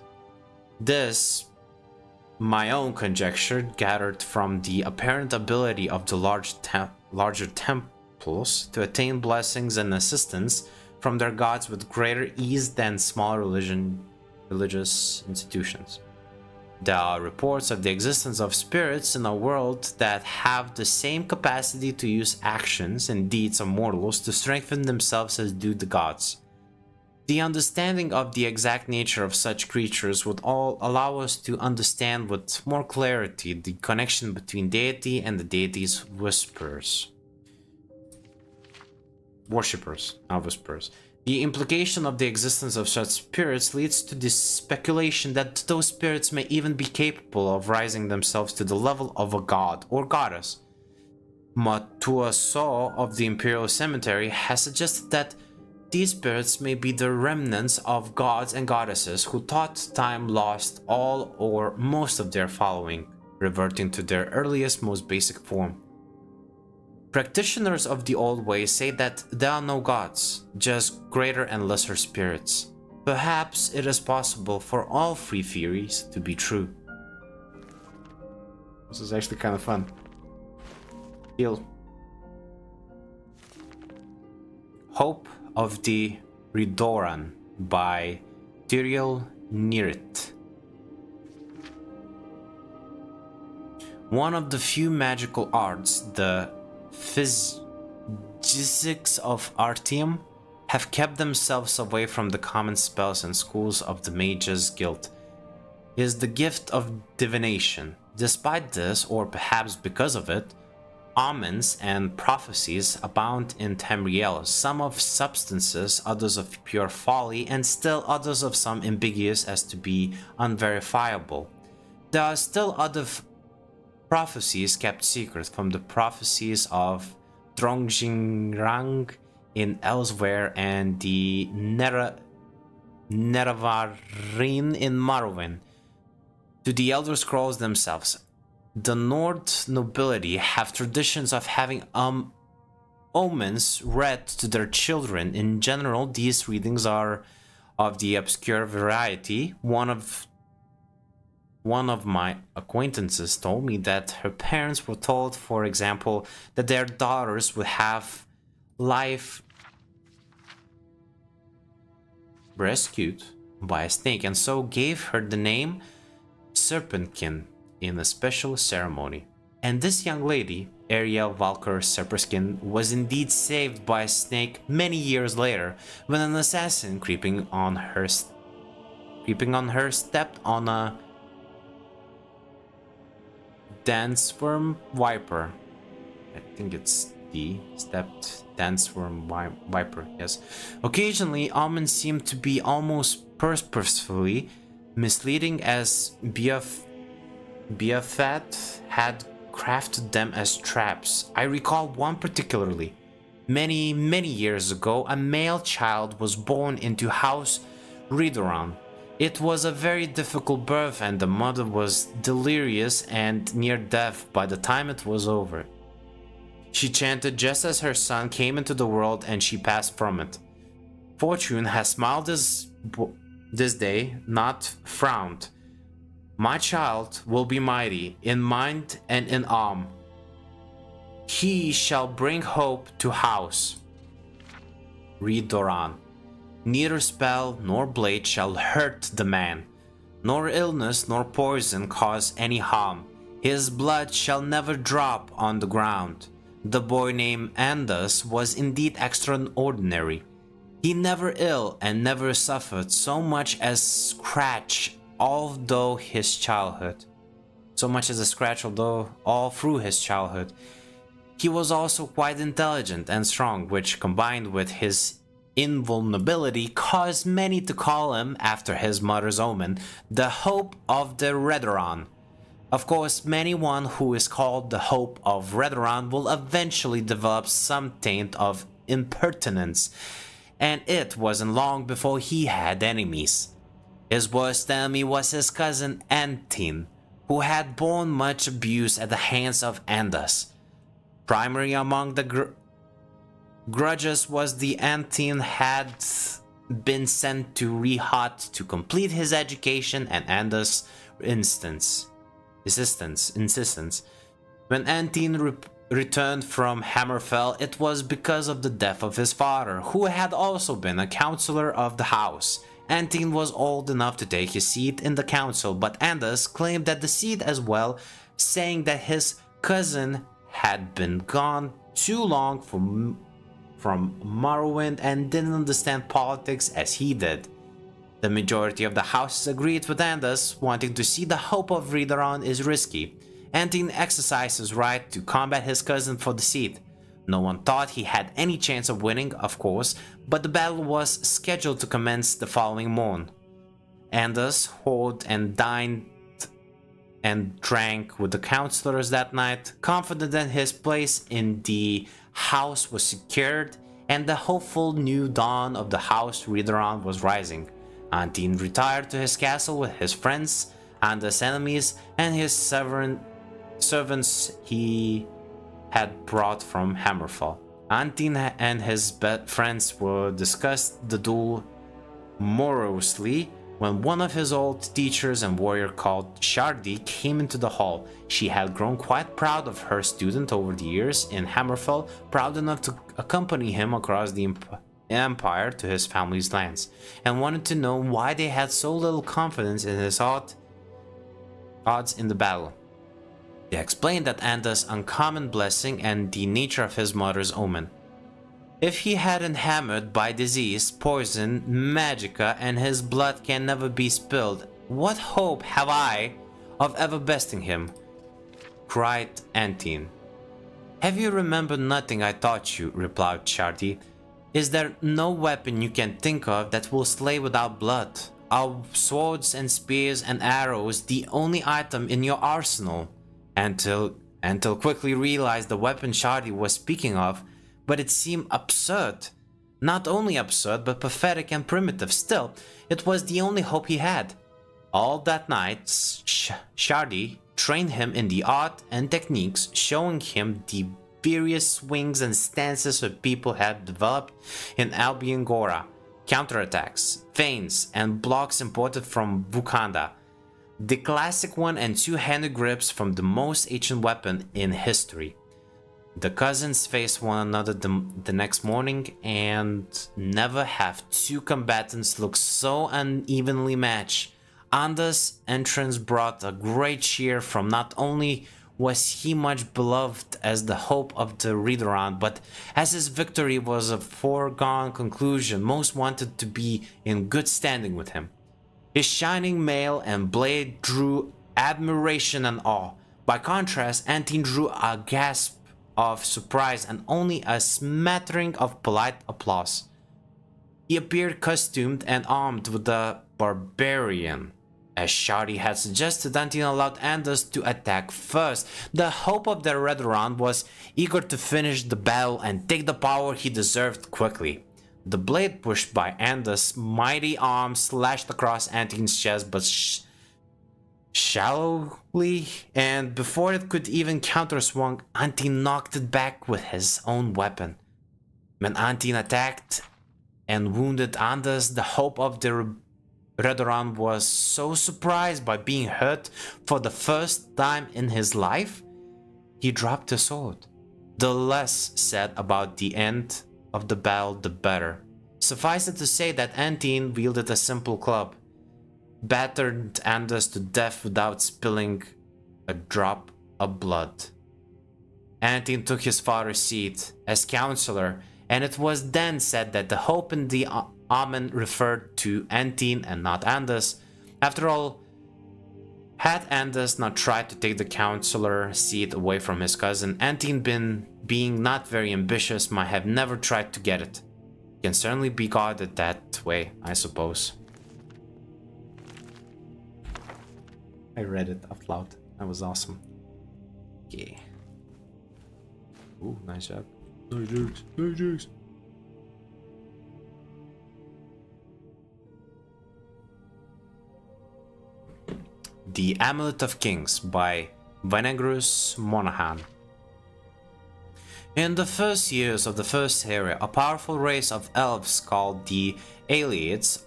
This, my own conjecture, gathered from the apparent ability of the larger temples to attain blessings and assistance from their gods with greater ease than small religious institutions. There are reports of the existence of spirits in a world that have the same capacity to use actions and deeds of mortals to strengthen themselves as do the gods. The understanding of the exact nature of such creatures would all allow us to understand with more clarity the connection between deity and the deity's worshippers. The implication of the existence of such spirits leads to the speculation that those spirits may even be capable of rising themselves to the level of a god or goddess. Matua So of the Imperial Cemetery has suggested that these spirits may be the remnants of gods and goddesses who thought time lost all or most of their following, reverting to their earliest, most basic form. Practitioners of the old ways say that there are no gods, just greater and lesser spirits. Perhaps it is possible for all three theories to be true. This is actually kind of fun. Hope of the Ridoran by Tyriel Nirit. One of the few magical arts, the Physics of Artium, have kept themselves away from the common spells and schools of the Mages Guild, is the gift of divination. Despite this, or perhaps because of it, omens and prophecies abound in Tamriel, some of substances, others of pure folly, and still others of some ambiguous as to be unverifiable. There are still other prophecies kept secret, from the prophecies of Drongjingrang in Elsewhere and the Neravarin in Morrowind, to the Elder Scrolls themselves. The Nord nobility have traditions of having omens read to their children. In general, these readings are of the obscure variety. One of my acquaintances told me that her parents were told, for example, that their daughters would have life rescued by a snake, and so gave her the name Serpentkin in a special ceremony. And this young lady, Ariel Valkyr Serpentkin, was indeed saved by a snake many years later, when an assassin creeping on her stepped on a Danceworm Viper. I think it's the stepped Danceworm Viper, yes. Occasionally, omens seem to be almost purposefully misleading, as Biafat had crafted them as traps. I recall one particularly. Many years ago, a male child was born into House Ridoran. It was a very difficult birth, and the mother was delirious and near death by the time it was over. She chanted just as her son came into the world, and she passed from it. Fortune has smiled this day, not frowned. My child will be mighty in mind and in arm. He shall bring hope to House Ridoran. Neither spell nor blade shall hurt the man, nor illness nor poison cause any harm. His blood shall never drop on the ground. The boy named Andus was indeed extraordinary. He never ill and never suffered so much as scratch all through his childhood. All through his childhood. He was also quite intelligent and strong, which combined with his invulnerability caused many to call him, after his mother's omen, the Hope of the Ridoran. Of course, anyone who is called the Hope of Redoran will eventually develop some taint of impertinence, and it wasn't long before he had enemies. His worst enemy was his cousin Antin, who had borne much abuse at the hands of Andas. Primary among the grudges was the Antin had been sent to Rehat to complete his education, and Andas' insistence. When Antin returned from Hammerfell, it was because of the death of his father, who had also been a counselor of the house. Antin was old enough to take his seat in the council, but Andas claimed that the seat as well, saying that his cousin had been gone too long from Morrowind and didn't understand politics as he did. The majority of the houses agreed with Andas, wanting to see the Hope of Redoran is risky. Antin exercised his right to combat his cousin for the seat. No one thought he had any chance of winning, of course, but the battle was scheduled to commence the following morn. Andas hoard and dined and drank with the counselors that night, confident that his place in the house was secured and the hopeful new dawn of the House Redoran was rising. Antin retired to his castle with his friends, Andas' enemies, and his servants he had brought from Hammerfall. Antin and his friends were discussed the duel morosely when one of his old teachers and warrior called Shardi came into the hall. She had grown quite proud of her student over the years in Hammerfell, proud enough to accompany him across the Empire to his family's lands, and wanted to know why they had so little confidence in his odds in the battle. They explained that Andas' uncommon blessing and the nature of his mother's omen. If he hadn't hammered by disease, poison, magica, and his blood can never be spilled, what hope have I of ever besting him? Cried Antin. Have you remembered nothing I taught you? Replied Shardi. Is there no weapon you can think of that will slay without blood? Are swords and spears and arrows the only item in your arsenal? Until quickly realized the weapon Shardi was speaking of, but it seemed absurd. Not only absurd, but pathetic and primitive. Still, it was the only hope he had. All that night, Shardi trained him in the art and techniques, showing him the various swings and stances that people had developed in Albion Gora, counterattacks, feints, and blocks imported from Vukanda. The classic one and two-handed grips from the most ancient weapon in history. The cousins faced one another the next morning, and never have two combatants looked so unevenly matched. Andas' entrance brought a great cheer, from not only was he much beloved as the hope of the Redoran, but as his victory was a foregone conclusion, most wanted to be in good standing with him. His shining mail and blade drew admiration and awe. By contrast, Antin drew a gasp of surprise and only a smattering of polite applause. He appeared costumed and armed with the barbarian. As Shardi had suggested, Antin allowed Andas to attack first. The hope of the Redoran was eager to finish the battle and take the power he deserved quickly. The blade pushed by Andas' mighty arm slashed across Antin's chest, but shallowly, and before it could even counterswing, Antin knocked it back with his own weapon. When Antin attacked and wounded Andas, the hope of the Redoran was so surprised by being hurt for the first time in his life, he dropped the sword. The less said about the end of the battle, the better. Suffice it to say that Antin wielded a simple club, battered Andas to death without spilling a drop of blood. Antin took his father's seat as counselor, and it was then said that the hope in the omen referred to Antin and not Andas. After all, had Andas not tried to take the counselor seat away from his cousin, Antin, being not very ambitious, might have never tried to get it. Can certainly be guarded that way, I suppose. I read it out loud. That was awesome. Okay. Ooh, nice job. Nice jokes. Nice jokes. The Amulet of Kings by Vinegarous Monaghan. In the first years of the First Era, a powerful race of elves called the Aelids,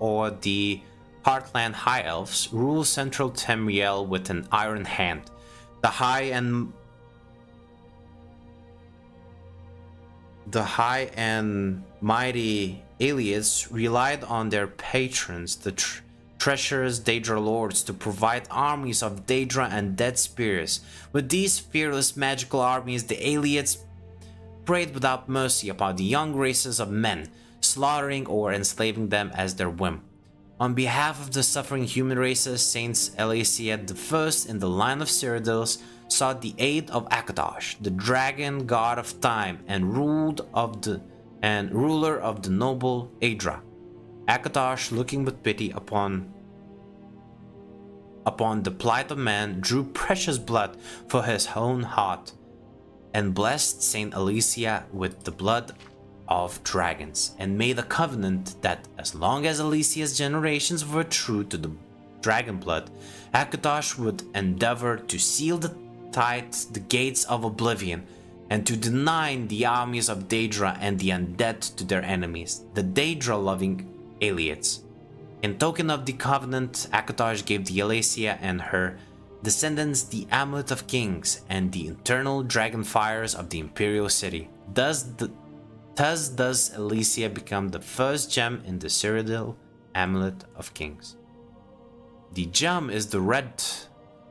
or the Heartland High Elves, ruled central Tamriel with an iron hand. The high and mighty Aelids relied on their patrons, the treacherous Daedra lords, to provide armies of Daedra and dead spirits. With these fearless magical armies, the Aelids preyed without mercy upon the young races of men, slaughtering or enslaving them as their whim. On behalf of the suffering human races, Saints Elacia the First in the line of Cyrodiils sought the aid of Akatosh, the dragon god of time and ruler of the noble Aedra. Akatosh, looking with pity upon the plight of man, drew precious blood for his own heart, and blessed Saint Elacia with the blood of dragons, and made a covenant that as long as Elacia's generations were true to the dragon blood, Akatosh would endeavor to seal the gates of oblivion, and to deny the armies of Daedra and the undead to their enemies, the Daedra-loving Aelids. In token of the covenant, Akatosh gave the Elacia and her descendants the Amulet of Kings and the internal dragon fires of the Imperial City. Thus does Elacia become the first gem in the Cyrodiil Amulet of Kings. The gem is the red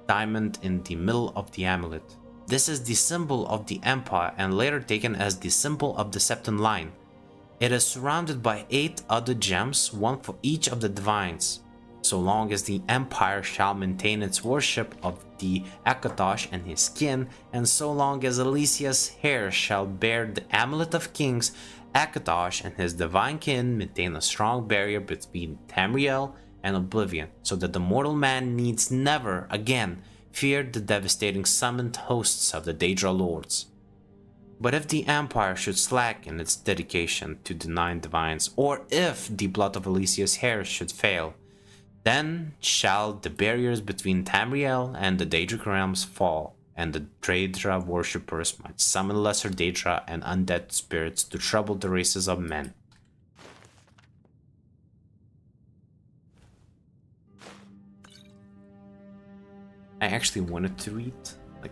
diamond in the middle of the amulet. This is the symbol of the Empire and later taken as the symbol of the Septon line. It is surrounded by 8 other gems, one for each of the divines. So long as the Empire shall maintain its worship of the Akatosh and his kin, and so long as Elacia's hair shall bear the Amulet of Kings, Akatosh and his divine kin maintain a strong barrier between Tamriel and Oblivion, so that the mortal man needs never again fear the devastating summoned hosts of the Daedra lords. But if the Empire should slack in its dedication to the 9 divines, or if the blood of Elacia's hair should fail, then shall the barriers between Tamriel and the Daedric realms fall, and the Daedra worshippers might summon lesser Daedra and undead spirits to trouble the races of men. I actually wanted to read,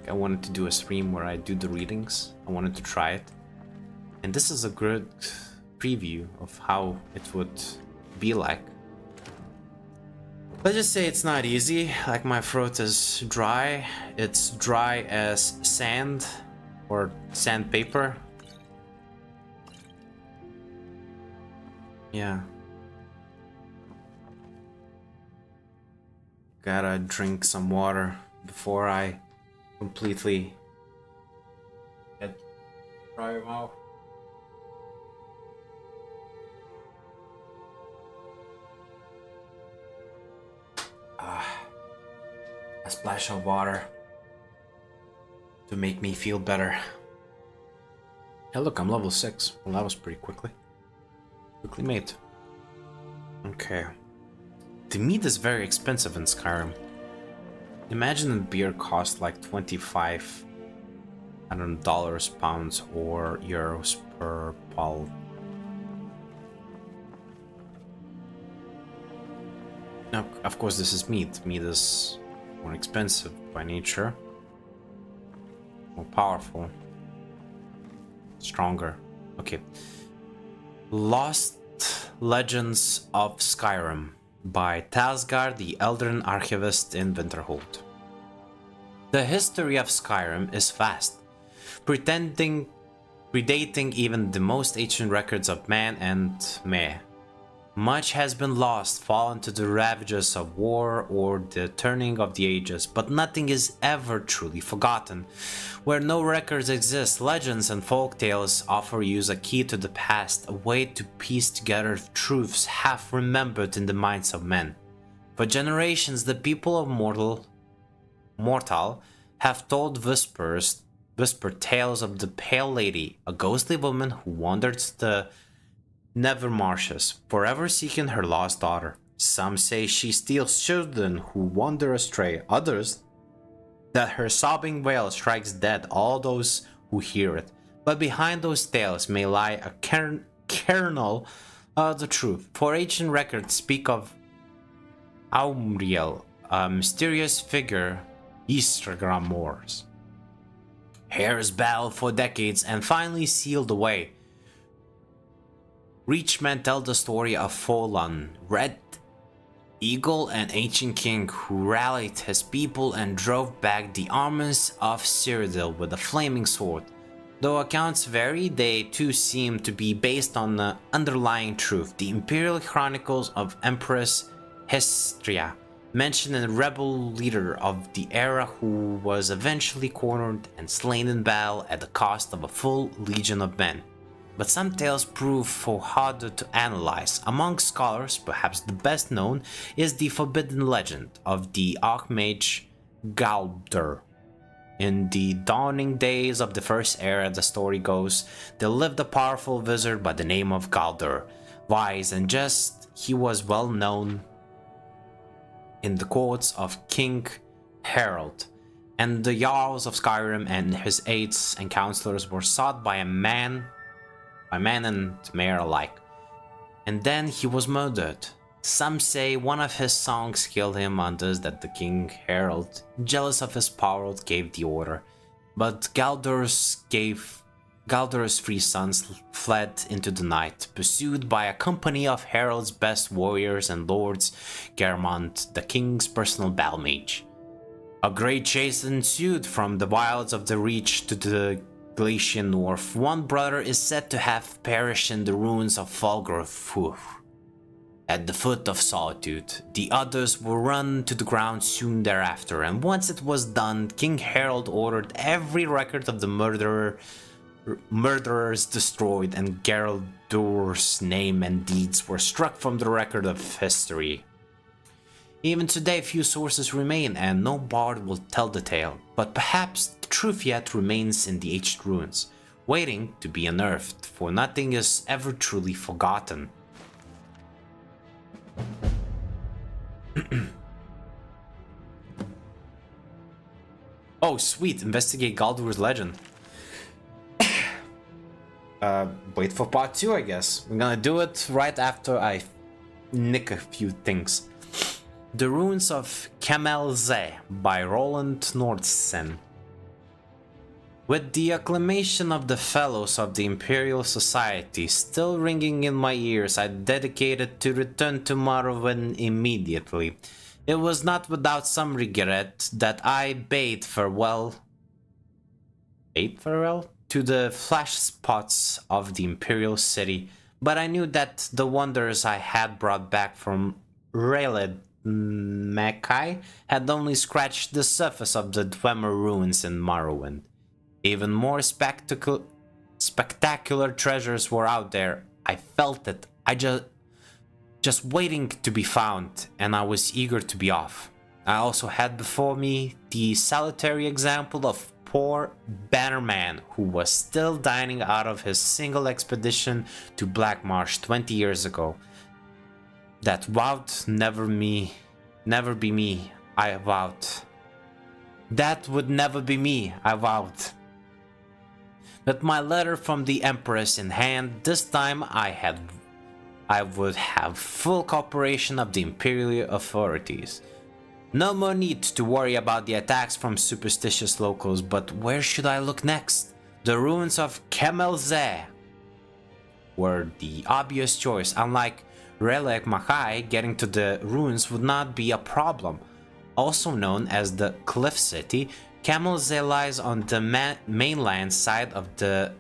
I wanted to do a stream where I do the readings. I wanted to try it. And this is a good preview of how it would be like. Let's just say it's not easy. Like, my throat is dry. It's dry as sand or sandpaper. Yeah. Gotta drink some water before I completely get dry mouth. A splash of water to make me feel better. Yeah, look, I'm level 6. Well, that was pretty quickly made. Okay. The meat is very expensive in Skyrim. Imagine a beer cost like 25, I don't know, dollars, pounds, or euros per pal. Now, of course, this is meat. Meat is more expensive by nature, more powerful, stronger. Okay. Lost Legends of Skyrim by Talsgar, the Eldrin Archivist in Winterhold. The history of Skyrim is vast, predating even the most ancient records of man and Meh. Much has been lost, fallen to the ravages of war or the turning of the ages, but nothing is ever truly forgotten. Where no records exist, legends and folktales offer you a key to the past, a way to piece together truths half remembered in the minds of men. For generations, the people of mortal have told whispered tales of the Pale Lady, a ghostly woman who wandered the Never Marshes, forever seeking her lost daughter. Some say she steals children who wander astray, others that her sobbing wail strikes dead all those who hear it. But behind those tales may lie a kernel of the truth, for ancient records speak of Aumriel, a mysterious figure Eastergram moors. Hares battled for decades and finally sealed away. Reachmen tell the story of Folon, Red Eagle, an ancient king who rallied his people and drove back the armies of Cyrodiil with a flaming sword. Though accounts vary, they too seem to be based on the underlying truth. The Imperial Chronicles of Empress Hestria mention a rebel leader of the era who was eventually cornered and slain in battle at the cost of a full legion of men. But some tales prove far harder to analyze. Among scholars, perhaps the best known is the forbidden legend of the Archmage Galdur. In the dawning days of the First Era, the story goes, there lived a powerful wizard by the name of Galdur. Wise and just, he was well known in the courts of King Harald, and the Jarls of Skyrim and his aides and counselors were sought by man and mayor alike. And then he was murdered. Some say one of his songs killed him, others that the King Harald, jealous of his power, gave the order. But Galdur's 3 sons fled into the night, pursued by a company of Harald's best warriors and lords, Geirmund, the king's personal battle mage. A great chase ensued from the wilds of the Reach to the Glacian north. One brother is said to have perished in the ruins of Falgorf at the foot of Solitude. The others were run to the ground soon thereafter, and once it was done, King Harald ordered every record of the murderers destroyed, and Geraldur's name and deeds were struck from the record of history. Even today few sources remain, and no bard will tell the tale, but perhaps the truth yet remains in the aged ruins, waiting to be unearthed, for nothing is ever truly forgotten. Oh sweet, investigate Galdur's legend. Wait for part 2, I guess. We're gonna do it right after I nick a few things. The Ruins of Kemelze by Roland Nordsen. With the acclamation of the Fellows of the Imperial Society still ringing in my ears, I dedicated to return to Morrowind immediately. It was not without some regret that I bade farewell to the flash spots of the Imperial City, but I knew that the wonders I had brought back from Rayleigh Mackay had only scratched the surface of the Dwemer ruins in Morrowind. Even more spectacular treasures were out there. I felt it. I just waiting to be found, and I was eager to be off. I also had before me the solitary example of poor Bannerman, who was still dining out of his single expedition to Black Marsh 20 years ago. That vowed never be me, I vowed. That would never be me, I vowed. With my letter from the Empress in hand, this time I would have full cooperation of the Imperial authorities. No more need to worry about the attacks from superstitious locals, but where should I look next? The ruins of Kemelze were the obvious choice. Unlike Rayleigh Mackay, getting to the ruins would not be a problem. Also known as the Cliff City, Kemelze lies on the mainland side of the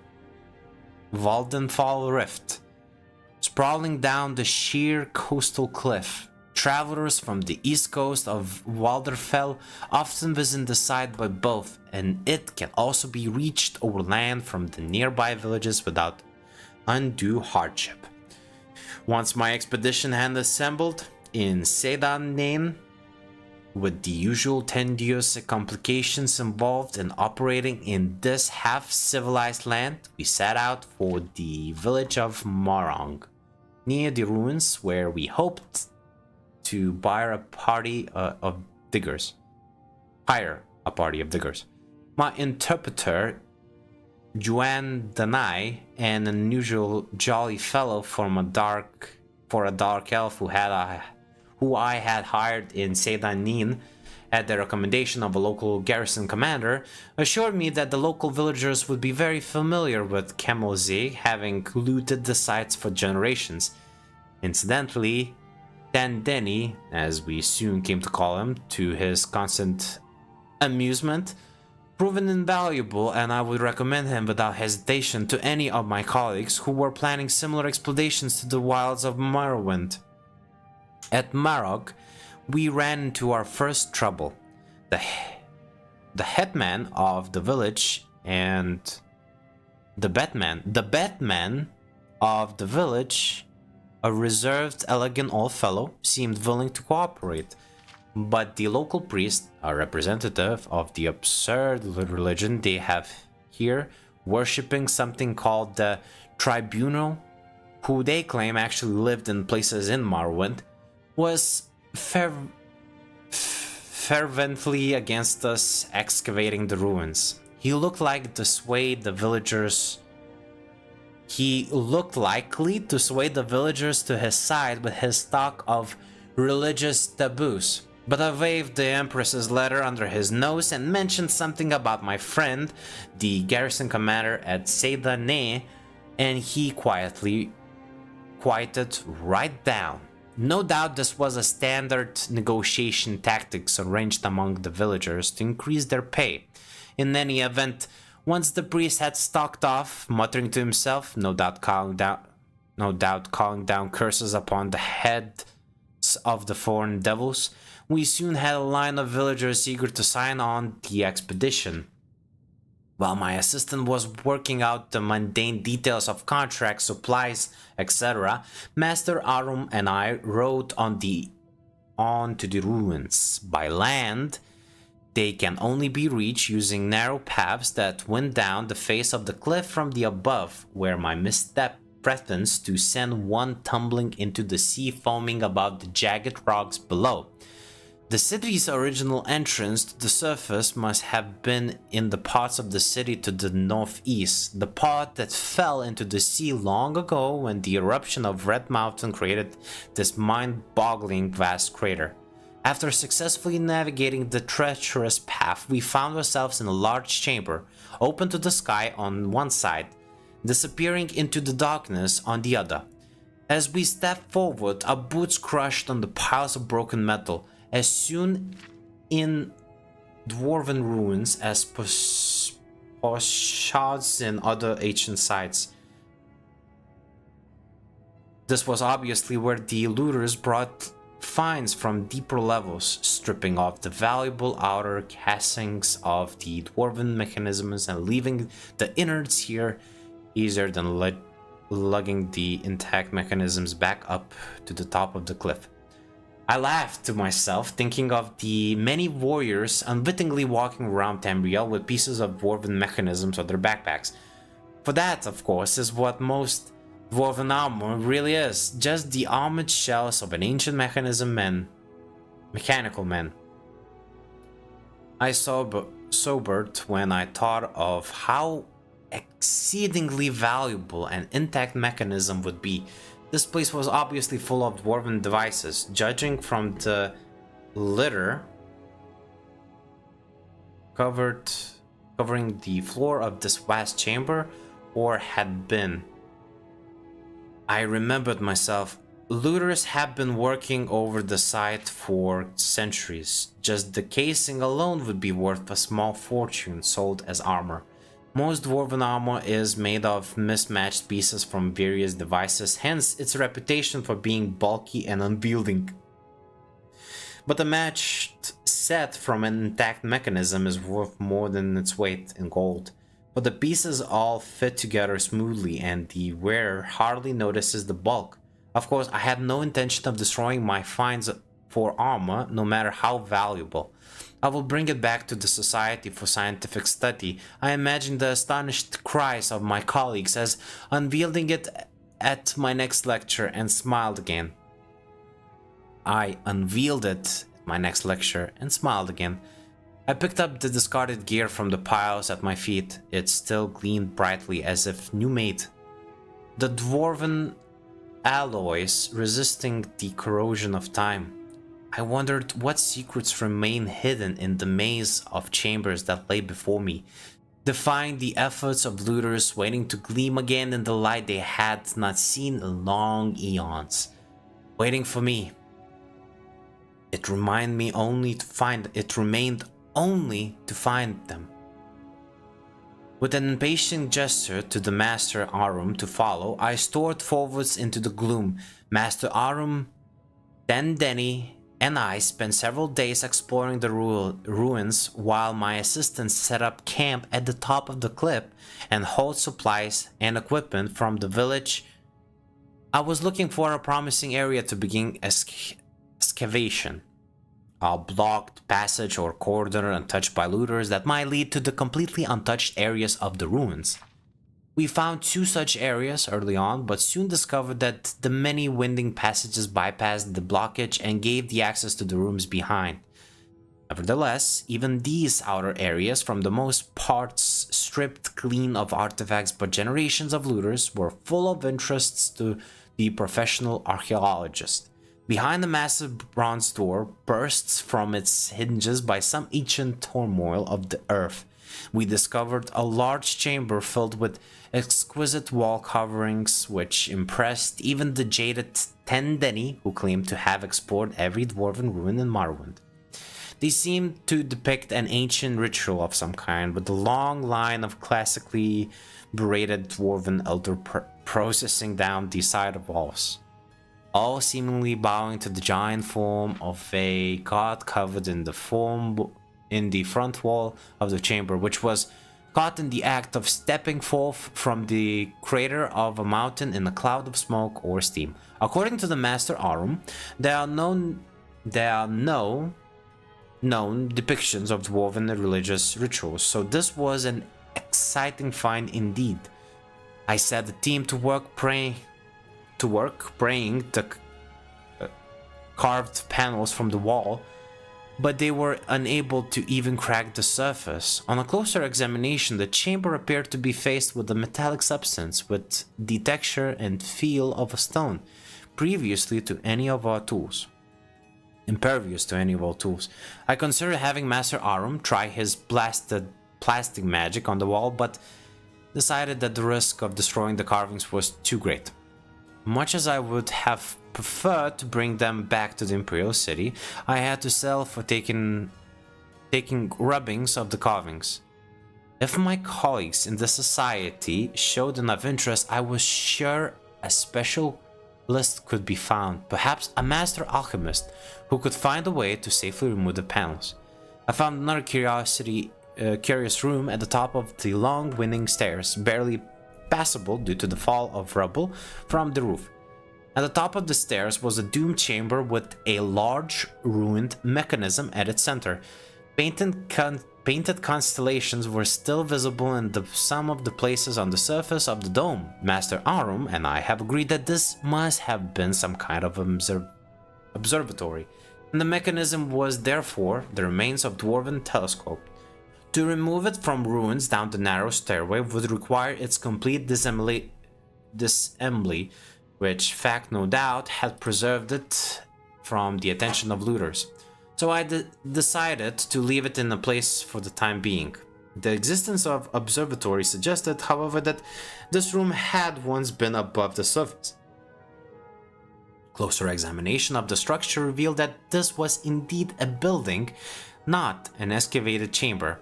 Valdenfall Rift, sprawling down the sheer coastal cliff. Travelers from the east coast of Walderfell often visit the site by boat, and it can also be reached over land from the nearby villages without undue hardship. Once my expedition had assembled in Sedan Nain, With the usual tedious complications involved in operating in this half-civilized land, we set out for the village of Marong, near the ruins where we hoped to hire a party of diggers. My interpreter, Juan Danai, an unusual jolly fellow for a dark elf who I had hired in Sedanin at the recommendation of a local garrison commander, assured me that the local villagers would be very familiar with Kemoze, having looted the sites for generations. Incidentally, Dandeni, as we soon came to call him, to his constant amusement, proven invaluable, and I would recommend him without hesitation to any of my colleagues who were planning similar expeditions to the wilds of Morrowind. At Marog, we ran into our first trouble. The headman of the village and the bedman of the village, a reserved, elegant old fellow, seemed willing to cooperate. But the local priest, a representative of the absurd religion they have here, worshipping something called the Tribunal, who they claim actually lived in places in Morrowind, was fervently against us excavating the ruins. He looked likely to sway the villagers to his side with his talk of religious taboos. But I waved the Empress's letter under his nose and mentioned something about my friend, the garrison commander at Sedané, and he quieted right down. No doubt this was a standard negotiation tactics arranged among the villagers to increase their pay. In any event, once the priest had stalked off, muttering to himself, no doubt calling down curses upon the heads of the foreign devils, we soon had a line of villagers eager to sign on the expedition. While my assistant was working out the mundane details of contracts, supplies, etc., Master Arum and I rode on to the ruins. By land, they can only be reached using narrow paths that went down the face of the cliff from the above, where my misstep threatens to send one tumbling into the sea foaming above the jagged rocks below. The city's original entrance to the surface must have been in the parts of the city to the northeast, the part that fell into the sea long ago when the eruption of Red Mountain created this mind-boggling vast crater. After successfully navigating the treacherous path, we found ourselves in a large chamber, open to the sky on one side, disappearing into the darkness on the other. As we stepped forward, our boots crushed on the piles of broken metal. As soon in dwarven ruins as potsherds and other ancient sites. This was obviously where the looters brought finds from deeper levels, stripping off the valuable outer castings of the dwarven mechanisms and leaving the innards here easier than lugging the intact mechanisms back up to the top of the cliff. I laughed to myself, thinking of the many warriors unwittingly walking around Tamriel with pieces of dwarven mechanisms on their backpacks. For that, of course, is what most dwarven armor really is, just the armored shells of an ancient mechanical man. I sobered when I thought of how exceedingly valuable an intact mechanism would be. This place was obviously full of dwarven devices, judging from the litter covering the floor of this vast chamber, or had been. I remembered myself. Looters have been working over the site for centuries. Just the casing alone would be worth a small fortune sold as armor. Most dwarven armor is made of mismatched pieces from various devices, hence its reputation for being bulky and unwieldy. But a matched set from an intact mechanism is worth more than its weight in gold. But the pieces all fit together smoothly and the wearer hardly notices the bulk. Of course, I had no intention of destroying my finds for armor, no matter how valuable. I will bring it back to the Society for Scientific Study. I imagine the astonished cries of my colleagues as unveiling it at my next lecture and smiled again. I unveiled it at my next lecture and smiled again. I picked up the discarded gear from the piles at my feet. It still gleamed brightly as if new made. The dwarven alloys resisting the corrosion of time. I wondered what secrets remain hidden in the maze of chambers that lay before me, defying the efforts of looters waiting to gleam again in the light they had not seen in long eons. Waiting for me. It remained only to find them. With an impatient gesture to the Master Arum to follow, I stored forwards into the gloom. Master Arum, Denny, and I spent several days exploring the ruins while my assistants set up camp at the top of the cliff and hauled supplies and equipment from the village. I was looking for a promising area to begin excavation. A blocked passage or corridor untouched by looters that might lead to the completely untouched areas of the ruins. We found 2 such areas early on, but soon discovered that the many winding passages bypassed the blockage and gave the access to the rooms behind. Nevertheless, even these outer areas, from the most parts stripped clean of artifacts but generations of looters, were full of interests to the professional archaeologist. Behind the massive bronze door bursts from its hinges by some ancient turmoil of the earth. We discovered a large chamber filled with exquisite wall coverings which impressed even the jaded Denny, who claimed to have explored every dwarven ruin in Morrowind. They seemed to depict an ancient ritual of some kind, with a long line of classically braided dwarven elder processing down the side of walls, all seemingly bowing to the giant form of a god covered in the front wall of the chamber, which was caught in the act of stepping forth from the crater of a mountain in a cloud of smoke or steam. According to the Master Arum, there are no known depictions of dwarven religious rituals, so this was an exciting find indeed. I set the team to work praying the carved panels from the wall, but they were unable to even crack the surface. On a closer examination, the chamber appeared to be faced with a metallic substance with the texture and feel of a stone, impervious to any of our tools. I considered having Master Arum try his blasted plastic magic on the wall, but decided that the risk of destroying the carvings was too great. Much as I would have preferred to bring them back to the Imperial City, I had to settle for taking rubbings of the carvings. If my colleagues in the society showed enough interest, I was sure a specialist could be found, perhaps a master alchemist who could find a way to safely remove the panels. I found another curious room at the top of the long winding stairs, barely passable due to the fall of rubble from the roof. At the top of the stairs was a doomed chamber with a large ruined mechanism at its center. Painted constellations were still visible in some of the places on the surface of the dome. Master Arum and I have agreed that this must have been some kind of observatory, and the mechanism was therefore the remains of dwarven telescope. To remove it from ruins down the narrow stairway would require its complete disassembly, which fact no doubt had preserved it from the attention of looters. So I decided to leave it in a place for the time being. The existence of observatory suggested, however, that this room had once been above the surface. Closer examination of the structure revealed that this was indeed a building, not an excavated chamber.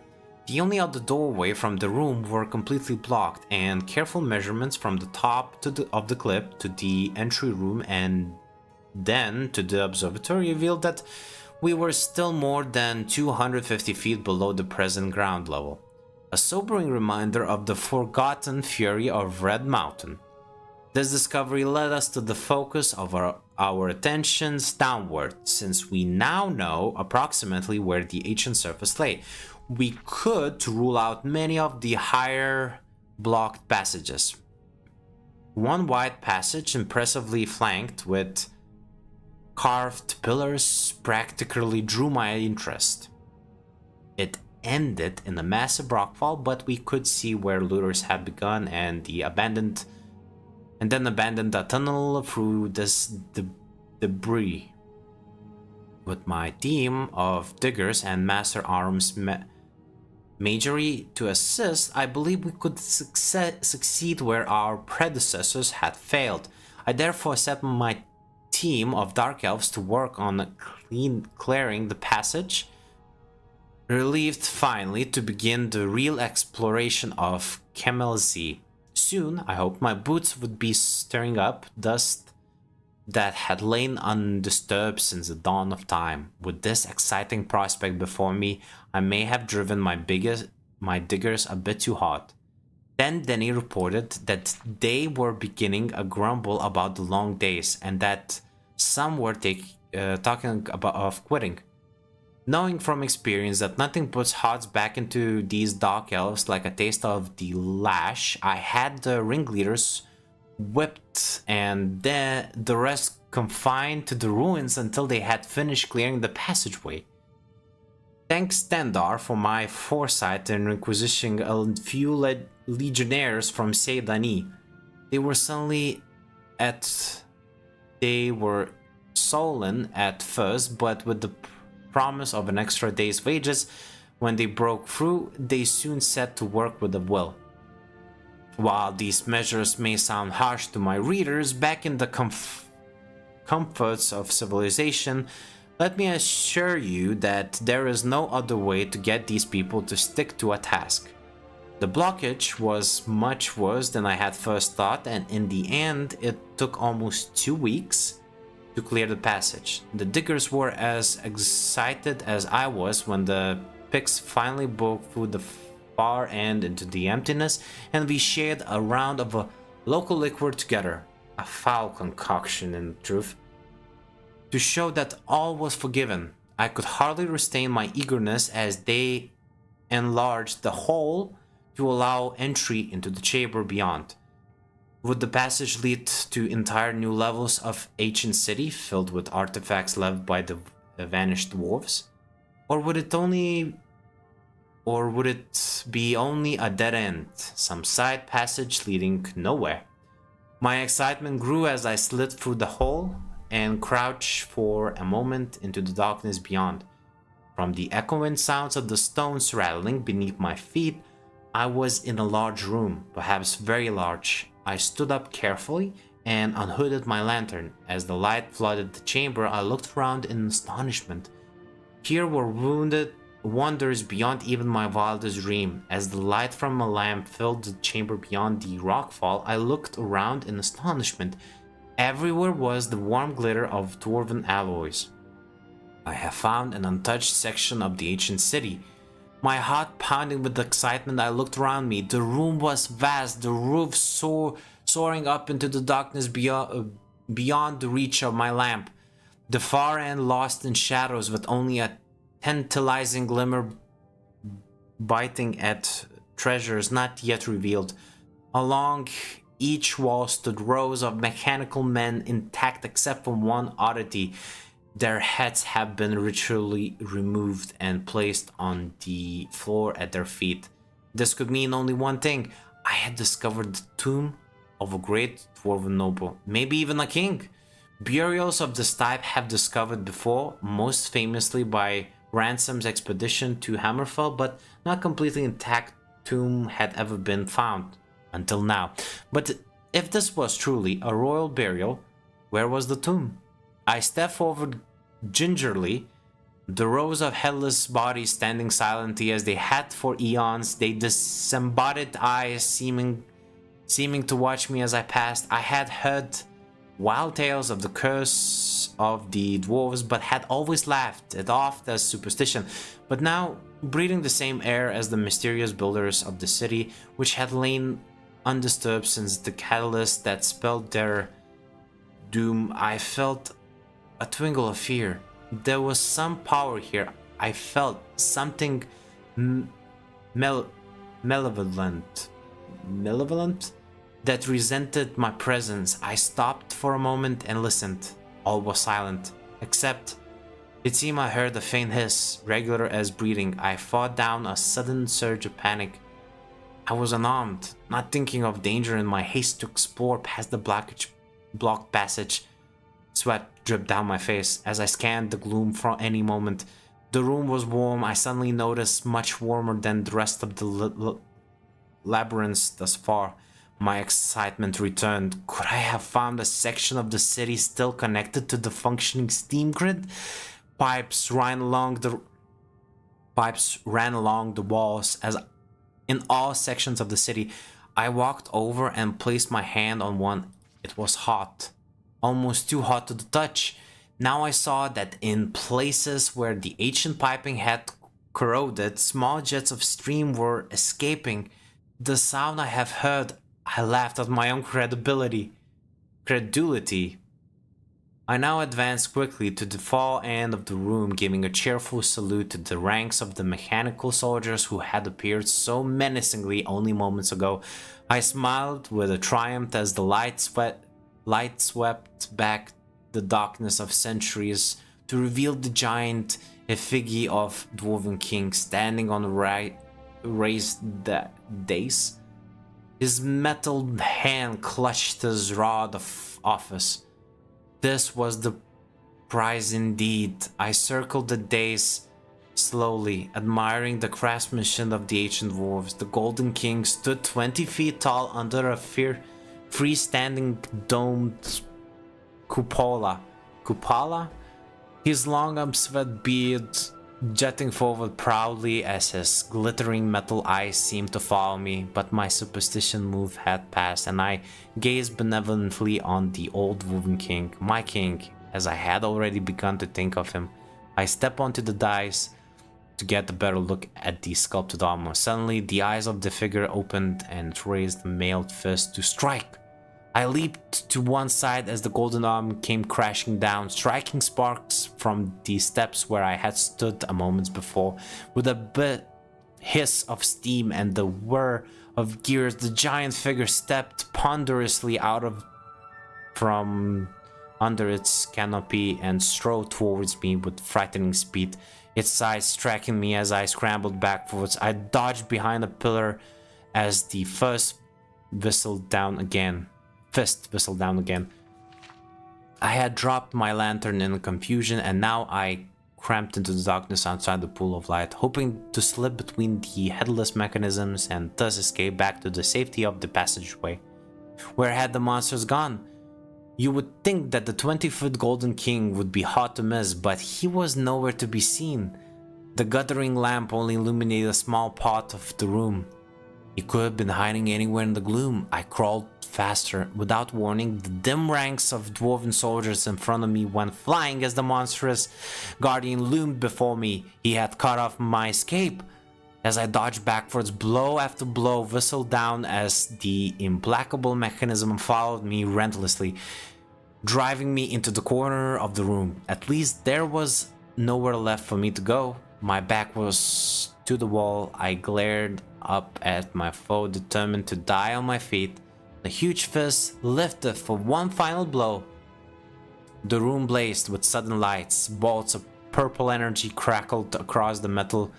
The only other doorway from the room were completely blocked, and careful measurements from the top of the cliff to the entry room and then to the observatory revealed that we were still more than 250 feet below the present ground level. A sobering reminder of the forgotten fury of Red Mountain. This discovery led us to the focus of our our attentions downward, since we now know approximately where the ancient surface lay. We could rule out many of the higher blocked passages. One wide passage, impressively flanked with carved pillars, practically drew my interest. It ended in a massive rockfall, but we could see where looters had begun and then abandoned a tunnel through this debris. With my team of diggers and master arms majory to assist, I believe we could succeed where our predecessors had failed. I therefore set my team of dark elves to work on clearing the passage, relieved finally to begin the real exploration of Kemelzi. Soon, I hoped my boots would be stirring up dust that had lain undisturbed since the dawn of time. With this exciting prospect before me, I may have driven my diggers a bit too hard. Then Denny reported that they were beginning a grumble about the long days and that some were talking of quitting. Knowing from experience that nothing puts hearts back into these dark elves like a taste of the lash, I had the ringleaders whipped and the rest confined to the ruins until they had finished clearing the passageway. Thanks Tendar for my foresight in requisitioning a few legionnaires from Seydani. They were sullen at first, but with the promise of an extra day's wages when they broke through, they soon set to work with a will. While these measures may sound harsh to my readers, back in the comforts of civilization, let me assure you that there is no other way to get these people to stick to a task. The blockage was much worse than I had first thought, and in the end it took almost 2 weeks to clear the passage. The diggers were as excited as I was when the picks finally broke through the far end into the emptiness, and we shared a round of a local liquor together. A foul concoction, in truth. To show that all was forgiven, I could hardly restrain my eagerness as they enlarged the hole to allow entry into the chamber beyond. Would the passage lead to entire new levels of ancient city filled with artifacts left by the vanished dwarves? Or would it be only a dead end, some side passage leading nowhere? My excitement grew as I slid through the hole and crouched for a moment into the darkness beyond. From the echoing sounds of the stones rattling beneath my feet, I was in a large room, perhaps very large. I stood up carefully and unhooded my lantern. As the light flooded the chamber, I looked around in astonishment. Here were wonders beyond even my wildest dream. As the light from a lamp filled the chamber beyond the rockfall, I looked around in astonishment. Everywhere was the warm glitter of dwarven alloys. I have found an untouched section of the ancient city. My heart pounding with excitement, I looked around me. The room was vast, the roof soaring up into the darkness beyond the reach of my lamp. The far end lost in shadows with only a tantalizing glimmer biting at treasures not yet revealed. Along each wall stood rows of mechanical men intact except for one oddity. Their heads have been ritually removed and placed on the floor at their feet. This could mean only one thing. I had discovered the tomb of a great dwarven noble, maybe even a king. Burials of this type have discovered before, most famously by Ransom's expedition to Hammerfell, but not completely intact tomb had ever been found until now. But if this was truly a royal burial, where was the tomb? I stepped forward gingerly, the rows of headless bodies standing silently as they had for eons, their disembodied eyes seeming to watch me as I passed. I had heard wild tales of the curse of the dwarves, but had always laughed it off as superstition. But now, breathing the same air as the mysterious builders of the city, which had lain undisturbed since the catalyst that spelled their doom, I felt a twinkle of fear. There was some power here. I felt something malevolent that resented my presence. I stopped for a moment and listened. All was silent, except it seemed I heard a faint hiss, regular as breathing. I fought down a sudden surge of panic. I was unarmed, not thinking of danger in my haste to explore past the blocked passage. Sweat dripped down my face as I scanned the gloom for any moment. The room was warm. I suddenly noticed much warmer than the rest of the labyrinth thus far. My excitement returned. Could I have found a section of the city still connected to the functioning steam grid? Pipes ran along the walls as in all sections of the city. I walked over and placed my hand on one. It was hot, almost too hot to the touch. Now I saw that in places where the ancient piping had corroded, small jets of steam were escaping. The sound I have heard, I laughed at my own credulity. I now advanced quickly to the far end of the room, giving a cheerful salute to the ranks of the mechanical soldiers who had appeared so menacingly only moments ago. I smiled with a triumph as the light swept back the darkness of centuries to reveal the giant effigy of Dwarven King standing on a raised dais. His metal hand clutched his rod of office. This was the prize indeed. I circled the dais slowly, admiring the craftsmanship of the ancient dwarves. The Golden King stood 20 feet tall under a freestanding domed cupola. His long upswept beard jutting forward proudly as his glittering metal eyes seemed to follow me, but my superstition move had passed, and I gazed benevolently on the old Dwarven King, my king, as I had already begun to think of him. I stepped onto the dais to get a better look at the sculpted armor. Suddenly, the eyes of the figure opened and raised a mailed fist to strike. I leaped to one side as the golden arm came crashing down, striking sparks from the steps where I had stood a moment before. With a hiss of steam and the whir of gears, the giant figure stepped ponderously from under its canopy and strode towards me with frightening speed, its size striking me as I scrambled backwards. I dodged behind a pillar as the fist whistled down again. I had dropped my lantern in confusion, and now I cramped into the darkness outside the pool of light, hoping to slip between the headless mechanisms and thus escape back to the safety of the passageway. Where had the monsters gone? You would think that the 20-foot Golden King would be hard to miss, but he was nowhere to be seen. The guttering lamp only illuminated a small part of the room. He could have been hiding anywhere in the gloom. I crawled faster. Without warning, the dim ranks of dwarven soldiers in front of me went flying as the monstrous guardian loomed before me. He had cut off my escape. As I dodged backwards, blow after blow whistled down as the implacable mechanism followed me relentlessly, driving me into the corner of the room. At least there was nowhere left for me to go. My back was to the wall. I glared up at my foe, determined to die on my feet. The huge fist lifted for one final blow. The room blazed with sudden lights. Bolts of purple energy crackled across the metal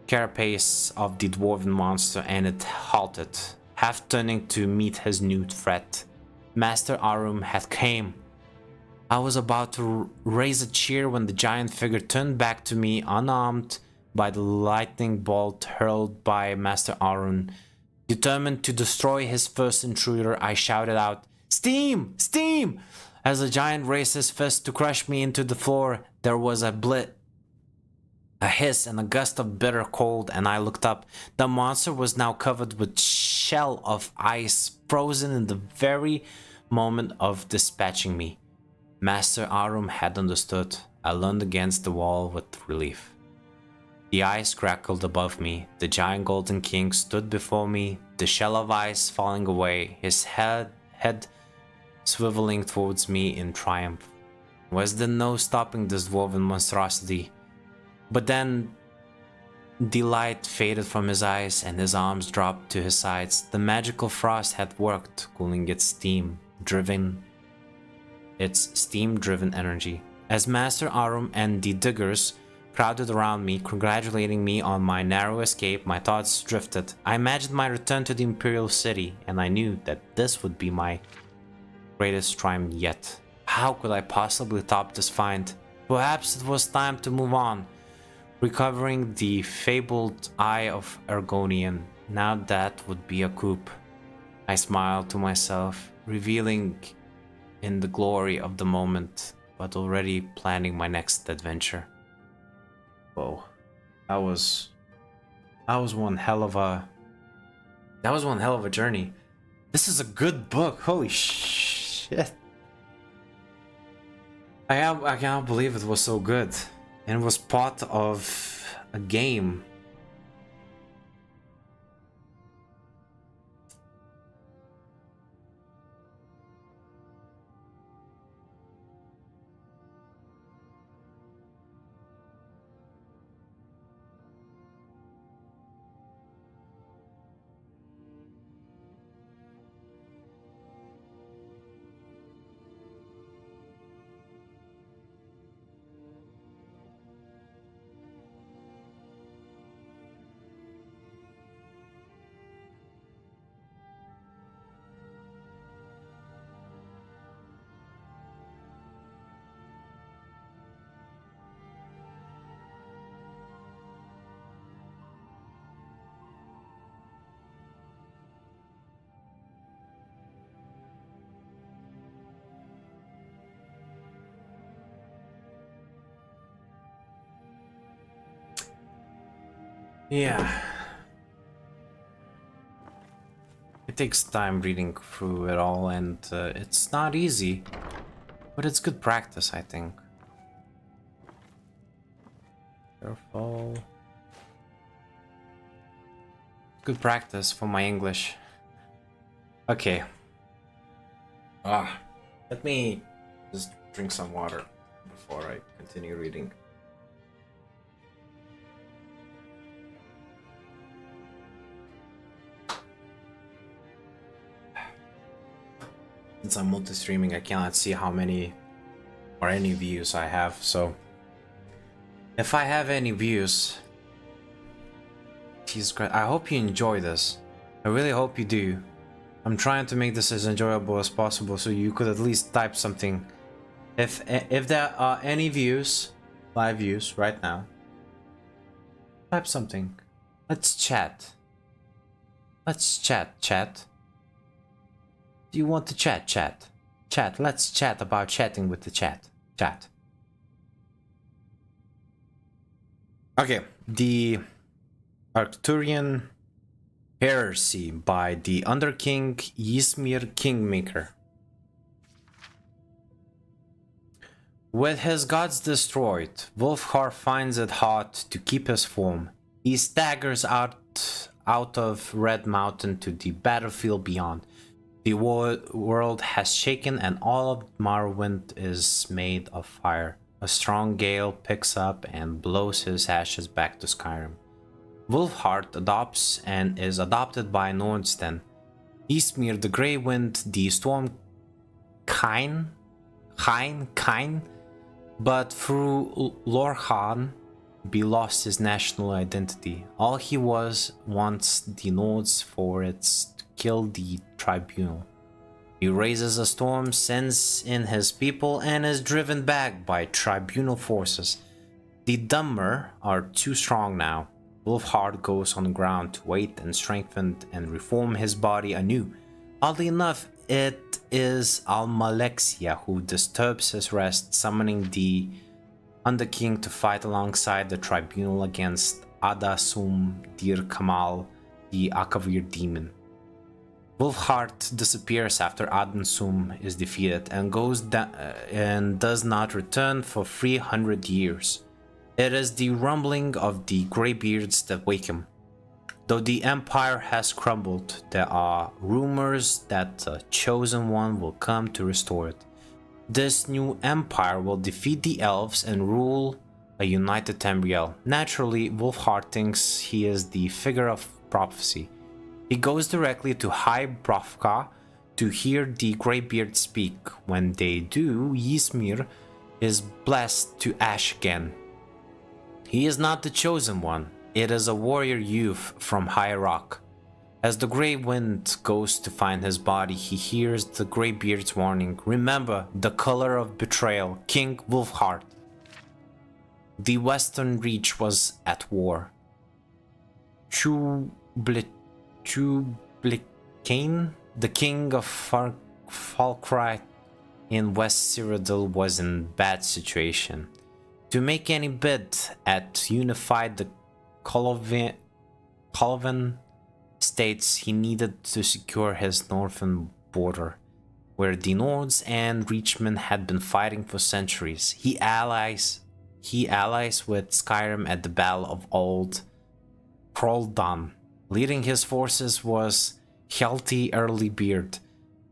carapace of the dwarven monster, and it halted, half turning to meet his new threat. Master Arum had came. I was about to raise a cheer when the giant figure turned back to me, unarmed by the lightning bolt hurled by Master Arum. Determined to destroy his first intruder, I shouted out, "Steam! Steam!" As the giant raised his fist to crush me into the floor, there was a hiss and a gust of bitter cold, and I looked up. The monster was now covered with shell of ice, frozen in the very moment of dispatching me. Master Arum had understood. I leaned against the wall with relief. The ice crackled above me. The giant Golden King stood before me, the shell of ice falling away, his head swiveling towards me in triumph. Was there no stopping this dwarven monstrosity? But then the light faded from his eyes and his arms dropped to his sides. The magical frost had worked, cooling its steam-driven energy. As Master Arum and the diggers crowded around me, congratulating me on my narrow escape, my thoughts drifted. I imagined my return to the Imperial City, and I knew that this would be my greatest triumph yet. How could I possibly top this find? Perhaps it was time to move on, recovering the fabled Eye of Argonian. Now that would be a coup. I smiled to myself, reveling in the glory of the moment, but already planning my next adventure. Whoa, that was one hell of a journey. This is a good book. Holy shit! I cannot believe it was so good, and it was part of a game. Yeah. It takes time reading through it all, and it's not easy, but it's good practice, I think. Careful. Good practice for my English. Okay. Let me just drink some water before I continue reading. Since I'm multi-streaming, I cannot see how many or any views I have, so if I have any views, Jesus Christ, I hope you enjoy this. I really hope you do. I'm trying to make this as enjoyable as possible, so you could at least type something. If there are any views, live views right now, type something. Let's chat. Let's chat, chat. Do you want to chat, chat? Chat, let's chat about chatting with the chat. Chat. Okay, the Arcturian Heresy by the Underking Ysmir Kingmaker. With his gods destroyed, Wulfgar finds it hard to keep his form. He staggers out of Red Mountain to the battlefield beyond. The world has shaken and all of Morrowind is made of fire. A strong gale picks up and blows his ashes back to Skyrim. Wulfgar adopts and is adopted by Nordsten. Ysmir the Grey Wind, the Storm Kine, but through Lorkhan, be lost his national identity. All he was wants the Nords for its to kill the Tribunal. He raises a storm, sends in his people, and is driven back by Tribunal forces. The Dummer are too strong now. Wulfgar goes on the ground to wait and strengthen and reform his body anew. Oddly enough, it is Almalexia who disturbs his rest, summoning the Underking to fight alongside the Tribunal against Adasum Dir Kamal, the Akavir demon. Wulfgar disappears after Adensum is defeated and and does not return for 300 years. It is the rumbling of the Greybeards that wake him. Though the Empire has crumbled, there are rumors that the Chosen One will come to restore it. This new Empire will defeat the Elves and rule a united Tamriel. Naturally, Wolfheart thinks he is the figure of prophecy. He goes directly to High Bravka to hear the Greybeard speak. When they do, Ysmir is blessed to ash again. He is not the Chosen One. It is a warrior youth from High Rock. As the Grey Wind goes to find his body, he hears the Greybeard's warning. Remember the color of betrayal, King Wolfheart. The Western Reach was at war. Chublicane, the king of Falkreich in West Cyrodiil, was in bad situation. To make any bid at unified the Colovan states, he needed to secure his northern border, where the Nords and Reachmen had been fighting for centuries. He allies with Skyrim at the Battle of Old Kroldan. Leading his forces was Hjalti Earlybeard.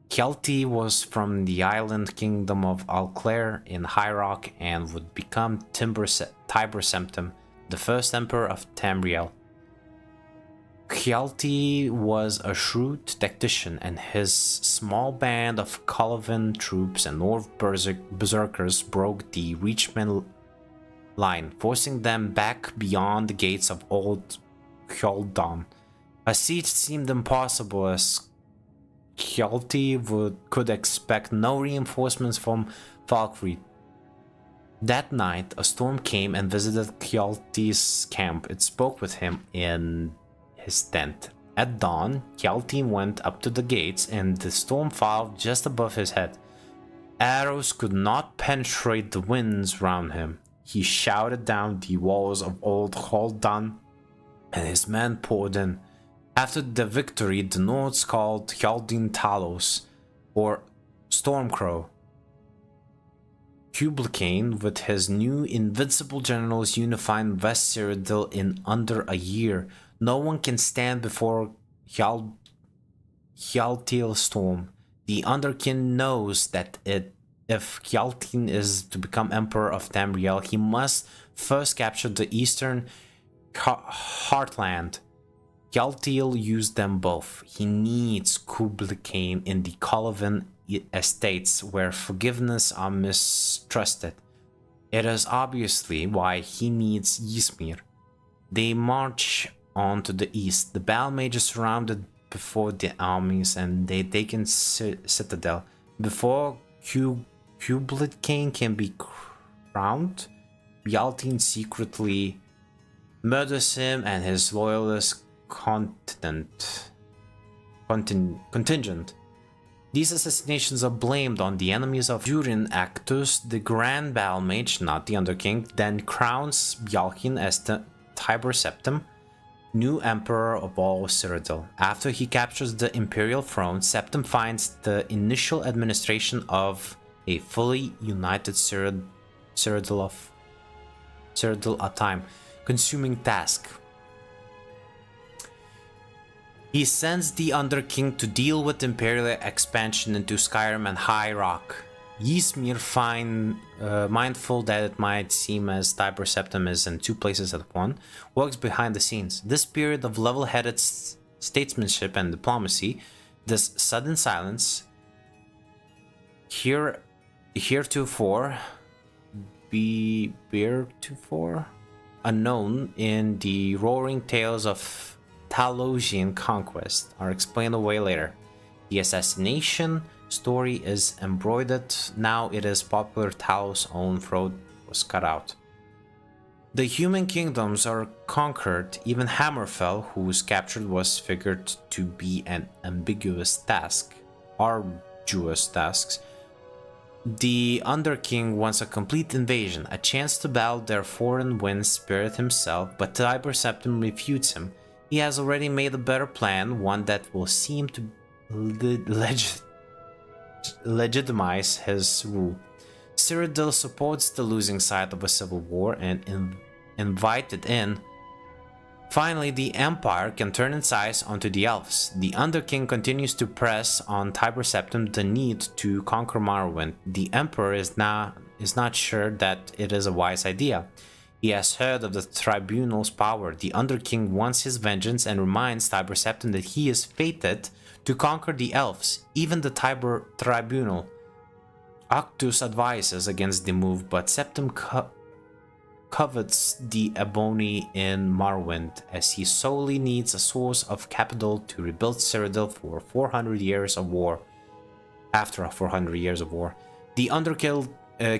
Hjalti was from the island kingdom of Alclair in High Rock and would become Tiber Septim, the first emperor of Tamriel. Hjalti was a shrewd tactician, and his small band of Colovan troops and North Berserkers broke the Reachmen line, forcing them back beyond the gates of Old Hjaldan. A siege seemed impossible, as Hjalti could expect no reinforcements from Falkreath. That night, a storm came and visited Hjalti's camp. It spoke with him in his tent. At dawn, Hjalti went up to the gates, and the storm filed just above his head. Arrows could not penetrate the winds round him. He shouted down the walls of Old Hjaldan, and his men poured in. After the victory, the Nords called Hjaldan Talos, or Stormcrow. Chublicane, with his new invincible generals, unified West Cyrodiil in under a year. No one can stand before Hjaltil's storm. The Underkin knows that if Hjaltin is to become Emperor of Tamriel, he must first capture the eastern heartland. Hjaltil used them both. He needs Chublicane in the Colovan estates, where forgiveness are mistrusted. It is obviously why he needs Ysmir. They march on to the east. The battle mages surrounded before the armies, and they taken Citadel. Before Chublicane can be crowned, Hjaltin secretly murders him and his loyalist contingent. These assassinations are blamed on the enemies of Durin. Actus, the Grand Battle Mage, not the Underking, then crowns Bjalkin as the Tiber Septim, new emperor of all Cyrodiil. After he captures the imperial throne, Septim finds the initial administration of a fully united Cyrodiil a time-consuming task. He sends the Underking to deal with imperial expansion into Skyrim and High Rock. Ysmir, mindful that it might seem as Tiber Septim is in two places at one, works behind the scenes. This period of level-headed statesmanship and diplomacy, this sudden silence, heretofore unknown in the roaring tales of Talosian conquest, are explained away later. The assassination story is embroidered. Now it is popular. Talos' own throat was cut out. The human kingdoms are conquered. Even Hammerfell, whose capture was figured to be an arduous task. The Underking wants a complete invasion, a chance to battle their foreign wind spirit himself, but Tiber Septim refutes him. He has already made a better plan, one that will seem to legitimize his rule. Cyrodiil supports the losing side of a civil war and invited in Finally, the Empire can turn its eyes onto the Elves. The Underking continues to press on Tiber Septim the need to conquer Morrowind. The Emperor is not sure that it is a wise idea. He has heard of the Tribunal's power. The Underking wants his vengeance and reminds Tiber Septim that he is fated to conquer the Elves. Even the Tiber Tribunal. Arctus advises against the move, but Septim covets the Ebony in Morrowind, as he solely needs a source of capital to rebuild Cyrodiil for 400 years of war. After 400 years of war, the Underkill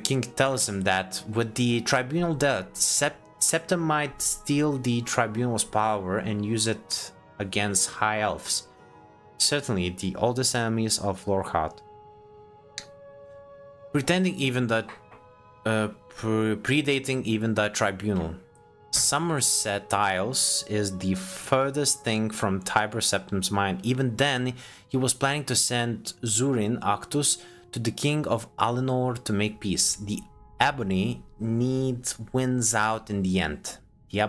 King tells him that with the Tribunal dead, Septim might steal the Tribunal's power and use it against High Elves, certainly the oldest enemies of Lorkhart. Predating even the Tribunal. Somerset Isles is the furthest thing from Tiber Septim's mind. Even then, he was planning to send Zurin Arctus to the King of Alinor to make peace. The Ebony need wins out in the end. The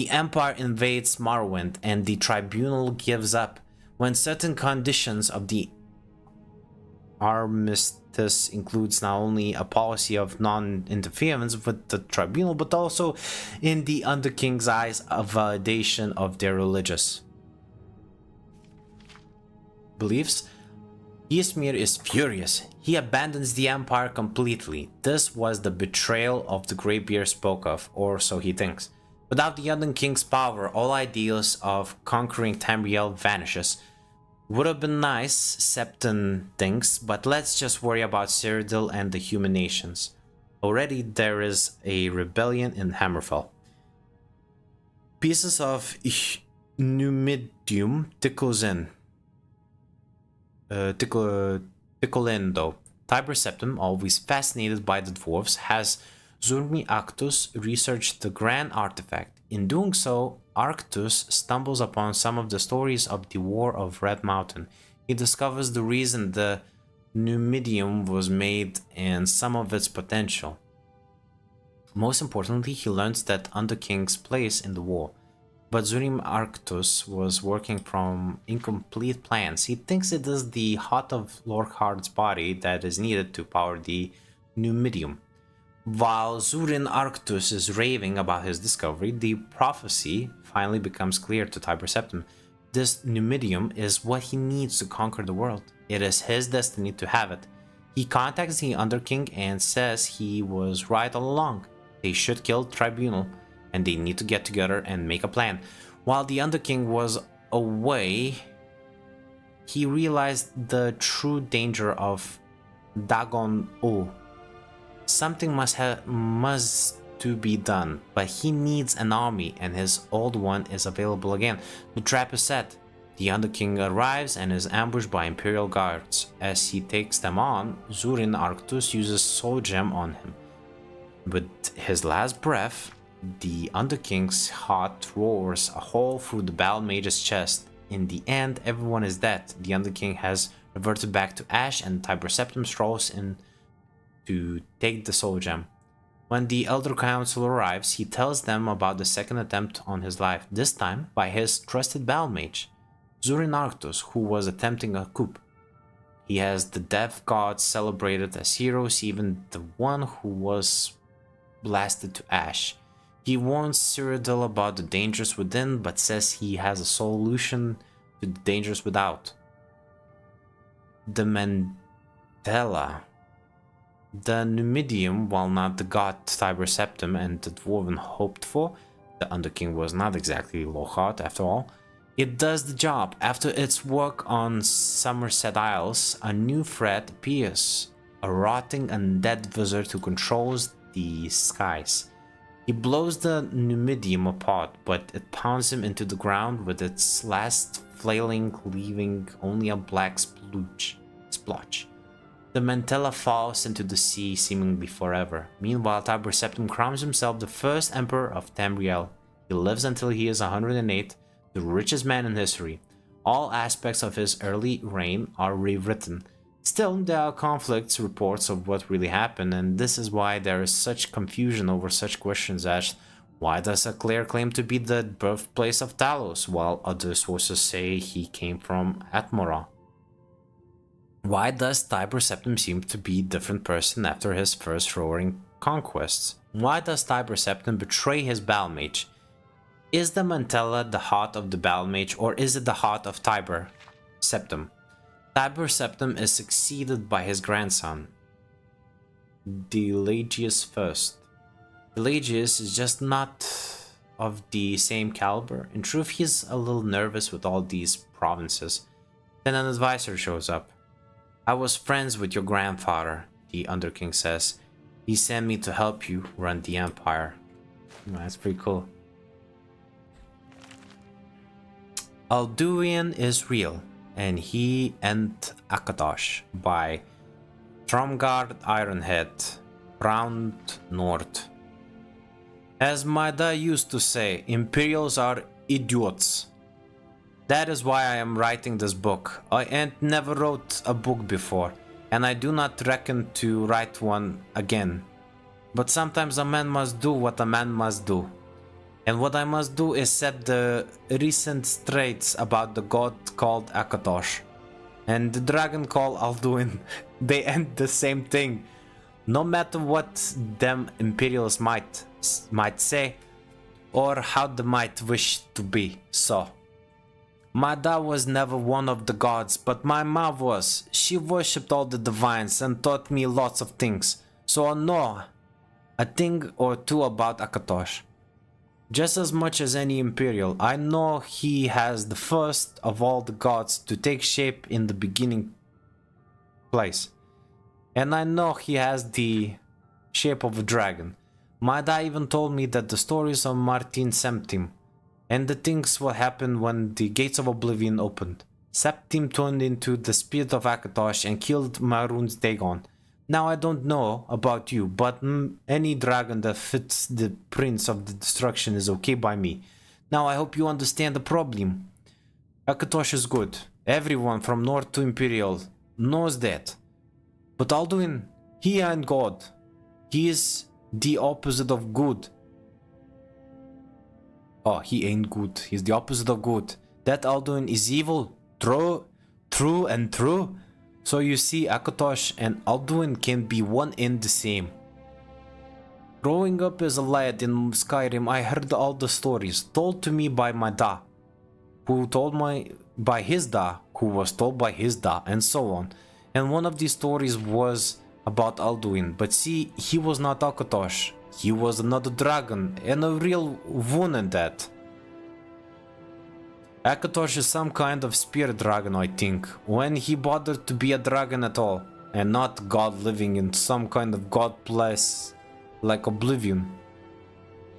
Empire invades Morrowind and the Tribunal gives up. When certain conditions of the armistice includes not only a policy of non-interference with the Tribunal, but also, in the Underking's eyes, a validation of their religious beliefs. Ysmir is furious. He abandons the Empire completely. This was the betrayal of the Greybeard spoke of, or so he thinks. Without the Underking's power, all ideas of conquering Tamriel vanishes. Would have been nice, Septim thinks, but let's just worry about Cyrodiil and the human nations. Already there is a rebellion in Hammerfell. Pieces of Numidium tickles in. Tickle in though. Tiber Septim, always fascinated by the dwarves, has Zurmi Arctus research the grand artifact. In doing so, Arctus stumbles upon some of the stories of the War of Red Mountain. He discovers the reason the Numidium was made and some of its potential. Most importantly, he learns that Underking's place in the war. But Zurim Arctus was working from incomplete plans. He thinks it is the heart of Lorkhart's body that is needed to power the Numidium. While Zurin Arctus is raving about his discovery, the prophecy finally becomes clear to Tiber Septim. This Numidium is what he needs to conquer the world. It is his destiny to have it. He contacts the Underking and says he was right all along. They should kill Tribunal, and they need to get together and make a plan. While the Underking was away, he realized the true danger of Dagon O. Something must to be done, but he needs an army, and his old one is available again. The trap is set. The Underking arrives and is ambushed by Imperial guards. As he takes them on, Zurin Arctus uses Soul Gem on him. With his last breath, the Underking's heart roars a hole through the Battle Mage's chest. In the end, everyone is dead. The Underking has reverted back to ash, and Tiber Septim strolls in to take the Soul Gem. When the Elder Council arrives, he tells them about the second attempt on his life, this time by his trusted Battle Mage, Zurin Arctus, who was attempting a coup. He has the death gods celebrated as heroes, even the one who was blasted to ash. He warns Cyrodiil about the dangers within, but says he has a solution to the dangers without. The Mandela. The Numidium, while not the god Tiber Septim and the Dwarven hoped for, the Underking was not exactly Lorkhart after all, it does the job. After its work on Somerset Isles, a new threat appears, a rotting undead wizard who controls the skies. He blows the Numidium apart, but it pounds him into the ground with its last flailing, leaving only a black splotch. The Mantella falls into the sea, seemingly forever. Meanwhile, Tiber Septim crowns himself the first emperor of Tamriel. He lives until he is 108, the richest man in history. All aspects of his early reign are rewritten. Still, there are conflicts, reports of what really happened, and this is why there is such confusion over such questions as Why does Eclair claim to be the birthplace of Talos, while other sources say he came from Atmora? Why does Tiber Septim seem to be a different person after his first roaring conquests? Why does Tiber Septim betray his battle mage? Is the Mantella the heart of the battle mage, or is it the heart of Tiber Septim? Tiber Septim is succeeded by his grandson, Delagius I. Delagius is just not of the same caliber. In truth, he's a little nervous with all these provinces. Then an advisor shows up. I was friends with your grandfather, the Underking says. He sent me to help you run the Empire. That's pretty cool. Alduin is real, and he and Akatosh by Stromgard Ironhead, Round North. As my dad used to say, Imperials are idiots. That is why I am writing this book. I ain't never wrote a book before, and I do not reckon to write one again. But sometimes a man must do what a man must do. And what I must do is set the recent straits about the god called Akatosh and the dragon called Alduin. They end the same thing. No matter what them Imperials might say, or how they might wish to be so. My dad was never one of the gods, but my mom was. She worshipped all the divines and taught me lots of things, so I know a thing or two about Akatosh. Just as much as any Imperial, I know he has the first of all the gods to take shape in the beginning place. And I know he has the shape of a dragon. My dad even told me that the stories of Martin Septim and the things what happened when the Gates of Oblivion opened. Septim turned into the spirit of Akatosh and killed Mehrunes Dagon. Now I don't know about you, but any dragon that fits the Prince of the Destruction is okay by me. Now I hope you understand the problem. Akatosh is good. Everyone from North to Imperial knows that. But Alduin, he ain't God. He is the opposite of good. Oh, he ain't good. He's the opposite of good. That Alduin is evil. True and true. So you see, Akatosh and Alduin can be one and the same. Growing up as a lad in Skyrim, I heard all the stories told to me by my da, who told by his da, who was told by his da, and so on. And one of these stories was about Alduin, but see, he was not Akatosh. He was another dragon, and a real one in that. Akatosh is some kind of spirit dragon, I think, when he bothered to be a dragon at all, and not god living in some kind of god place like Oblivion.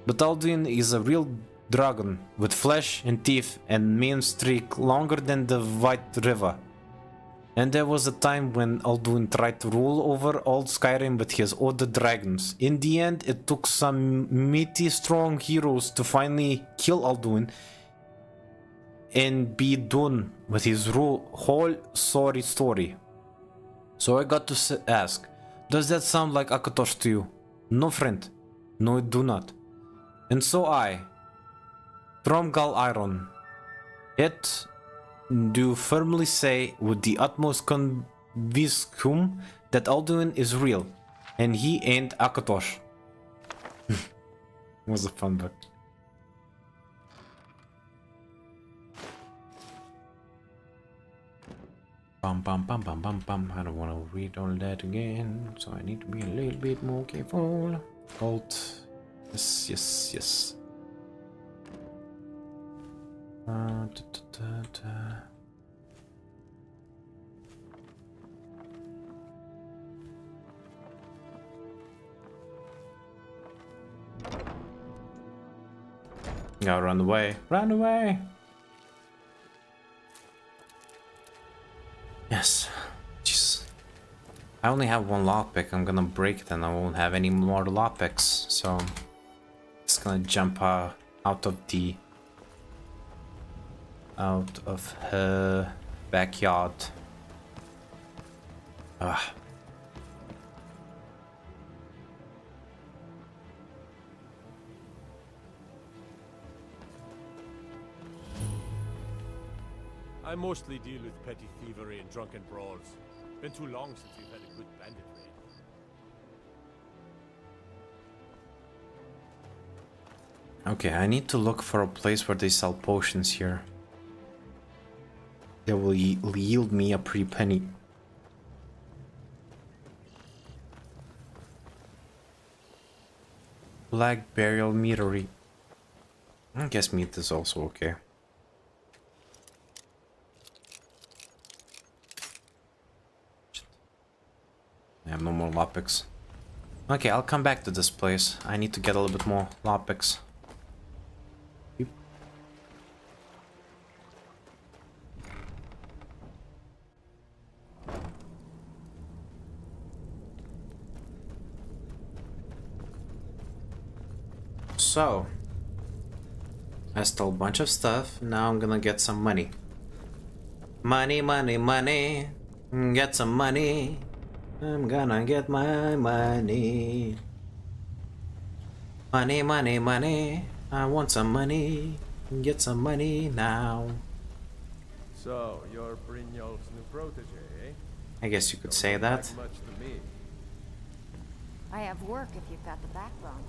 But Alduin is a real dragon, with flesh and teeth and mane streak longer than the White River. And there was a time when Alduin tried to rule over all Skyrim with his other dragons. In the end, it took some mighty strong heroes to finally kill Alduin and be done with his whole sorry story. So I got to ask, does that sound like Akatosh to you? No, friend. No, it do not. And so I, Stromgal Iron, it do firmly say with the utmost conviction that Alduin is real, and he ain't Akatosh. Was a fun book. Bum bum bum bum bum bum. I don't want to read all that again, so I need to be a little bit more careful. Alt. Yes, yes, yes. Gotta run away. Run away! Yes. Jeez. I only have one lockpick. I'm gonna break it and I won't have any more lockpicks. So it's gonna jump out of her backyard. Ah. I mostly deal with petty thievery and drunken brawls. Been too long since we've had a good bandit raid. Okay, I need to look for a place where they sell potions here. They will yield me a pretty penny. Black burial meadery. I guess meat is also okay. I have no more lockpicks. Okay, I'll come back to this place. I need to get a little bit more lockpicks. So, I stole a bunch of stuff. Now I'm gonna get some money. Money, money, money. Get some money. I'm gonna get my money. Money, money, money. I want some money. Get some money now. So, you're Brynjolf's new protege, eh? I guess you could say that. Much to me. I have work if you've got the backbone.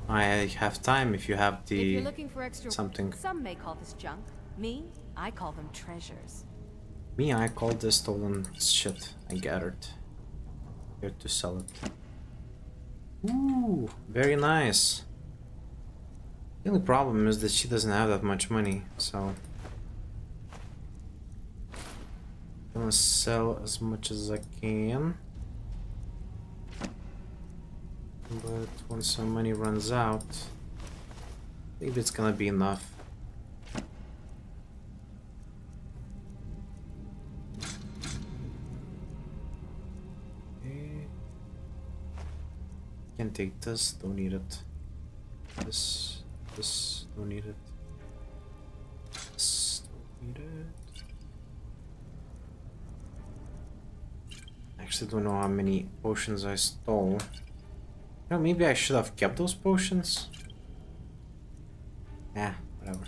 I have time if you have If the you're looking for extra something. Some may call this junk. Me, I call them treasures. Me, I call this stolen shit I gathered. Here to sell it. Ooh, very nice. The only problem is that she doesn't have that much money, so I'm gonna sell as much as I can. But once some money runs out, maybe it's gonna be enough. Okay. Can take this, don't need it. This, don't need it. This, don't need it. Actually, don't know how many potions I stole. You know, maybe I should have kept those potions. Yeah, whatever.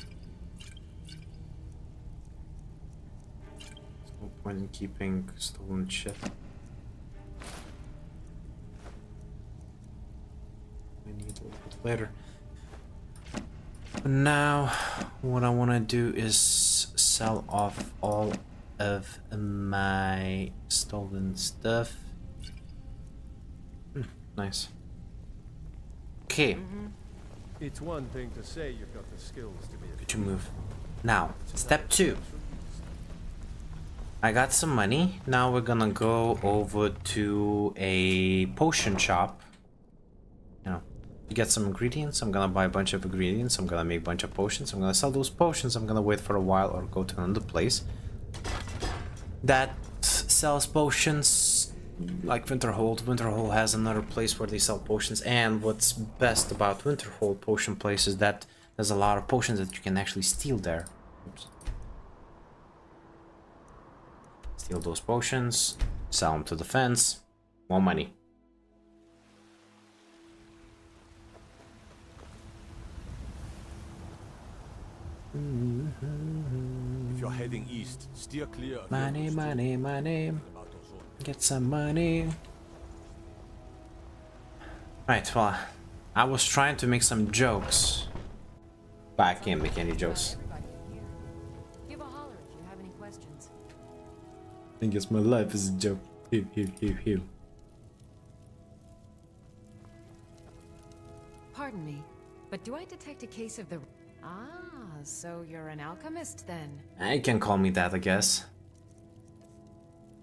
There's no point in keeping stolen shit. I need a little bit later. But now, what I want to do is sell off all of my stolen stuff. Nice. Okay. It's one thing to say you've got the skills to be a Good move. Now, step 2. I got some money. Now we're gonna go over to a potion shop. You know, to get some ingredients. I'm gonna buy a bunch of ingredients. I'm gonna make a bunch of potions. I'm gonna sell those potions. I'm gonna wait for a while or go to another place that sells potions. Like Winterhold. Winterhold has another place where they sell potions, and what's best about Winterhold potion place is that there's a lot of potions that you can actually steal there. Oops. Steal those potions, sell them to the fence, more money. If you're heading east, steer clear of Money, money, money. Get some money. Right, well, I was trying to make some jokes, but I can't make any jokes. Give a holler if you have any questions. I guess my life is a joke. Hew. Pardon me, but do I detect a case of the... Ah, so you're an alchemist then? You can call me that, I guess.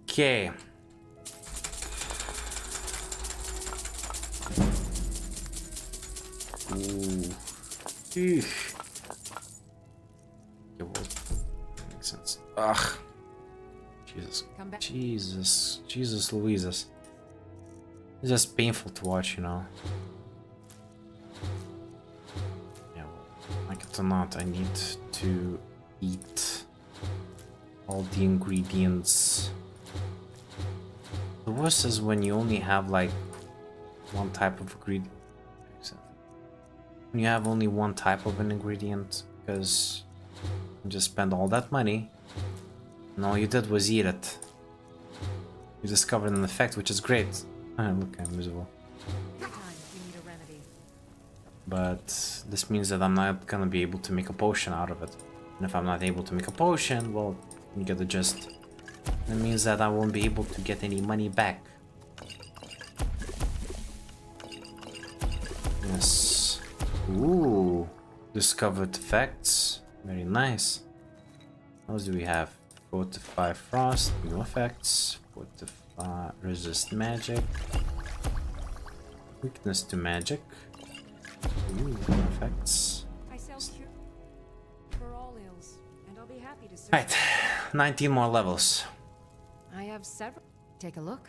Okay. Ooh. Eesh. Yeah, well, that makes sense. Ugh. Jesus. Jesus Louises. It's just painful to watch, you know. Yeah, well, like it or not, I need to eat all the ingredients. The worst is when you only have like one type of ingredient. When you have only one type of an ingredient, because you just spend all that money And all you did was eat it. You discovered an effect, which is great. Ah, look, I'm visible. But this means that I'm not gonna be able to make a potion out of it. And if I'm not able to make a potion, well, you get the gist. That means that I won't be able to get any money back. Yes. Ooh. Discovered effects. Very nice. What else do we have? Fortify frost, new effects. Fortify resist magic. Weakness to magic. Ooh, new effects. I sell cure for all ills, and I'll be happy to serve. Right, 19 more levels. I have several. Take a look.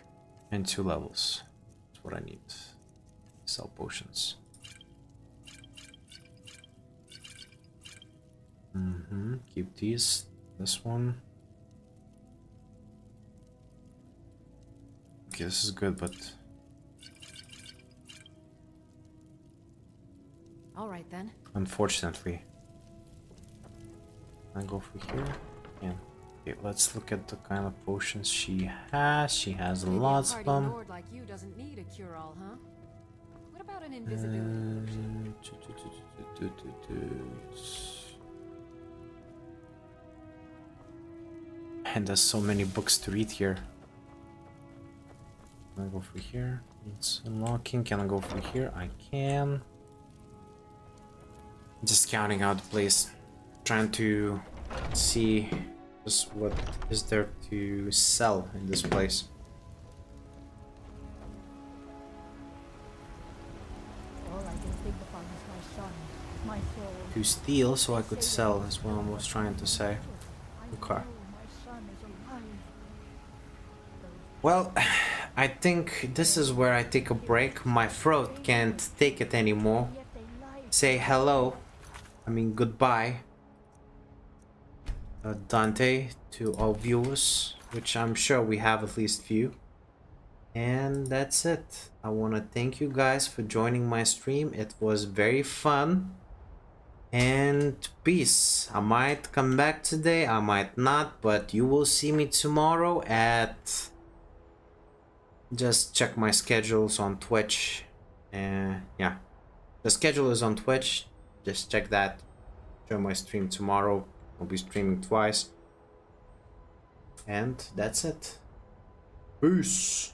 And 2 levels. That's what I need. Sell potions. Keep these. This one. Okay, this is good, but All right then. unfortunately, I go for here. Yeah. Okay, let's look at the kind of potions she has. She has lots of them. Lord like you doesn't need a cure-all, huh? What about an invisibility potion? And there's so many books to read here. Can I go through here? It's unlocking. Can I go through here? I can. Just counting out the place. Trying to see just what is there to sell in this place. All I can think upon is my son, my soul. To steal so I could sell is what I was trying to say. Okay. Well, I think this is where I take a break. My throat can't take it anymore. Say hello. I mean goodbye. Dante, to all viewers, which I'm sure we have at least few. And that's it. I want to thank you guys for joining my stream. It was very fun. And peace. I might come back today, I might not, but you will see me tomorrow at... Just check my schedules on Twitch. Yeah, the schedule is on Twitch. Just check that. Join my stream tomorrow. I'll be streaming twice. And that's it. Peace.